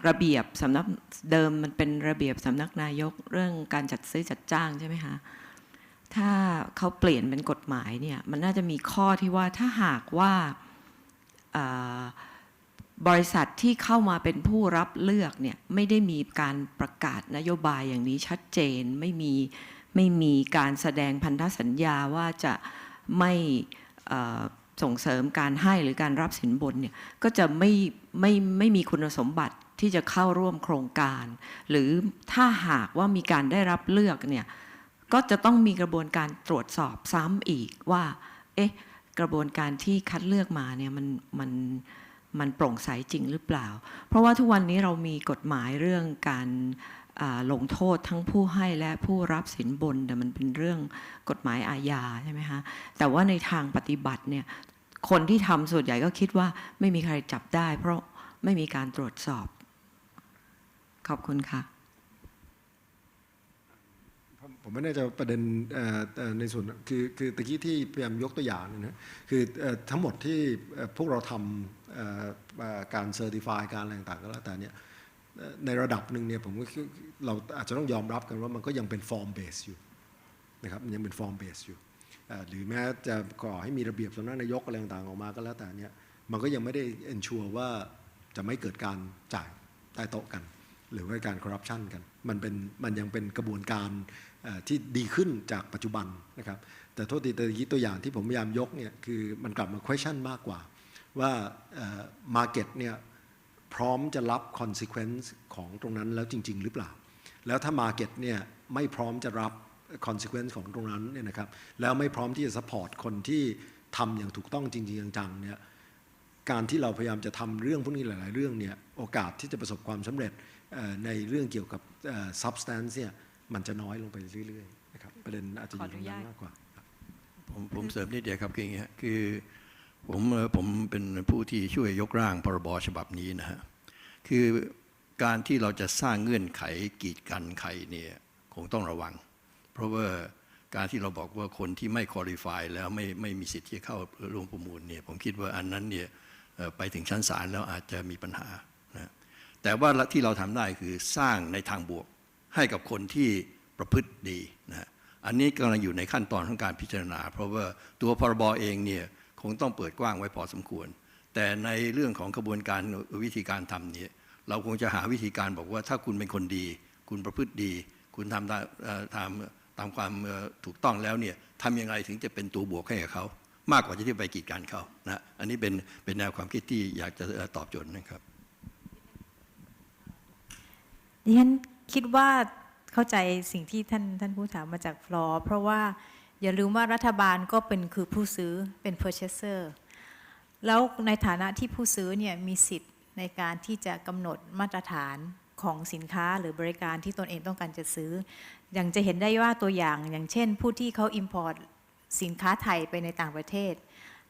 ระเบียบสำนักเดิมมันเป็นระเบียบสำนักนายกเรื่องการจัดซื้อจัดจ้างใช่ไหมคะถ้าเขาเปลี่ยนเป็นกฎหมายเนี่ยมันน่าจะมีข้อที่ว่าถ้าหากว่าบริษัทที่เข้ามาเป็นผู้รับเลือกเนี่ยไม่ได้มีการประกาศนโยบายอย่างนี้ชัดเจนไม่มีการแสดงพันธสัญญาว่าจะไม่ส่งเสริมการให้หรือการรับสินบนเนี่ยก็จะไม่มีคุณสมบัติที่จะเข้าร่วมโครงการหรือถ้าหากว่ามีการได้รับเลือกเนี่ยก็จะต้องมีกระบวนการตรวจสอบซ้ำอีกว่ากระบวนการที่คัดเลือกมาเนี่ยมันโปร่งใสจริงหรือเปล่าเพราะว่าทุกวันนี้เรามีกฎหมายเรื่องการ ลงโทษทั้งผู้ให้และผู้รับสินบนแต่มันเป็นเรื่องกฎหมายอาญาใช่ไหมคะแต่ว่าในทางปฏิบัติเนี่ยคนที่ทำส่วนใหญ่ก็คิดว่าไม่มีใครจับได้เพราะไม่มีการตรวจสอบขอบคุณค่ะผมไม่แน่ใจประเด็นในส่วนคือตะกี้ที่พยายามยกตัวอย่างนะคือทั้งหมดที่พวกเราทำการเซอร์ติฟายการอะไรต่างๆก็แล้วแต่เนี่ยในระดับหนึ่งเนี่ยผมก็เราอาจจะต้องยอมรับกันว่ามันก็ยังเป็นฟอร์มเบสอยู่นะครับมันยังเป็นฟอร์มเบสอยู่หรือแม้จะขอให้มีระเบียบสำนักนายกอะไรต่างๆออกมาก็แล้วแต่เนี่ยมันก็ยังไม่ได้เอนชัวร์ว่าจะไม่เกิดการจ่ายใต้โต๊ะกันหรือว่าการคอร์รัปชันกันมันยังเป็นกระบวนการที่ดีขึ้นจากปัจจุบันนะครับแต่โทษทีตัวอย่างที่ผมพยายามยกเนี่ยคือมันกลับมา question มากกว่าว่า market เนี่ยพร้อมจะรับ consequence ของตรงนั้นแล้วจริงๆหรือเปล่าแล้วถ้า market เนี่ยไม่พร้อมจะรับ consequence ของตรงนั้นเนี่ยนะครับแล้วไม่พร้อมที่จะ support คนที่ทำอย่างถูกต้องจริงๆจังๆเนี่ยการที่เราพยายามจะทำเรื่องพวกนี้หลายๆเรื่องเนี่ยโอกาสที่จะประสบความสำเร็จในเรื่องเกี่ยวกับ substance เนี่ยมันจะน้อยลงไปเรื่อยๆนะครับประเด็นอาจจะอยู่ตรงนั้นมากกว่าผมเสริมนิดเดียวครับคืออย่างนี้คือผมเป็นผู้ที่ช่วยยกร่างพรบฉบับนี้นะฮะคือการที่เราจะสร้างเงื่อนไขกีดกันใครเนี่ยคงต้องระวังเพราะว่าการที่เราบอกว่าคนที่ไม่คุริฟายแล้วไม่มีสิทธิ์ที่จะเข้าร่วมประมูลเนี่ยผมคิดว่าอันนั้นเนี่ยไปถึงชั้นศาลแล้วอาจจะมีปัญหานะแต่ว่าที่เราทำได้คือสร้างในทางบวกให้กับคนที่ประพฤติดีนะอันนี้กำลังอยู่ในขั้นตอนของการพิจารณาเพราะว่าตัวพรบเองเนี่ยคงต้องเปิดกว้างไว้พอสมควรแต่ในเรื่องของกระบวนการวิธีการทำเนี่ยเราคงจะหาวิธีการบอกว่าถ้าคุณเป็นคนดีคุณประพฤติดีคุณทำตามความถูกต้องแล้วเนี่ยทำยังไงถึงจะเป็นตัวบวกให้กับเขามากกว่าที่ไปกีดกันเขานะอันนี้เป็นแนวความคิดที่อยากจะตอบโจทย์นะครับดิฉันคิดว่าเข้าใจสิ่งที่ท่านผู้ถามมาจากฟลอร์เพราะว่าอย่าลืมว่ารัฐบาลก็คือผู้ซื้อเป็น purchaser แล้วในฐานะที่ผู้ซื้อเนี่ยมีสิทธิ์ในการที่จะกำหนดมาตรฐานของสินค้าหรือบริการที่ตนเองต้องการจะซื้ออย่างจะเห็นได้ว่าตัวอย่างเช่นผู้ที่เขา import สินค้าไทยไปในต่างประเทศ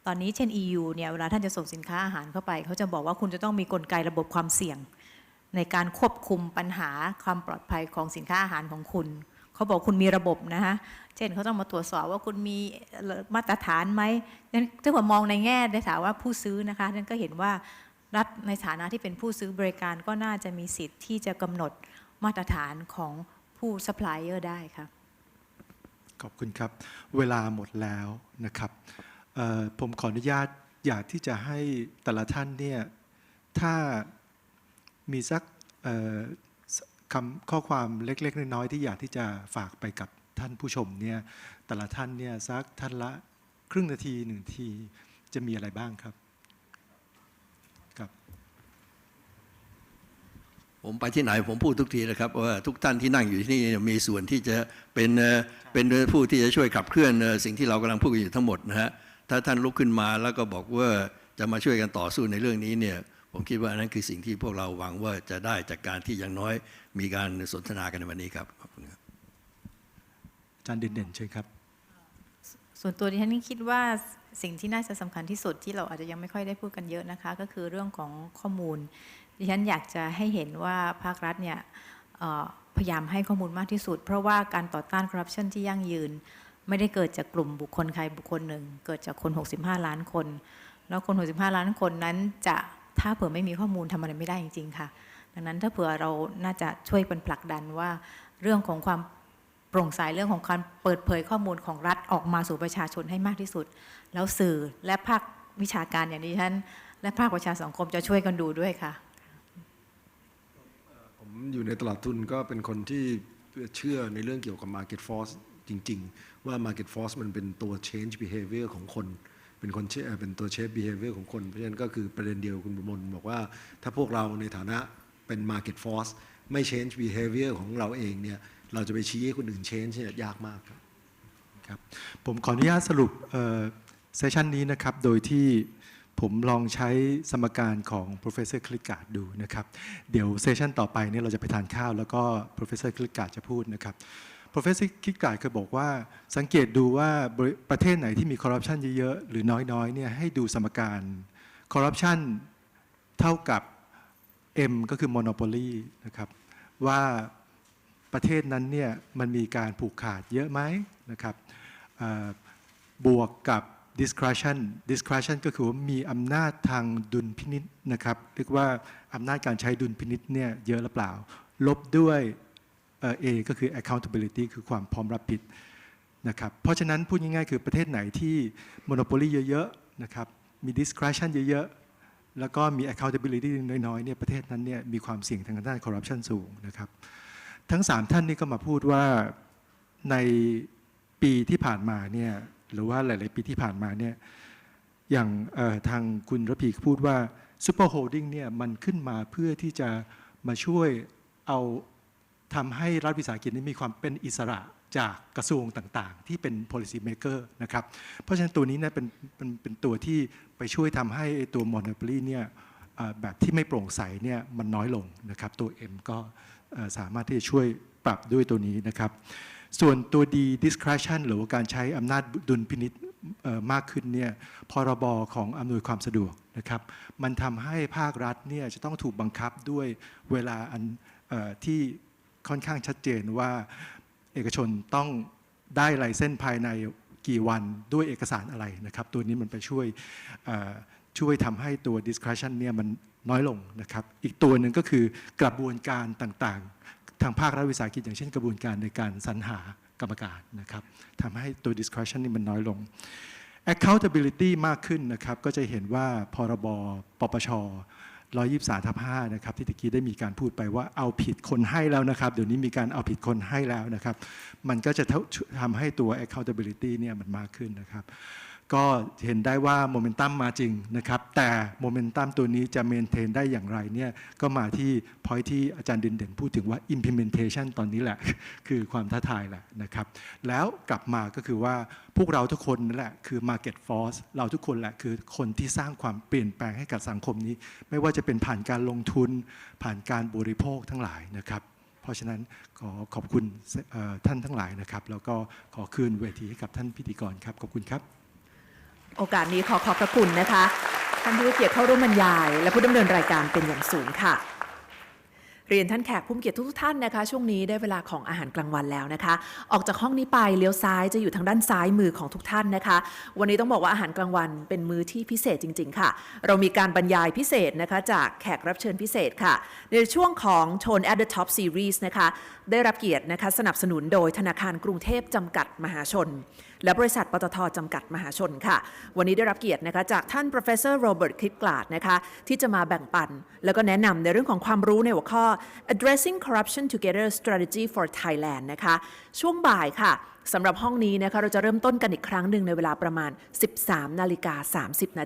ตอนนี้เช่น EU เนี่ยเวลาท่านจะส่งสินค้าอาหารเข้าไปเขาจะบอกว่าคุณจะต้องมีกลไกระบบความเสี่ยงในการควบคุมปัญหาความปลอดภัยของสินค้าอาหารของคุณเขาบอกคุณมีระบบนะคะเช่นเขาต้องมาตรวจสอบว่าคุณมีมาตรฐานไหมนั้นถ้าผมมองในแง่ในฐานะว่าผู้ซื้อนะคะนั้นก็เห็นว่ารัฐในฐานะที่เป็นผู้ซื้อบริการก็น่าจะมีสิทธิ์ที่จะกำหนดมาตรฐานของผู้ซัพพลายเออร์ได้ครับขอบคุณครับเวลาหมดแล้วนะครับผมขออนุญาตอยากที่จะให้แต่ละท่านเนี่ยถ้ามีสักข้อความเล็กๆน้อยๆที่อยากที่จะฝากไปกับท่านผู้ชมเนี่ยแต่ละท่านเนี่ยสักท่านละครึ่งนาที1 นาทีจะมีอะไรบ้างครับครับผมไปที่ไหนผมพูดทุกทีนะครับว่าทุกท่านที่นั่งอยู่ที่นี่มีส่วนที่จะเป็นผู้ที่จะช่วยขับเคลื่อนสิ่งที่เรากำลังพูดอยู่ทั้งหมดนะฮะถ้าท่านลุกขึ้นมาแล้วก็บอกว่าจะมาช่วยกันต่อสู้ในเรื่องนี้เนี่ยผมคิดว่านั้นคือสิ่งที่พวกเราหวังว่าจะได้จากการที่อย่างน้อยมีการสนทนากันในวันนี้ครับขอบคุณครับอาจารย์เด่นๆเชิญครับส่วนตัวดิฉันคิดว่าสิ่งที่น่าจะสำคัญที่สุดที่เราอาจจะยังไม่ค่อยได้พูดกันเยอะนะคะก็คือเรื่องของข้อมูลดิฉันอยากจะให้เห็นว่าภาครัฐเนี่ยพยายามให้ข้อมูลมากที่สุดเพราะว่าการต่อต้านคอร์รัปชันที่ยั่งยืนไม่ได้เกิดจากกลุ่มบุคคลใครบุคคลหนึ่งเกิดจากคน65 ล้านคนแล้วคน65 ล้านคนนั้นจะถ้าเผื่อไม่มีข้อมูลทำอะไรไม่ได้จริงๆค่ะดังนั้นถ้าเผื่อเราน่าจะช่วยเป็นผลักดันว่าเรื่องของความโปร่งใสเรื่องของการเปิดเผยข้อมูลของรัฐออกมาสู่ประชาชนให้มากที่สุดแล้วสื่อและภาควิชาการอย่างนี้ท่านและภาคประชาสังคมจะช่วยกันดูด้วยค่ะผมอยู่ในตลาดทุนก็เป็นคนที่เชื่อในเรื่องเกี่ยวกับ market force จริงๆว่า market force มันเป็นตัว change behavior ของคนเป็นตัว shape behavior ของคนเพราะฉะนั้นก็คือประเด็นเดียวคุณบุญมนบอกว่าถ้าพวกเราในฐานะเป็น market force ไม่ change behavior ของเราเองเนี่ยเราจะไปชี้ให้คนอื่น change เนี่ยยากมากครับผมขออนุญาตสรุปเซสชันนี้นะครับโดยที่ ผมลองใช้สมการของ Professor Klickard ดูนะครับเดี๋ยวเซสชันต่อไปเนี่ยเราจะไปทานข้าวแล้วก็ Professor Klickard จะพูดนะครับ Professor Klickard เคยบอกว่าสังเกตดูว่าประเทศไหนที่มีคอร์รัปชันเยอะๆหรือน้อยๆเนี่ยให้ดูสมการคอร์รัปชันเท่ากับ M ก็คือ Monopoly นะครับว่าประเทศนั้นเนี่ยมันมีการผูกขาดเยอะไหมนะครับบวกกับ discretion ก็คือว่ามีอำนาจทางดุลพินิจนะครับเรียกว่าอำนาจการใช้ดุลพินิจเนี่ยเยอะหรือเปล่าลบด้วยA ก็คือ accountability คือความพร้อมรับผิดนะครับเพราะฉะนั้นพูดง่ายๆคือประเทศไหนที่ monopoly เยอะๆนะครับมี discretion เยอะๆแล้วก็มี accountability น้อยๆเนี่ยประเทศนั้นเนี่ยมีความเสี่ยงทางด้าน corruption สูงนะครับทั้ง3ท่านนี้ก็มาพูดว่าในปีที่ผ่านมาเนี่ยหรือว่าหลายๆปีที่ผ่านมาเนี่ยอย่างทางคุณระพีพูดว่า super holding เนี่ยมันขึ้นมาเพื่อที่จะมาช่วยเอาทำให้รัฐวิสาหกิจนี้มีความเป็นอิสระจากกระทรวงต่างๆที่เป็น policy maker นะครับเพราะฉะนั้นตัวนี้เนี่ยเป็นตัวที่ไปช่วยทำให้ตัว monopoly เนี่ยแบบที่ไม่โปร่งใสเนี่ยมันน้อยลงนะครับตัว M ก็สามารถที่จะช่วยปรับด้วยตัวนี้นะครับส่วนตัว D discretion หรือว่าการใช้อำนาจดุลพินิจมากขึ้นเนี่ยพรบของอำนวยความสะดวกนะครับมันทำให้ภาครัฐเนี่ยจะต้องถูกบังคับด้วยเวลาอันที่ค่อนข้างชัดเจนว่าเอกชนต้องได้ไลเซนส์ภายในกี่วันด้วยเอกสารอะไรนะครับตัวนี้มันไปช่วยทำให้ตัว discretion เนี่ยมันน้อยลงนะครับอีกตัวหนึ่งก็คือกระบวนการต่างๆทางภาครัฐวิสาหกิจอย่างเช่นกระบวนการในการสรรหากรรมการนะครับทำให้ตัว discretion นี่มันน้อยลง accountability มากขึ้นนะครับก็จะเห็นว่าพรบปปช123/5นะครับที่ตะกี้ได้มีการพูดไปว่าเอาผิดคนให้แล้วนะครับเดี๋ยวนี้มีการเอาผิดคนให้แล้วนะครับมันก็จะทำให้ตัว accountability เนี่ยมันมากขึ้นนะครับก็เห็นได้ว่าโมเมนตัมมาจริงนะครับแต่โมเมนตัมตัวนี้จะเมนเทนได้อย่างไรเนี่ยก็มาที่ point ที่อาจารย์เด่นๆพูดถึงว่า implementation ตอนนี้แหละคือความท้าทายแหละนะครับแล้วกลับมาก็คือว่าพวกเราทุกคนนั่นแหละคือ market force เราทุกคนแหละคือคนที่สร้างความเปลี่ยนแปลงให้กับสังคมนี้ไม่ว่าจะเป็นผ่านการลงทุนผ่านการบริโภคทั้งหลายนะครับเพราะฉะนั้นขอบคุณท่านทั้งหลายนะครับแล้วก็ขอคืนเวทีให้กับท่านพิธีกรครับขอบคุณครับโอกาสนี้ขอบพระคุณนะคะท่านผู้เกียรติเข้าร่วมบรรยายและผู้ดำเนินรายการเป็นอย่างสูงค่ะเรียนท่านแขกผู้เกียรติทุกท่านนะคะช่วงนี้ได้เวลาของอาหารกลางวันแล้วนะคะออกจากห้องนี้ไปเลี้ยวซ้ายจะอยู่ทางด้านซ้ายมือของทุกท่านนะคะวันนี้ต้องบอกว่าอาหารกลางวันเป็นมื้อที่พิเศษจริงๆค่ะเรามีการบรรยายพิเศษนะคะจากแขกรับเชิญพิเศษค่ะในช่วงของ Tone at the Top Series นะคะได้รับเกียรตินะคะสนับสนุนโดยธนาคารกรุงเทพจำกัดมหาชนและบริษัทปตท.จำกัดมหาชนค่ะวันนี้ได้รับเกียรตินะคะจากท่าน Professor Robert Klickard นะคะที่จะมาแบ่งปันแล้วก็แนะนำในเรื่องของความรู้ในหัวข้อ Addressing Corruption Together Strategy for Thailand นะคะช่วงบ่ายค่ะสำหรับห้องนี้นะคะเราจะเริ่มต้นกันอีกครั้งหนึ่งในเวลาประมาณ 13:30 น.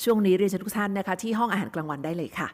ช่วงนี้เรียนเชิญทุกท่านนะคะที่ห้องอาหารกลางวันได้เลยค่ะ